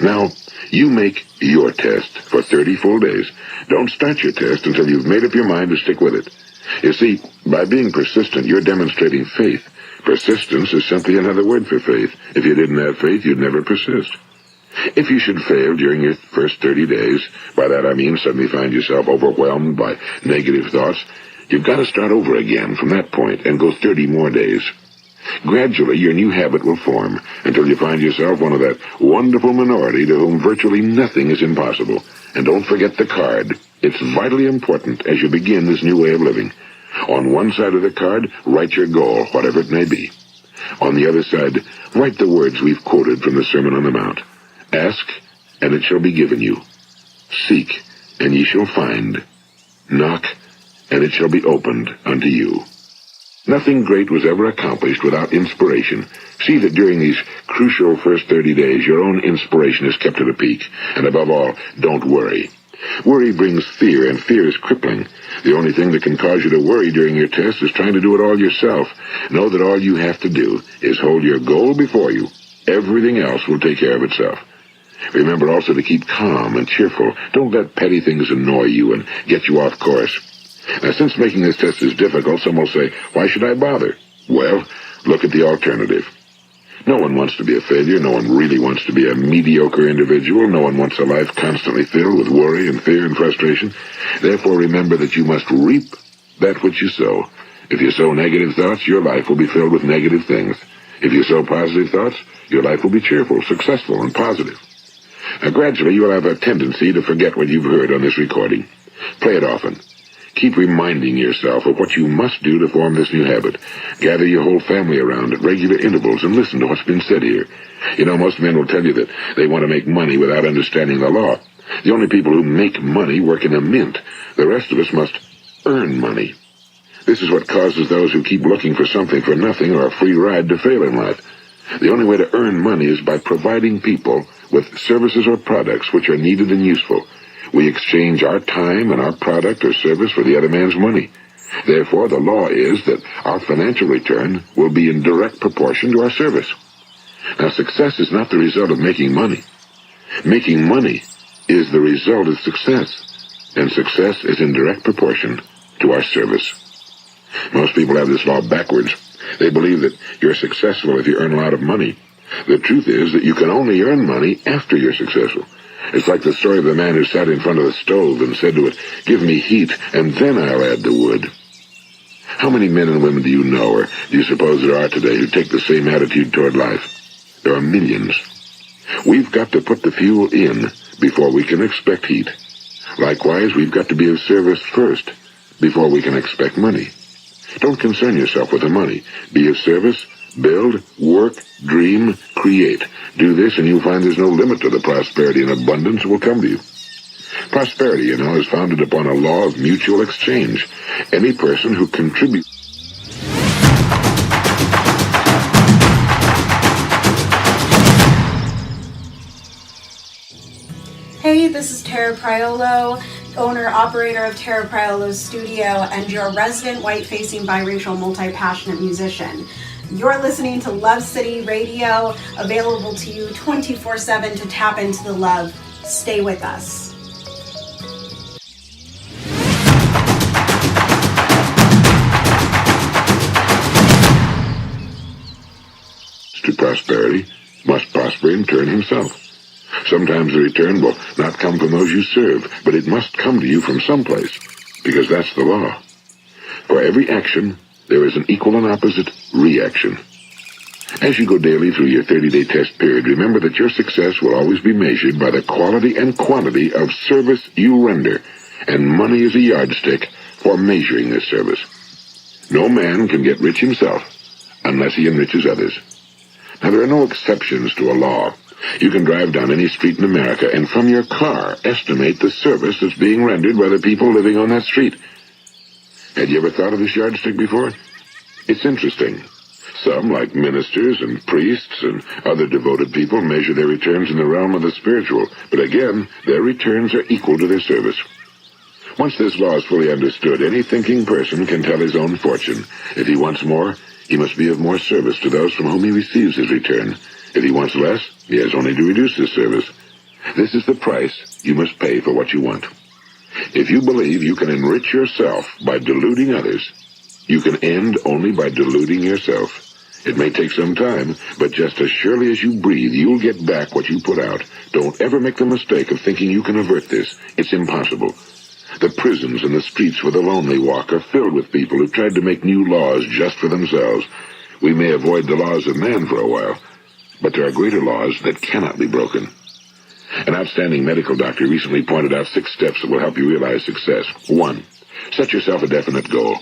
S3: Now, you make your test for 30 full days. Don't start your test until you've made up your mind to stick with it. You see, by being persistent, you're demonstrating faith. Persistence is simply another word for faith. If you didn't have faith, you'd never persist. If you should fail during your first 30 days, by that I mean suddenly find yourself overwhelmed by negative thoughts, you've got to start over again from that point and go 30 more days. Gradually, your new habit will form until you find yourself one of that wonderful minority to whom virtually nothing is impossible. And don't forget the card. It's vitally important as you begin this new way of living. On one side of the card, write your goal, whatever it may be. On the other side, write the words we've quoted from the Sermon on the Mount. Ask, and it shall be given you. Seek, and ye shall find. Knock, and it shall be opened unto you. Nothing great was ever accomplished without inspiration. See that during these crucial first 30 days, your own inspiration is kept at a peak. And above all, don't worry. Worry brings fear, and fear is crippling. The only thing that can cause you to worry during your test is trying to do it all yourself. Know that all you have to do is hold your goal before you. Everything else will take care of itself. Remember also to keep calm and cheerful. Don't let petty things annoy you and get you off course. Now, since making this test is difficult, some will say, why should I bother? Well, look at the alternative. No one wants to be a failure. No one really wants to be a mediocre individual. No one wants a life constantly filled with worry and fear and frustration. Therefore, remember that you must reap that which you sow. If you sow negative thoughts, your life will be filled with negative things. If you sow positive thoughts, your life will be cheerful, successful, and positive. Now, gradually, you'll have a tendency to forget what you've heard on this recording. Play it often. Keep reminding yourself of what you must do to form this new habit. Gather your whole family around at regular intervals and listen to what's been said here. You know, most men will tell you that they want to make money without understanding the law. The only people who make money work in a mint. The rest of us must earn money. This is what causes those who keep looking for something for nothing or a free ride to fail in life. The only way to earn money is by providing people with services or products which are needed and useful. We exchange our time and our product or service for the other man's money. Therefore, the law is that our financial return will be in direct proportion to our service. Now, success is not the result of making money. Making money is the result of success, and success is in direct proportion to our service. Most people have this law backwards. They believe that you're successful if you earn a lot of money. The truth is that you can only earn money after you're successful. It's like the story of the man who sat in front of the stove and said to it, give me heat, and then I'll add the wood. How many men and women do you know, or do you suppose there are today, who take the same attitude toward life? There are millions. We've got to put the fuel in before we can expect heat. Likewise, we've got to be of service first before we can expect money. Don't concern yourself with the money. Be of service, build, work, dream, create. Do this and you'll find there's no limit to the prosperity and abundance that will come to you. Prosperity, you know, is founded upon a law of mutual exchange. Any person who contributes...
S4: Hey, this is Tara Priolo, owner-operator of Tara Priolo's studio and your resident white-facing biracial multi-passionate musician. You're listening to Love City Radio, available to you 24/7 to tap into the love. Stay with us.
S3: ...to prosperity must prosper in turn himself. Sometimes the return will not come from those you serve, but it must come to you from someplace, because that's the law. For every action, there is an equal and opposite reaction. As you go daily through your 30-day test period, remember that your success will always be measured by the quality and quantity of service you render, and money is a yardstick for measuring this service. No man can get rich himself unless he enriches others. Now, there are no exceptions to a law. You can drive down any street in America and from your car estimate the service that's being rendered by the people living on that street. Had you ever thought of this yardstick before? It's interesting. Some, like ministers and priests and other devoted people, measure their returns in the realm of the spiritual, but again, their returns are equal to their service. Once this law is fully understood, any thinking person can tell his own fortune. If he wants more, he must be of more service to those from whom he receives his return. If he wants less, he has only to reduce his service. This is the price you must pay for what you want. If you believe you can enrich yourself by deluding others, you can end only by deluding yourself. It may take some time, but just as surely as you breathe, you'll get back what you put out. Don't ever make the mistake of thinking you can avert this. It's impossible. The prisons and the streets where the lonely walk are filled with people who tried to make new laws just for themselves. We may avoid the laws of man for a while, but there are greater laws that cannot be broken. An outstanding medical doctor recently pointed out 6 steps that will help you realize success. 1. Set yourself a definite goal.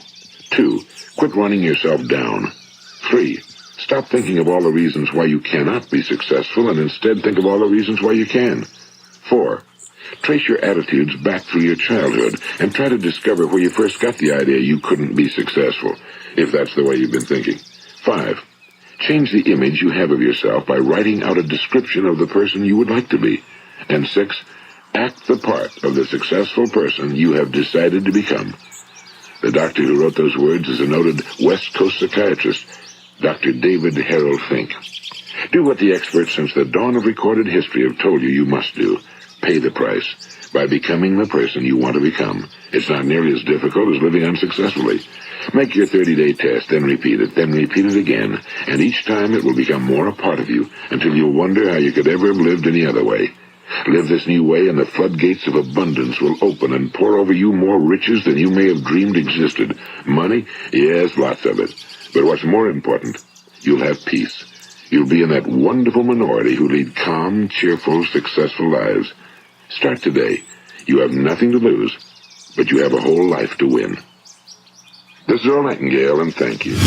S3: 2. Quit running yourself down. 3. Stop thinking of all the reasons why you cannot be successful and instead think of all the reasons why you can. 4. Trace your attitudes back through your childhood and try to discover where you first got the idea you couldn't be successful, if that's the way you've been thinking. 5. Change the image you have of yourself by writing out a description of the person you would like to be. And 6. Act the part of the successful person you have decided to become. The doctor who wrote those words is a noted West Coast psychiatrist, Dr. David Harold Fink. Do what the experts since the dawn of recorded history have told you you must do. Pay the price by becoming the person you want to become. It's not nearly as difficult as living unsuccessfully. Make your 30-day test, then repeat it again, and each time it will become more a part of you until you'll wonder how you could ever have lived any other way. Live this new way and the floodgates of abundance will open and pour over you more riches than you may have dreamed existed. Money? Yes, lots of it. But what's more important, you'll have peace. You'll be in that wonderful minority who lead calm, cheerful, successful lives. Start today. You have nothing to lose, but you have a whole life to win. This is Earl Nightingale, and thank you.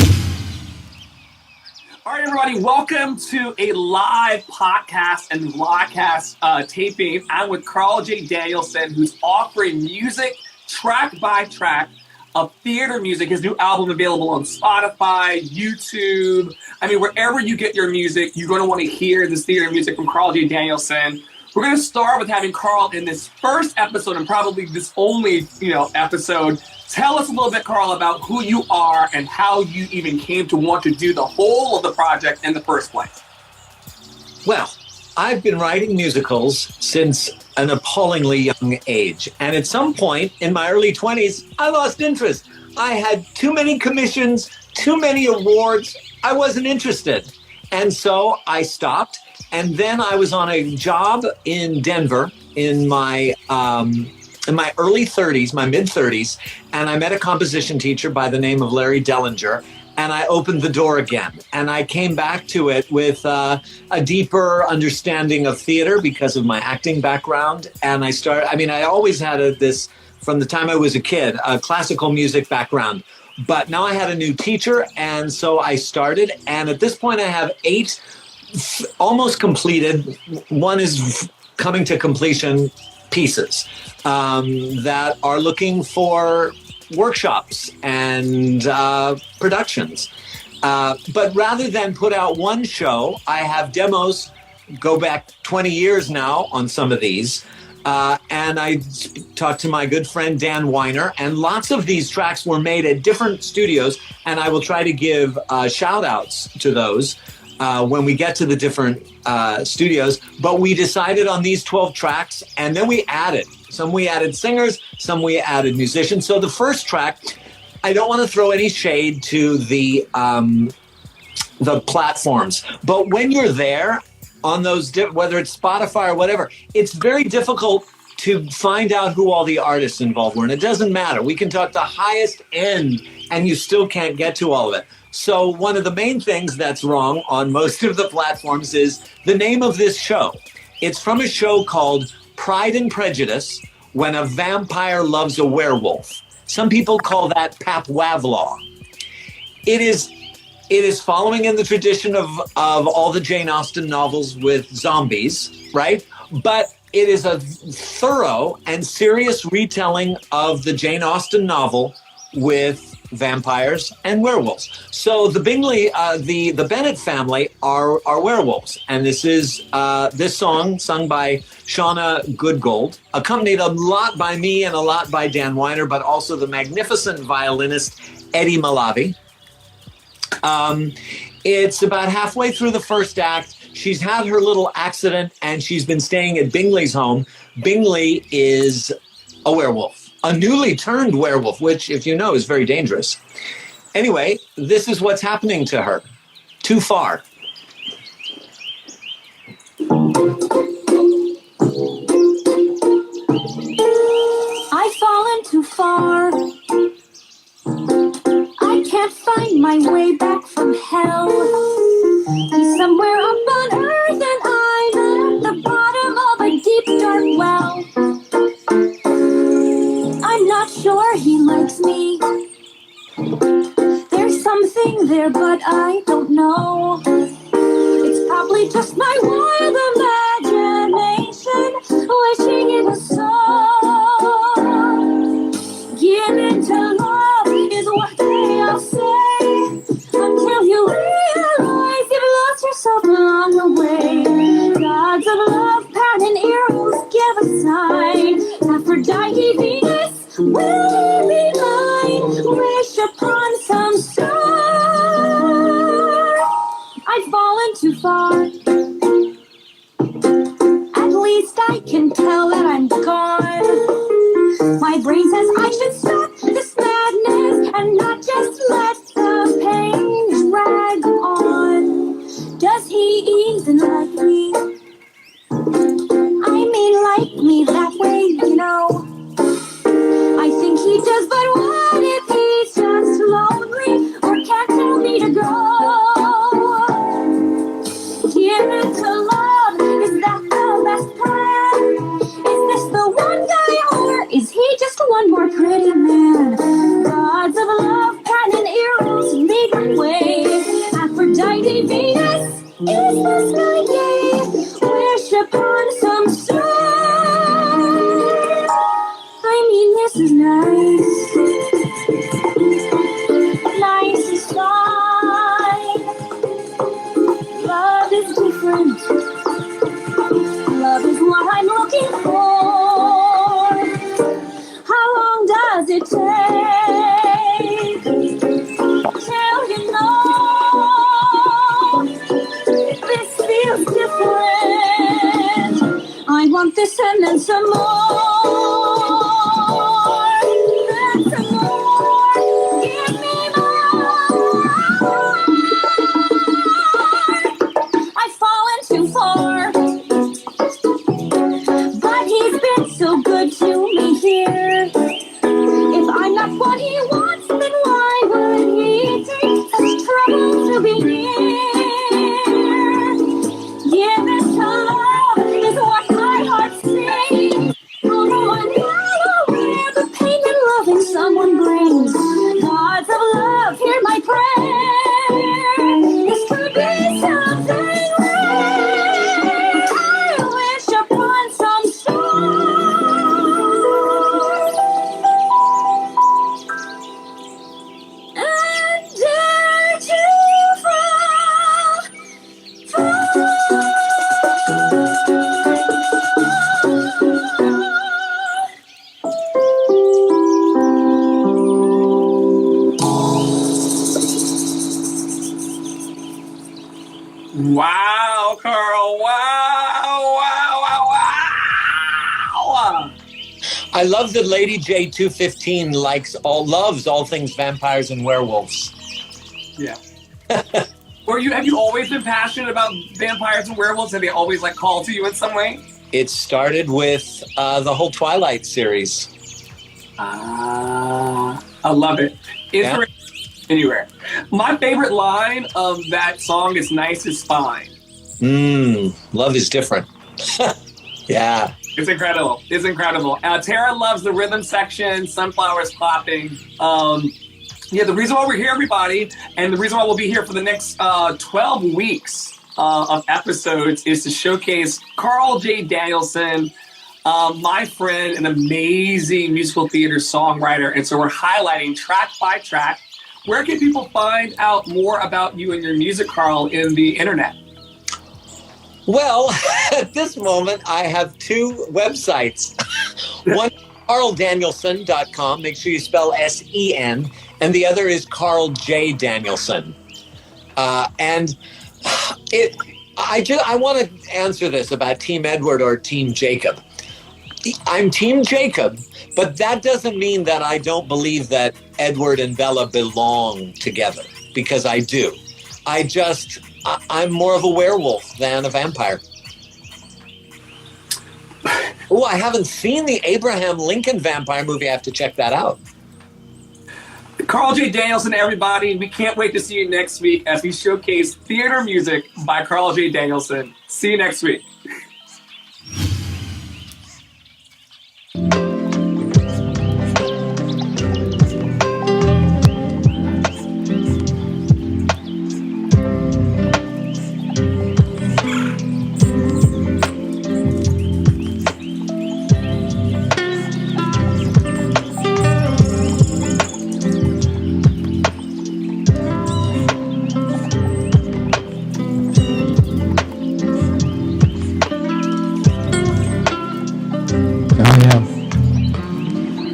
S5: All right, everybody, welcome to a live podcast and vlogcast taping. I'm with Carl J. Danielson, who's offering music track by track of theater music. His new album available on Spotify, YouTube. I mean, wherever you get your music, you're going to want to hear this theater music from Carl J. Danielson. We're going to start with having Carl in this first episode and probably this only, episode. Tell us a little bit, Carl, about who you are and how you even came to want to do the whole of the project in the first place.
S6: Well, I've been writing musicals since an appallingly young age. And at some point in my early 20s, I lost interest. I had too many commissions, too many awards. I wasn't interested. And so I stopped. And then I was on a job in Denver in my early 30s, my mid 30s. And I met a composition teacher by the name of Larry Dellinger. And I opened the door again. And I came back to it with a deeper understanding of theater because of my acting background. And I always had this, from the time I was a kid, a classical music background. But now I had a new teacher. And so I started. And at this point, I have 8 almost completed. One is coming to completion pieces that are looking for workshops and productions. But rather than put out one show, I have demos, go back 20 years now on some of these. And I talked to my good friend Dan Weiner, and lots of these tracks were made at different studios, and I will try to give shout outs to those when we get to the different studios. But we decided on these 12 tracks, and then we added. Some we added singers, some we added musicians. So the first track, I don't want to throw any shade to the platforms, but when you're there on those, whether it's Spotify or whatever, it's very difficult to find out who all the artists involved were. And it doesn't matter. We can talk the highest end and you still can't get to all of it. So one of the main things that's wrong on most of the platforms is the name of this show. It's from a show called Pride and Prejudice, When a Vampire Loves a Werewolf. Some people call that Pap-Wavlaw. It is following in the tradition of all the Jane Austen novels with zombies, right? But it is a thorough and serious retelling of the Jane Austen novel with vampires and werewolves. So the Bingley, the Bennett family are werewolves, and this is this song sung by Shauna Goodgold, accompanied a lot by me and a lot by Dan Weiner, but also the magnificent violinist Eddie Malavi. It's about halfway through the first act. She's had her little accident and she's been staying at Bingley's home. Bingley is a werewolf, a newly turned werewolf, which, if you know, is very dangerous. Anyway, this is what's happening to her. Too far.
S7: I've fallen too far. I can't find my way back from hell. Somewhere up on earth and I'm at the bottom of a deep dark well. I'm not sure he likes me. There's something there but I don't know. It's probably just my wild imagination wishing it was so. Give in to love is what they all say, until you realize you've lost yourself along the way. Gods of love, Pan and Eros give a sign. Aphrodite, Venus, will you be mine? Wish upon some star. I've fallen too far. At least I can tell that I'm gone. My brain says I should stop this madness and not just let the pain drag on. Does he even like me? I mean, like me that way, you know. I think he does, but what if he's just lonely or can't tell me to go? Give it to love, is that the best plan? Is this the one guy or is he just one more pretty man? Gods of love, Pan and Eros, lead the way. Aphrodite, Venus, is the sky gay? Wish upon some star. I mean, this is nice. Nice is fine. Love is different. Love is what I'm looking for. How long does it take till you know this feels different? I want this and then some more. And some more. Give me more. I've fallen too far. But he's been so good to me here. If I'm not what he wants, then why would he take such trouble to be near? Give it to love is what my heart sings. Although I'm well aware the pain and loving someone brings. Gods of love, hear my prayer. This could be something rare. I wish upon some star. And dare to
S5: Wow, Carl. Wow.
S6: I love that Lady J215 loves all things vampires and werewolves.
S5: Yeah. Have you always been passionate about vampires and werewolves? Have they always called to you in some way?
S6: It started with the whole Twilight series.
S5: I love it. Anywhere. My favorite line of that song is "Nice is fine."
S6: Love is different. Yeah.
S5: It's incredible. It's incredible. Tara loves the rhythm section, sunflowers clapping. The reason why we're here, everybody, and the reason why we'll be here for the next 12 weeks of episodes is to showcase Carl J. Danielson, my friend, an amazing musical theater songwriter. And so we're highlighting track by track. Where can people find out more about you and your music, Carl, in the internet?
S6: Well, at this moment, I have two websites. One, carldanielson.com. Make sure you spell S-E-N. And the other is Carl J. Danielson. I want to answer this about Team Edward or Team Jacob. I'm Team Jacob, but that doesn't mean that I don't believe that Edward and Bella belong together, because I do. I'm more of a werewolf than a vampire. Oh, I haven't seen the Abraham Lincoln vampire movie. I have to check that out.
S5: Carl J. Danielson, everybody. We can't wait to see you next week as we showcase theater music by Carl J. Danielson. See you next week.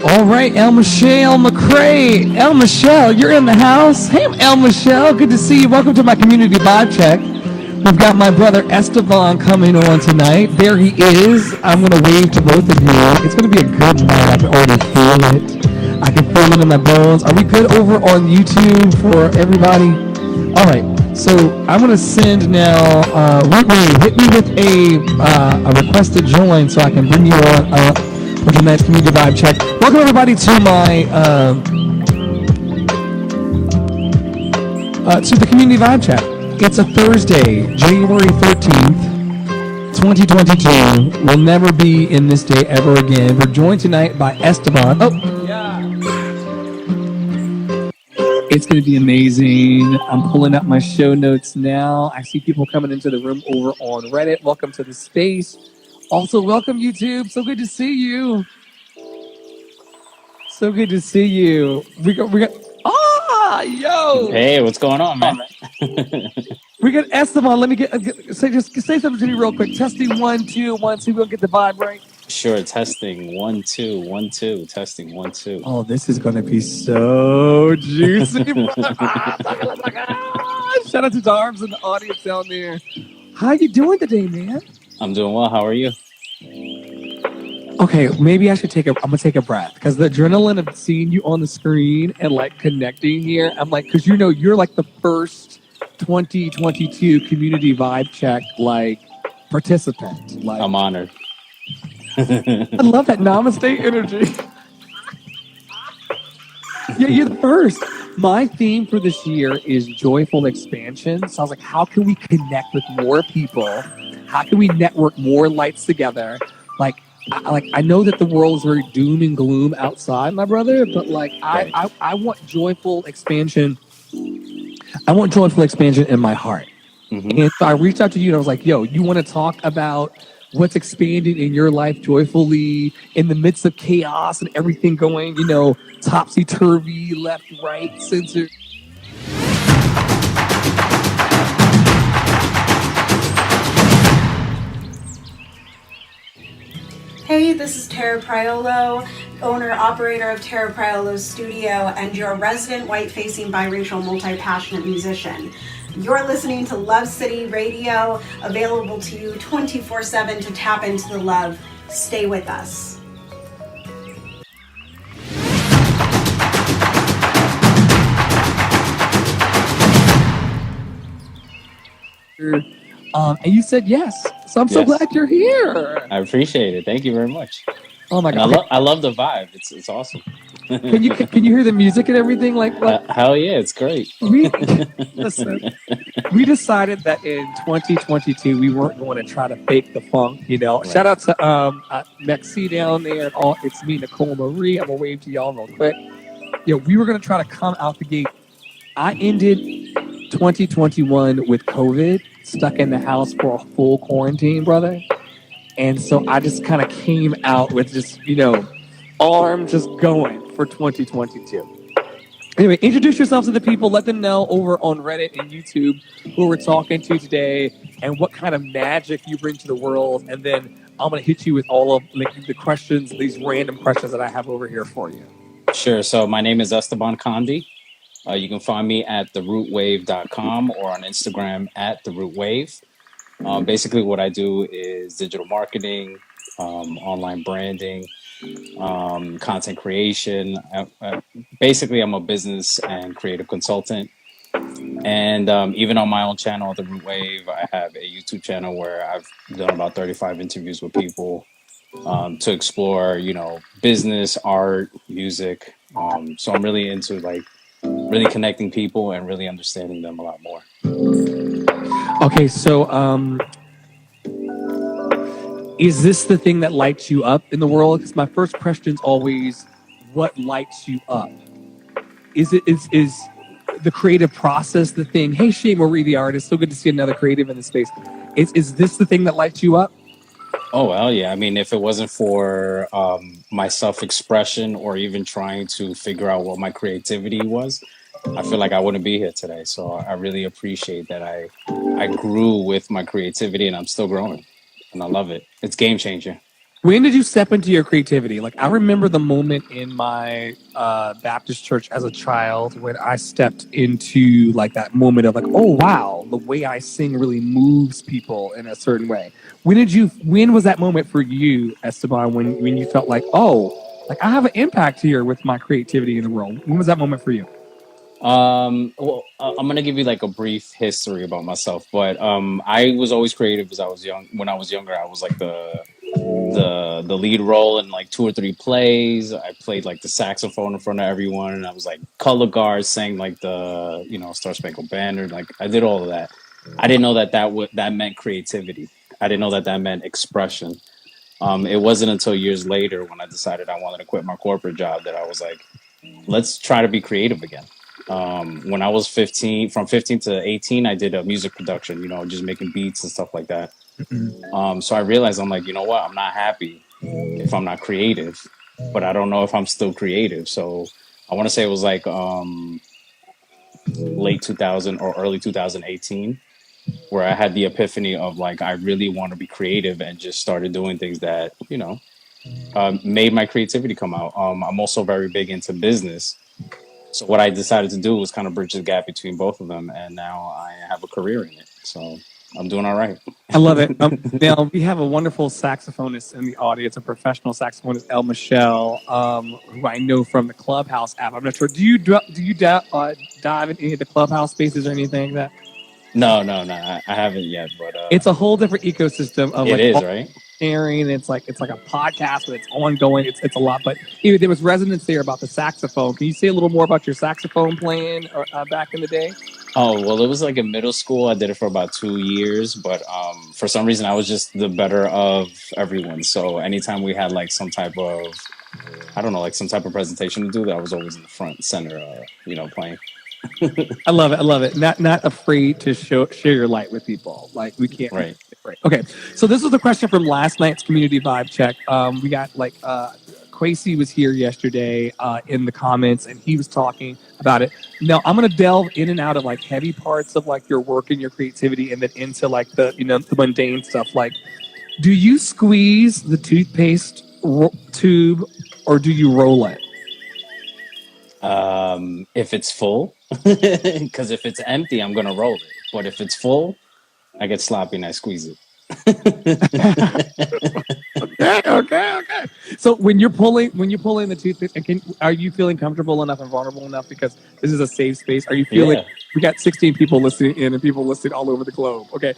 S1: All right, El Michelle McCrae. El Michelle, you're in the house. Hey, El Michelle, good to see you. Welcome to my community vibe check. We've got my brother Esteban coming on tonight. There he is. I'm going to wave to both of you. It's going to be a good night. I can already feel it. I can feel it in my bones. Are we good over on YouTube for everybody? All right. So I'm going to send now, Whitney, hit me with a request to join so I can bring you on up for tonight's community vibe check. Welcome everybody to my to the community vibe check. It's a Thursday, January 13th, 2022. We'll never be in this day ever again. We're joined tonight by Esteban. Oh, yeah. It's going to be amazing. I'm pulling up my show notes now. I see people coming into the room over on Reddit. Welcome to the space. Also, welcome YouTube. So good to see you. So good to see you. We got. Yo.
S8: Hey, what's going on, man?
S1: We got Esteban. Let me say something to me real quick. Testing 1 2 1 2. We'll get the vibe right.
S8: Sure. Testing 1 2 1 2. Testing 1 2.
S1: Oh, this is gonna be so juicy. Shout out to Darbs and the audience down there. How you doing today, man?
S8: I'm doing well. How are you?
S1: Okay, maybe I should I'm gonna take a breath, because the adrenaline of seeing you on the screen and like connecting here, I'm like, because you're like the first 2022 community vibe check like participant. Like,
S8: I'm honored.
S1: I love that namaste energy. Yeah, you're the first. My theme for this year is joyful expansion. So I was like, how can we connect with more people? How can we network more lights together? I know that the world is very doom and gloom outside, my brother, but like I want joyful expansion. I want joyful expansion in my heart. Mm-hmm. And so I reached out to you and I was like, yo, you want to talk about what's expanding in your life joyfully in the midst of chaos and everything going, topsy-turvy, left, right, center.
S4: Hey, this is Tara Priolo, owner-operator of Tara Priolo Studio and your resident white-facing biracial multi-passionate musician. You're listening to Love City Radio, available to you 24/7 to tap into the love. Stay with us.
S1: And you said yes. So I'm so
S8: Yes.
S1: glad you're here.
S8: I appreciate it. Thank you very much.
S1: Oh my
S8: And
S1: God.
S8: I love the vibe. It's awesome.
S1: Can you hear the music and everything? Like what?
S8: Hell yeah, it's great.
S1: We listen. We decided that in 2022 we weren't going to try to fake the funk. You know,
S8: Right.
S1: shout out to Mexi down there. And all it's me, Nicole Marie. I'm gonna wave to y'all real quick. We were gonna try to come out the gate. I ended 2021 with COVID, stuck in the house for a full quarantine, brother. And so I just kind of came out with just arm just going for 2022. Anyway, introduce yourselves to the people. Let them know over on Reddit and YouTube who we're talking to today and what kind of magic you bring to the world. And then I'm going to hit you with all of the questions, these random questions that I have over here for you.
S8: Sure. So my name is Esteban Condi. You can find me at therootwave.com or on Instagram at therootwave. Basically, what I do is digital marketing, online branding, content creation. Basically, I'm a business and creative consultant. And even on my own channel, The Root Wave, I have a YouTube channel where I've done about 35 interviews with people to explore, business, art, music. So I'm really into really connecting people and really understanding them a lot more.
S1: Okay, so is this the thing that lights you up in the world? Because my first question is always, what lights you up? Is the creative process the thing? Hey, Shay Marie, the artist, so good to see another creative in the space. Is this the thing that lights you up?
S8: Oh, well, yeah. I mean, if it wasn't for my self-expression or even trying to figure out what my creativity was, I feel like I wouldn't be here today. So I really appreciate that I grew with my creativity and I'm still growing. And I love it. It's game changer.
S1: When did you step into your creativity? Like, I remember the moment in my Baptist church as a child when I stepped into like that moment of like, oh wow, the way I sing really moves people in a certain way. When was that moment for you, Esteban, when you felt like, oh, like I have an impact here with my creativity in the world? When was that moment for you?
S8: Well, I'm gonna give you like a brief history about myself, but I was always creative as I was young. When I was younger, I was like the lead role in like 2 or 3 plays. I played like the saxophone in front of everyone, and I was like color guard, sang like the Star Spangled Banner. Like I did all of that. I didn't know that meant creativity. I didn't know that meant expression. It wasn't until years later when I decided I wanted to quit my corporate job that I was like, let's try to be creative again. When I was 15, from 15 to 18, I did a music production, just making beats and stuff like that. So I realized I'm like, you know what? I'm not happy if I'm not creative, but I don't know if I'm still creative. So I want to say it was like late 2000 or early 2018 where I had the epiphany of like, I really want to be creative and just started doing things that, made my creativity come out. I'm also very big into business. So what I decided to do was kind of bridge the gap between both of them. And now I have a career in it. So I'm doing all right.
S1: I love it. Now, we have a wonderful saxophonist in the audience, a professional saxophonist, El Michelle, who I know from the Clubhouse app. I'm not sure. Do you dive in any of the Clubhouse spaces or anything like that?
S8: No, I haven't yet. But
S1: it's a whole different ecosystem of
S8: it is, right?
S1: Sharing. It's like a podcast, but it's ongoing. It's a lot. But there was resonance there about the saxophone. Can you say a little more about your saxophone playing back in the day?
S8: Oh, well, it was like in middle school. I did it for about 2 years, but for some reason I was just the better of everyone. So anytime we had like some type of, I don't know, like some type of presentation to do, that I was always in the front center, playing.
S1: I love it. Not afraid to share your light with people. Like we can't.
S8: Right.
S1: Okay. So this was the question from last night's community vibe check. We got Quasi was here yesterday in the comments, and he was talking about it. Now I'm gonna delve in and out of like heavy parts of like your work and your creativity, and then into like the the mundane stuff. Like, do you squeeze the toothpaste tube or do you roll it?
S8: If it's full, because if it's empty, I'm gonna roll it. But if it's full, I get sloppy and I squeeze it.
S1: Okay. So when you're pulling the toothpaste, are you feeling comfortable enough and vulnerable enough, because this is a safe space? Are you feeling We got 16 people listening in and people listening all over the globe. Okay.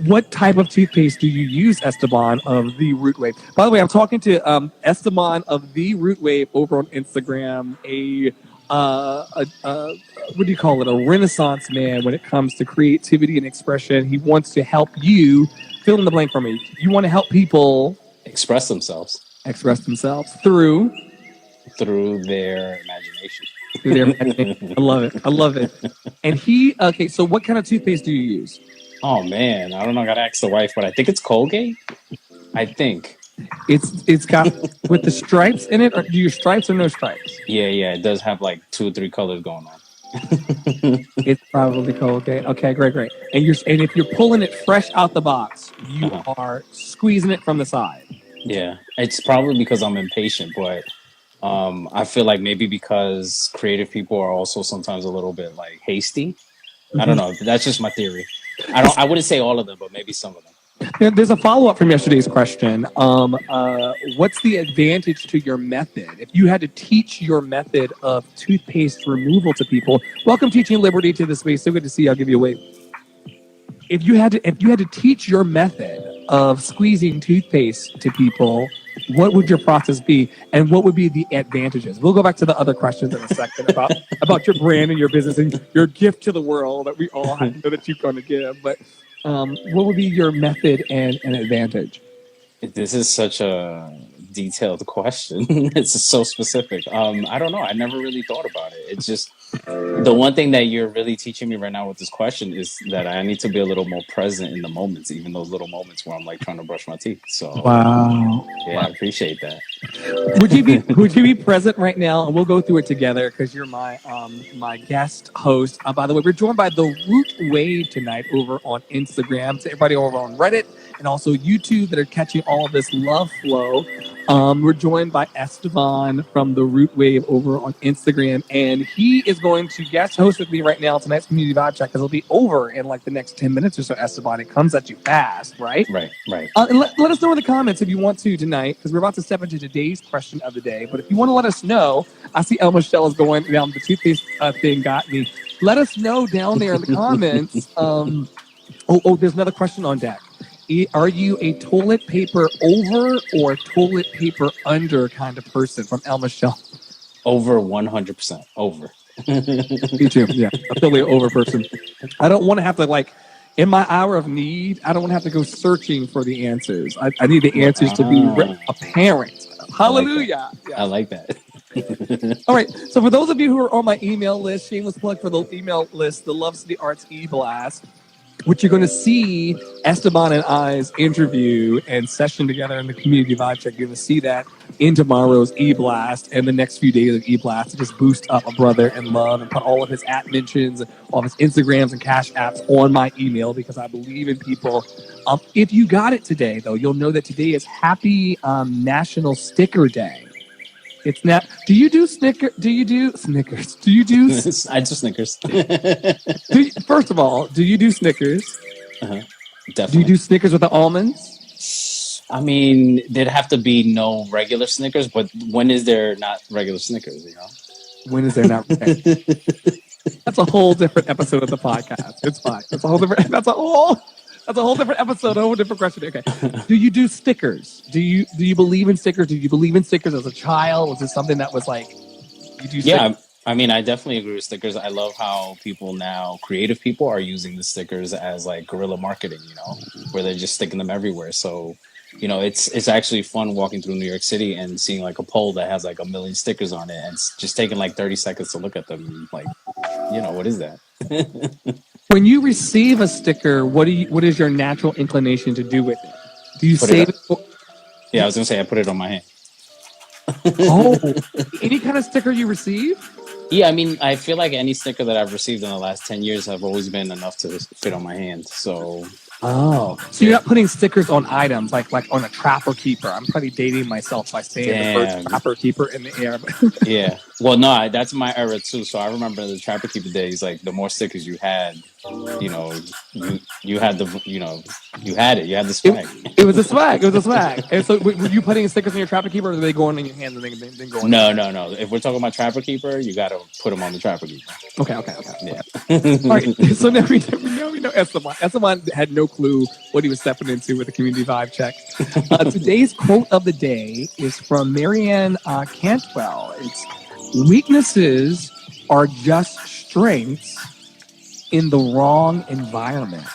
S1: What type of toothpaste do you use, Esteban of the Root Wave? By the way, I'm talking to Esteban of the Root Wave over on Instagram. What do you call it? A renaissance man when it comes to creativity and expression. He wants to help you fill in the blank for me. You want to help people
S8: Express themselves
S1: through
S8: their imagination.
S1: I love it. And okay, so what kind of toothpaste do you use?
S8: Oh man, I don't know. I gotta ask the wife, but I think it's Colgate. I think
S1: it's got with the stripes in it. Or do you stripes or no stripes?
S8: Yeah, it does have like 2 or 3 colors going on.
S1: It's probably Colgate. Okay, great. And if you're pulling it fresh out the box, you are squeezing it from the side.
S8: Yeah, it's probably because I'm impatient, but I feel like maybe because creative people are also sometimes a little bit like hasty. I don't know. That's just my theory. I wouldn't say all of them, but maybe some of them.
S1: There's a follow-up from yesterday's question. What's the advantage to your method? If you had to teach your method of toothpaste removal to people, welcome Teaching Liberty to the space. So good to see you. I'll give you a wave. If you had to teach your method of squeezing toothpaste to people, what would your process be, and what would be the advantages? We'll go back to the other questions in a second about your brand and your business and your gift to the world that we all know that you're going to give. But what would be your method and advantage?
S8: This is such a detailed question. It's so specific. I don't know. I never really thought about it. It's just the one thing that you're really teaching me right now with this question is that I need to be a little more present in the moments, even those little moments where I'm like trying to brush my teeth. So
S1: wow.
S8: Yeah, I appreciate that.
S1: Would you be present right now? And we'll go through it together because you're my guest host. By the way, we're joined by the Root Wave tonight over on Instagram. To everybody over on Reddit and also YouTube that are catching all of this love flow. We're joined by Esteban from the Root Wave over on Instagram, and he is going to guest host with me right now tonight's Community Vibe Check because it'll be over in like the next 10 minutes or so. Esteban, it comes at you fast, right?
S8: Right.
S1: And let us know in the comments if you want to tonight, because we're about to step into today's question of the day. But if you want to let us know, I see El Michelle is going down. The toothpaste thing got me. Let us know down there in the comments. There's another question on deck. Are you a toilet paper over or toilet paper under kind of person? From El Michelle.
S8: Over 100%. Over.
S1: Me too. Yeah, I'm totally an over person. I don't want to have to in my hour of need, I don't want to have to go searching for the answers. I need the answers to be apparent. Hallelujah.
S8: I like that.
S1: All right. So for those of you who are on my email list, shameless plug for the email list, the Love City Arts E-Blast, which you're going to see Esteban and I's interview and session together in the Community Vibe Check. You're going to see that in tomorrow's E-Blast and the next few days of E-Blast to just boost up a brother in love and put all of his @ mentions, all of his Instagrams and Cash Apps on my email because I believe in people. If you got it today, though, you'll know that today is Happy National Sticker Day. It's not. Do you do Snickers? Do you do Snickers? Do you do?
S8: I do Snickers.
S1: First of all, do you do Snickers?
S8: Definitely.
S1: Do you do Snickers with the almonds?
S8: I mean, there'd have to be no regular Snickers, but when is there not regular Snickers? You know,
S1: when is there not? That's a whole different episode of the podcast. It's fine. That's a whole different. That's a whole different episode. A whole different question. Okay. Do you do stickers? Do you believe in stickers? Did you believe in stickers as a child? Was it something that was like you do?
S8: Yeah. I mean, I definitely agree with stickers. I love how people now, creative people, are using the stickers as like guerrilla marketing, where they're just sticking them everywhere. So, it's actually fun walking through New York City and seeing like a pole that has like 1 million stickers on it and it's just taking like 30 seconds to look at them. Like, what is that?
S1: When you receive a sticker, what is your natural inclination to do with it? Do you save it?
S8: Yeah, I was gonna say I put it on my hand.
S1: Any kind of sticker you receive?
S8: Yeah, I mean, I feel like any sticker that I've received in the last 10 years have always been enough to fit on my hand. So
S1: Oh, so you're not putting stickers on items like on a Trapper Keeper. I'm probably dating myself by saying the word Trapper Keeper in the air.
S8: Yeah. Well, no, that's my era too. So I remember the Trapper Keeper days. Like the more stickers you had, you know, you had the, you know, you had it. You had the swag.
S1: It was a swag. It was a swag. And so, were you putting stickers in your Trapper Keeper, or are they going in your hands and then going?
S8: No. If we're talking about Trapper Keeper, you got to put them on the Trapper Keeper.
S1: Okay.
S8: Yeah.
S1: All right. So now we know Esteban. Esteban had no clue what he was stepping into with the community vibe check. Today's quote of the day is from Marianne Cantwell. It's, "Weaknesses are just strengths in the wrong environment."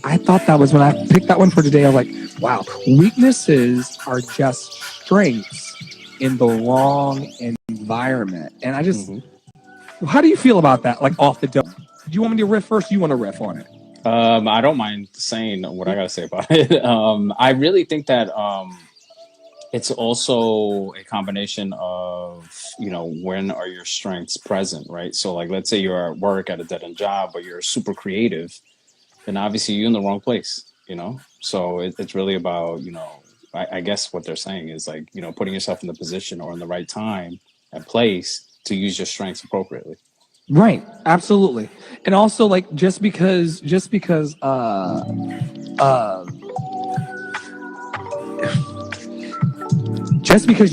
S1: I thought that was, when I picked that one for today, I was like, wow, weaknesses are just strengths in the wrong environment. And I just, how do you feel about that? Like off the dome? Do you want me to riff first? Or you want to riff on it?
S8: I don't mind saying what I got to say about it. I really think that it's also a combination of, you know, when are your strengths present, right? So like, let's say you're at work at a dead-end job, but you're super creative, then obviously you're in the wrong place, you know? So it's really about, you know, I guess what they're saying is like, you know, putting yourself in the position or in the right time and place to use your strengths appropriately.
S1: Right. Absolutely. And also, like, just because you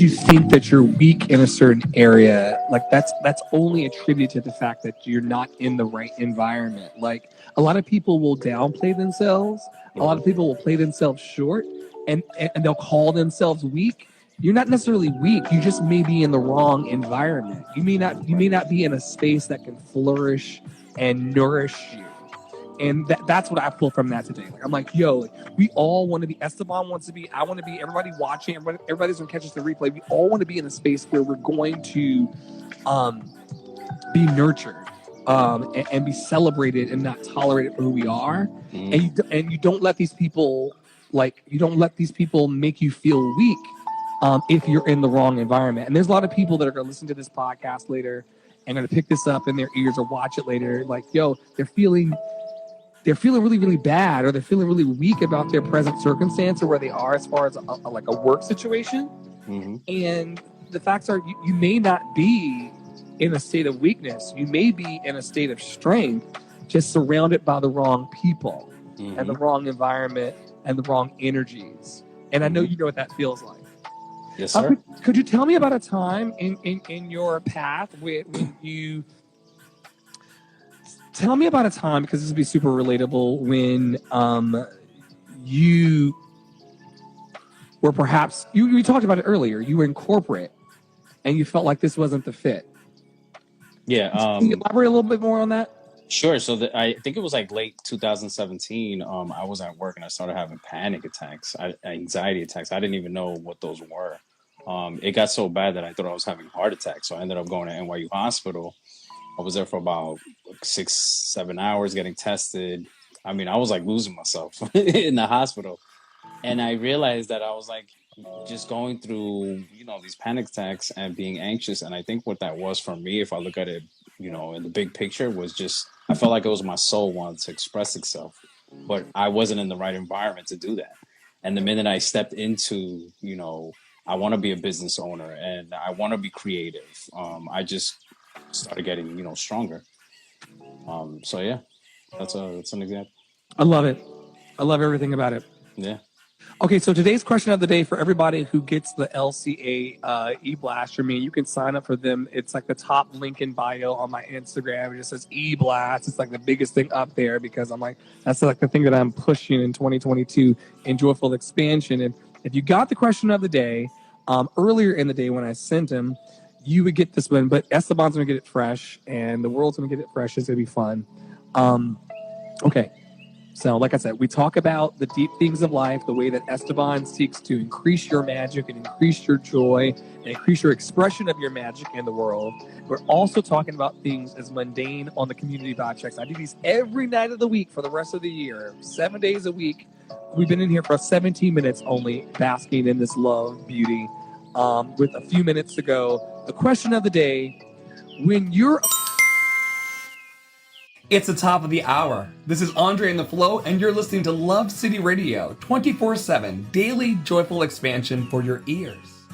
S1: think that you're weak in a certain area, like that's only attributed to the fact that you're not in the right environment. Like, a lot of people will downplay themselves. A lot of people will play themselves short, and they'll call themselves weak. You're not necessarily weak. You just may be in the wrong environment. You may not be in a space that can flourish and nourish you. And that's what I pull from that today. Like, I'm like, yo, like, we all want to be, Esteban wants to be, I want to be, everybody watching, everybody's going to catch us the replay. We all want to be in a space where we're going to be nurtured and be celebrated and not tolerated for who we are. And you don't let these people, make you feel weak if you're in the wrong environment. And there's a lot of people that are going to listen to this podcast later and going to pick this up in their ears or watch it later. Like, yo, they're feeling really, really bad, or they're feeling really weak about their present circumstance or where they are as far as a work situation. And the facts are, you may not be in a state of weakness. You may be in a state of strength, just surrounded by the wrong people and the wrong environment and the wrong energies. And I know you know what that feels like.
S8: Yes, sir.
S1: Could you tell me about a time in your path when you... Tell me about a time, because this would be super relatable, when you were perhaps, you talked about it earlier, you were in corporate and you felt like this wasn't the fit.
S8: Yeah.
S1: Can you elaborate a little bit more on that?
S8: Sure. So I think it was like late 2017. I was at work and I started having panic attacks, anxiety attacks. I didn't even know what those were. It got so bad that I thought I was having a heart attack. So I ended up going to NYU Hospital. I was there for about 6-7 hours getting tested. I mean, I was like losing myself in the hospital. And I realized that I was like just going through, you know, these panic attacks and being anxious. And I think what that was for me, if I look at it, you know, in the big picture, was just, I felt like it was my soul wanted to express itself, but I wasn't in the right environment to do that. And the minute I stepped into, you know, I want to be a business owner and I want to be creative, I just started getting, you know, stronger. So yeah, that's an example.
S1: I love it. I love everything about it.
S8: Yeah.
S1: Okay, so today's question of the day for everybody who gets the LCA e-blast from me, you can sign up for them. It's like the top link in bio on my Instagram. It just says e-blast. It's like the biggest thing up there because I'm like, that's like the thing that I'm pushing in 2022 in Joyful Expansion. And if you got the question of the day earlier in the day when I sent them, you would get this one, but Esteban's going to get it fresh and the world's going to get it fresh. It's going to be fun. Okay. So, like I said, we talk about the deep things of life, the way that Esteban seeks to increase your magic and increase your joy and increase your expression of your magic in the world. We're also talking about things as mundane on the community vibe checks. I do these every night of the week for the rest of the year, 7 days a week. We've been in here for 17 minutes only, basking in this love, beauty. With a few minutes to go, the question of the day: when you're
S9: It's the top of the hour. This is Andre and the Flow, and you're listening to Love City Radio, 24/7, daily joyful expansion for your ears.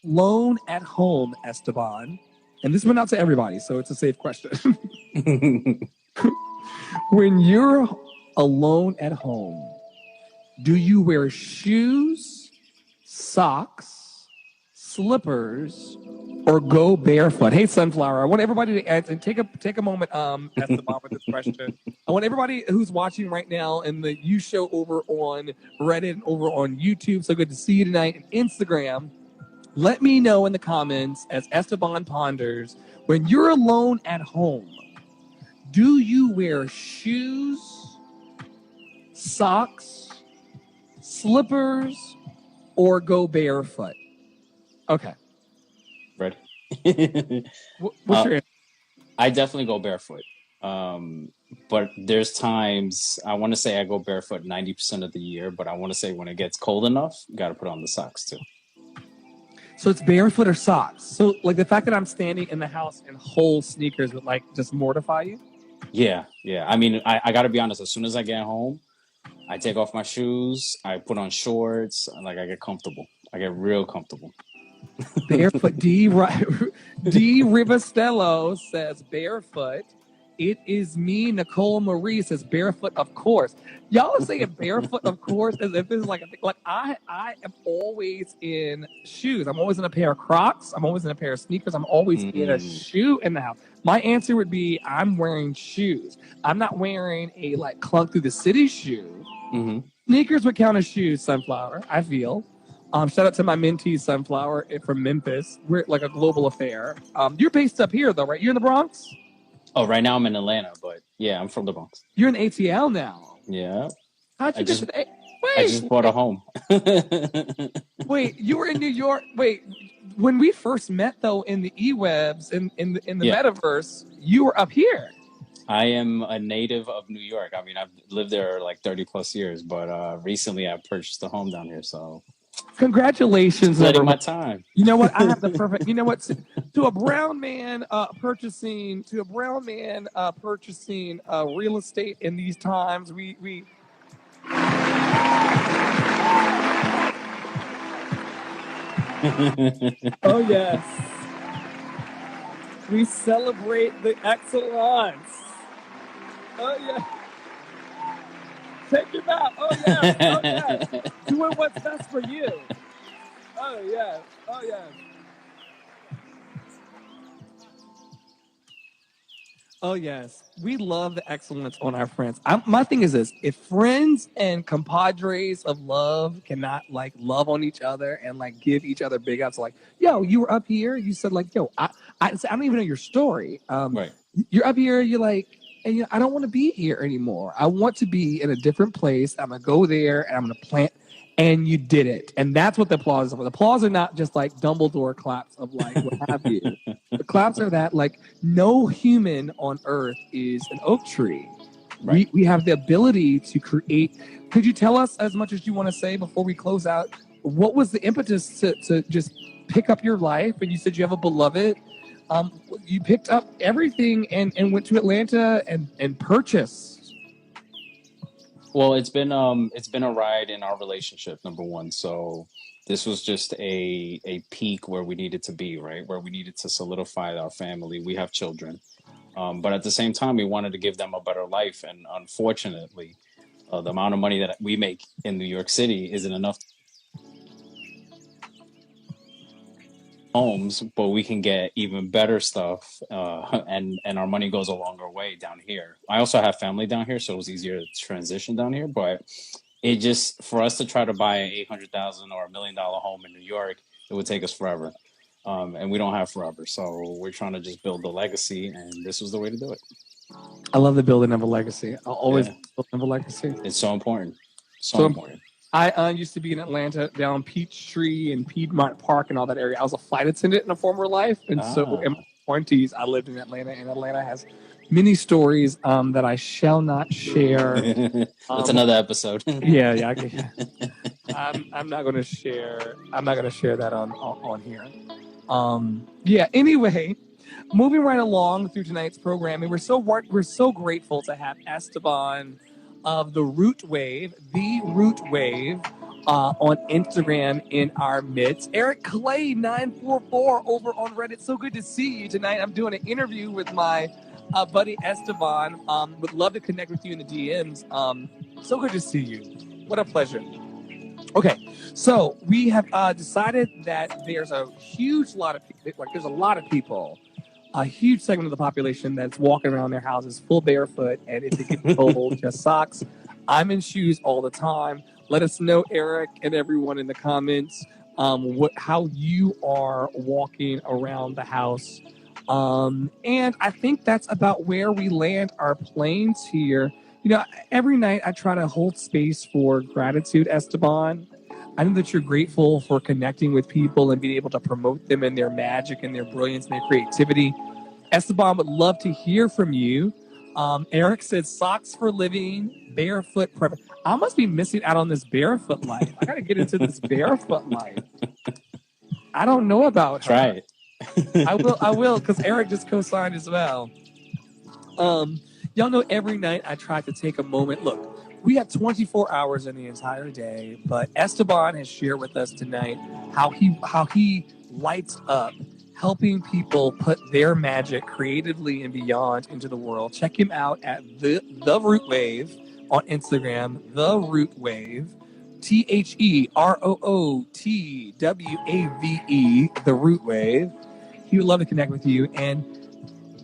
S1: Alone at home, Esteban. And this went out to everybody, so it's a safe question. When you're alone at home, do you wear shoes, socks, slippers, or go barefoot? Hey, Sunflower, I want everybody to answer and take a moment, Esteban, with this question. I want everybody who's watching right now in the You Show over on Reddit and over on YouTube, so good to see you tonight, and Instagram. Let me know in the comments as Esteban ponders, when you're alone at home, do you wear shoes, socks, slippers, or go barefoot? Okay.
S8: Ready?
S1: What's your answer?
S8: I definitely go barefoot. But there's times I want to say I go barefoot 90% of the year, but I want to say when it gets cold enough, you got to put on the socks too.
S1: So it's barefoot or socks? So like the fact that I'm standing in the house in whole sneakers would like just mortify you?
S8: Yeah. I mean, I got to be honest. As soon as I get home, I take off my shoes, I put on shorts, and like I get comfortable. I get real comfortable.
S1: Barefoot. D. Rivastello says barefoot. It is me. Nicole Marie says barefoot, of course. Y'all are saying barefoot, of course, as if this is like I am always in shoes. I'm always in a pair of Crocs. I'm always in a pair of sneakers. I'm always in a shoe in the house. My answer would be I'm wearing shoes. I'm not wearing a like clunk through the city shoe. Sneakers would count as shoes, Sunflower, I feel. Shout out to my mentee, Sunflower, from Memphis. We're like a global affair. You're based up here, though, right? You're in the Bronx?
S8: Oh, right now I'm in Atlanta, but yeah, I'm from the Bronx.
S1: You're in ATL now.
S8: Yeah.
S1: How'd you get to the... Wait.
S8: I just bought a home.
S1: Wait, you were in New York. Wait, when we first met, though, in the eWebs, in the metaverse, you were up here.
S8: I am a native of New York. I mean, I've lived there like 30 plus years, but recently I purchased a home down here, so...
S1: Congratulations.
S8: Letting my time.
S1: You know what? I have the perfect. You know what? To a brown man purchasing real estate in these times, we. Oh yes, we celebrate the excellence. Oh yeah. Take your bow. Oh yeah. Oh yeah. Doing what's best for you. Oh yeah. Oh yeah. Oh yes. We love the excellence on our friends. My thing is this: if friends and compadres of love cannot like love on each other and like give each other big ups, like, yo, you were up here. You said like, yo, I don't even know your story.
S8: Right.
S1: You're up here. You're like. And I don't want to be here anymore. I want to be in a different place. I'm going to go there and I'm going to plant. And you did it. And that's what the applause is for. The applause are not just like Dumbledore claps of like what have you. The claps are that like no human on earth is an oak tree. Right. We have the ability to create. Could you tell us as much as you want to say before we close out? What was the impetus to just pick up your life? And you said you have a beloved. You picked up everything and went to Atlanta and purchased.
S8: Well, it's been a ride in our relationship, number one. So this was just a peak where we needed to be, right? Where we needed to solidify our family. We have children. But at the same time, we wanted to give them a better life. And unfortunately, the amount of money that we make in New York City isn't enough homes, but we can get even better stuff, and our money goes a longer way down here. I also have family down here, so it was easier to transition down here, but it just, for us to try to buy an $800,000 or $1 million home in New York, it would take us forever, and we don't have forever, so we're trying to just build the legacy, and this was the way to do it.
S1: I love the building of a legacy. I'll always build a legacy.
S8: It's so important. So important.
S1: I used to be in Atlanta down Peachtree and Piedmont Park and all that area. I was a flight attendant in a former life. And so in my 20s, I lived in Atlanta. And Atlanta has many stories that I shall not share.
S8: That's another episode.
S1: Yeah. I'm not going to share. I'm not going to share that on here. Anyway, Moving right along through tonight's programming, we're so grateful to have Esteban of the Root Wave, on Instagram in our midst. Eric Clay 944 over on Reddit. So good to see you tonight. I'm doing an interview with my buddy Esteban. Would love to connect with you in the DMs. So good to see you. What a pleasure. Okay, so we have decided that there's a huge lot of people, there's a lot of people, a huge segment of the population that's walking around their houses full barefoot, and if it gets cold, just socks. I'm in shoes all the time. Let us know, Eric and everyone in the comments, how you are walking around the house. And I think that's about where we land our planes here. You know, every night I try to hold space for gratitude, Esteban. I know that you're grateful for connecting with people and being able to promote them and their magic and their brilliance and their creativity. Esteban would love to hear from you. Eric said socks for living, barefoot. I must be missing out on this barefoot life. I got to get into this barefoot life. I don't know about her.
S8: Try it.
S1: I will, because Eric just co-signed as well. Y'all know every night I try to take a moment. Look, we have 24 hours in the entire day, but Esteban has shared with us tonight how he lights up helping people put their magic creatively and beyond into the world. Check him out at the Root Wave on Instagram, The Root Wave, TheRootWave, The Root Wave. He would love to connect with you. And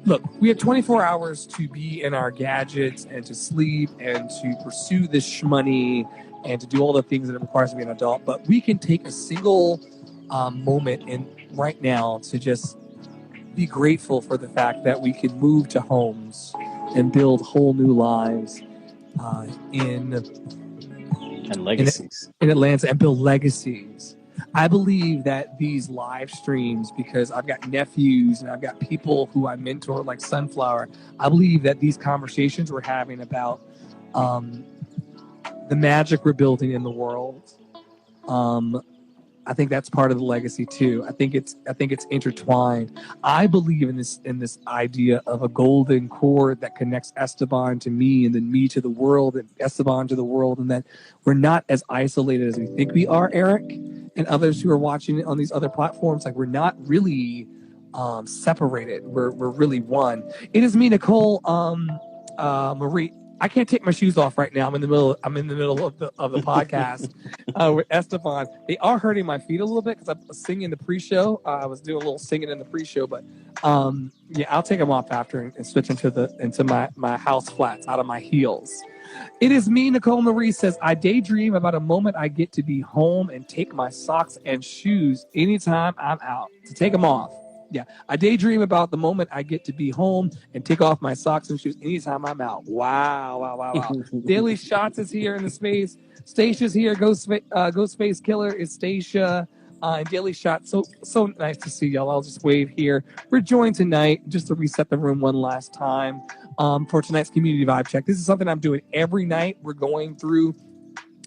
S1: look, we have 24 hours to be in our gadgets and to sleep and to pursue this shmoney and to do all the things that it requires to be an adult. But we can take a single moment in right now to just be grateful for the fact that we can move to homes and build whole new lives in
S8: legacies
S1: in Atlanta and build legacies. I believe that these live streams, because I've got nephews and I've got people who I mentor like Sunflower, I believe that these conversations we're having about the magic we're building in the world, I think that's part of the legacy too. I think it's intertwined. I believe in this idea of a golden cord that connects Esteban to me and then me to the world and Esteban to the world, and that we're not as isolated as we think we are, Eric, and others who are watching it on these other platforms. Like, we're not really separated. We're really one. It is me, Nicole Marie. I can't take my shoes off right now. I'm in the middle of the podcast with Esteban. They are hurting my feet a little bit because I was singing the pre-show. I was doing a little singing in the pre-show, but yeah, I'll take them off after and switch into my house flats out of my heels. It is me, Nicole Marie says, I daydream about a moment I get to be home and take my socks and shoes anytime I'm out. To take them off. Yeah, I daydream about the moment I get to be home and take off my socks and shoes anytime I'm out. Wow. Daily Shots is here in the space. Stacia's here. Ghost Space Killer is Stacia. And Daily Shots. So nice to see y'all. I'll just wave here. We're joined tonight, just to reset the room one last time, for tonight's community vibe check. This is something I'm doing every night. We're going through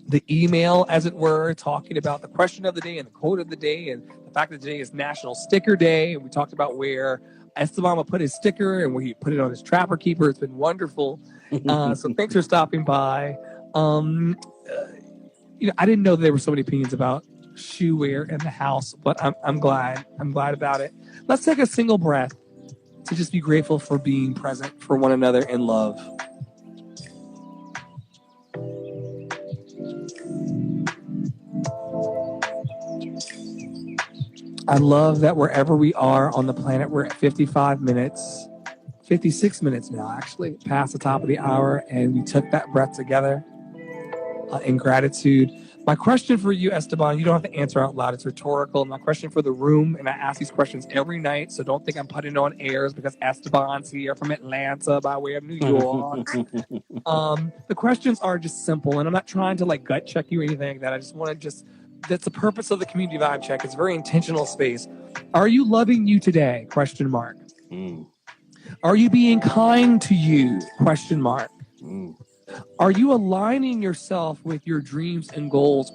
S1: the email, as it were, talking about the question of the day and the quote of the day, and the fact that today is National Sticker Day. And we talked about where Esteban will put his sticker and where he put it on his Trapper Keeper. It's been wonderful. So thanks for stopping by. I didn't know there were so many opinions about shoe wear in the house, but I'm glad about it. Let's take a single breath to just be grateful for being present for one another in love. I love that wherever we are on the planet, we're at 56 minutes now, actually, past the top of the hour, and we took that breath together in gratitude. My question for you, Esteban, you don't have to answer out loud. It's rhetorical. My question for the room, and I ask these questions every night, so don't think I'm putting on airs because Esteban's here from Atlanta by way of New York. The questions are just simple, and I'm not trying to gut check you or anything like that. I just want to that's the purpose of the community vibe check. It's a very intentional space. Are you loving you today? ? Are you being kind to you ? Are you aligning yourself with your dreams and goals ?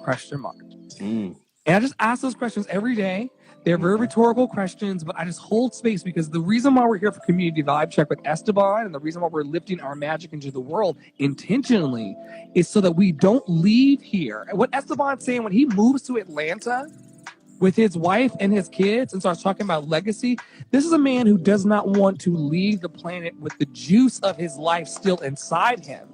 S1: And I just ask those questions every day. They're very rhetorical questions, but I just hold space because the reason why we're here for Community Vibe Check with Esteban and the reason why we're lifting our magic into the world intentionally is so that we don't leave here. And what Esteban's saying, when he moves to Atlanta with his wife and his kids and starts talking about legacy, this is a man who does not want to leave the planet with the juice of his life still inside him.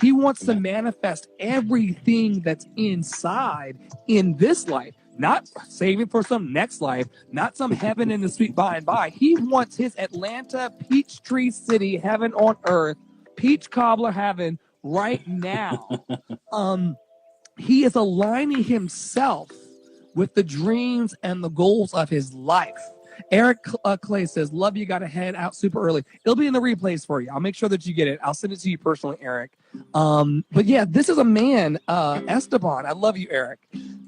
S1: He wants to manifest everything that's inside in this life. Not saving for some next life, not some heaven in the sweet by and by. He wants his Atlanta Peachtree City heaven on earth, peach cobbler heaven right now. He is aligning himself with the dreams and the goals of his life. Eric Clay says, love you, got to head out super early. It'll be in the replays for you. I'll make sure that you get it. I'll send it to you personally, Eric. But yeah, this is a man, Esteban. I love you, Eric.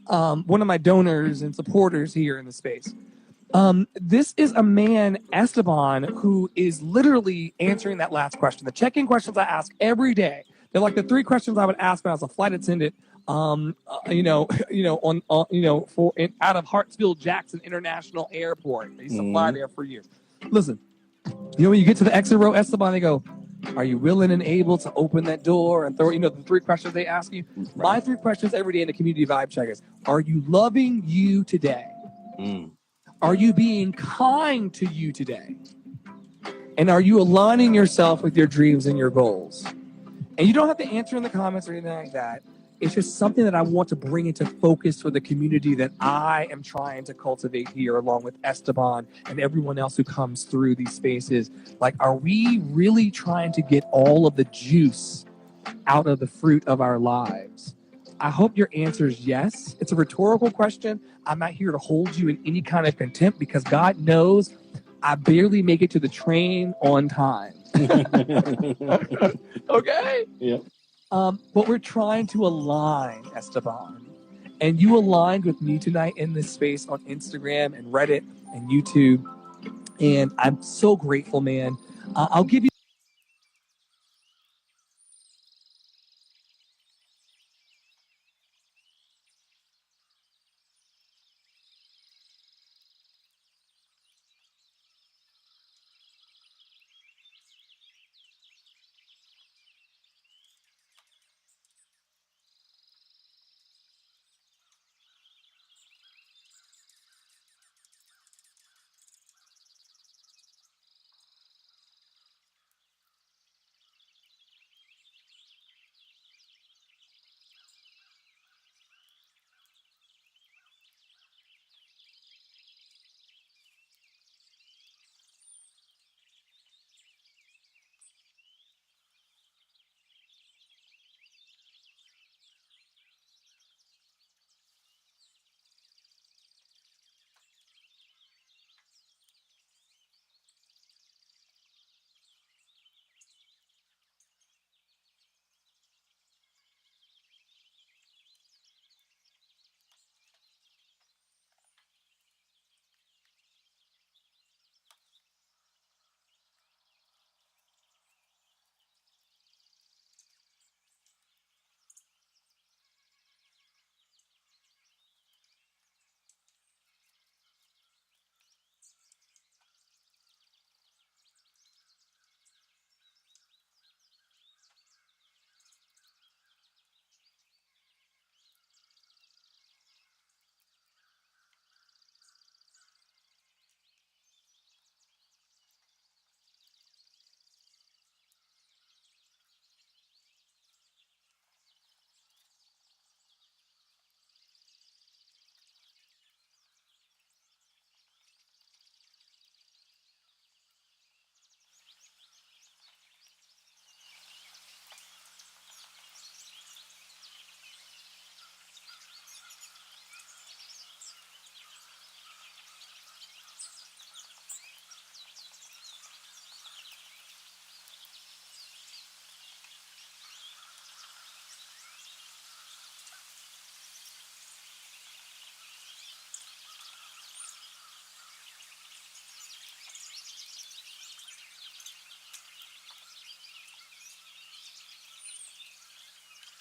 S1: One of my donors and supporters here in the space. This is a man, Esteban, who is literally answering that last question. The check-in questions I ask every day. They're like the 3 questions I would ask when I was a flight attendant. Out of Hartsfield-Jackson International Airport. I used to fly there for years. Listen, when you get to the exit row, Esteban, they go, are you willing and able to open that door and throw, the 3 questions they ask you? Right. My 3 questions every day in the Community Vibe Check is, are you loving you today? Are you being kind to you today? And are you aligning yourself with your dreams and your goals? And you don't have to answer in the comments or anything like that. It's just something that I want to bring into focus for the community that I am trying to cultivate here along with Esteban and everyone else who comes through these spaces. Like, are we really trying to get all of the juice out of the fruit of our lives? I hope your answer is yes. It's a rhetorical question. I'm not here to hold you in any kind of contempt because God knows I barely make it to the train on time. Okay?
S8: Yep.
S1: But we're trying to align, Esteban. And you aligned with me tonight in this space on Instagram and Reddit and YouTube. And I'm so grateful, man. I'll give you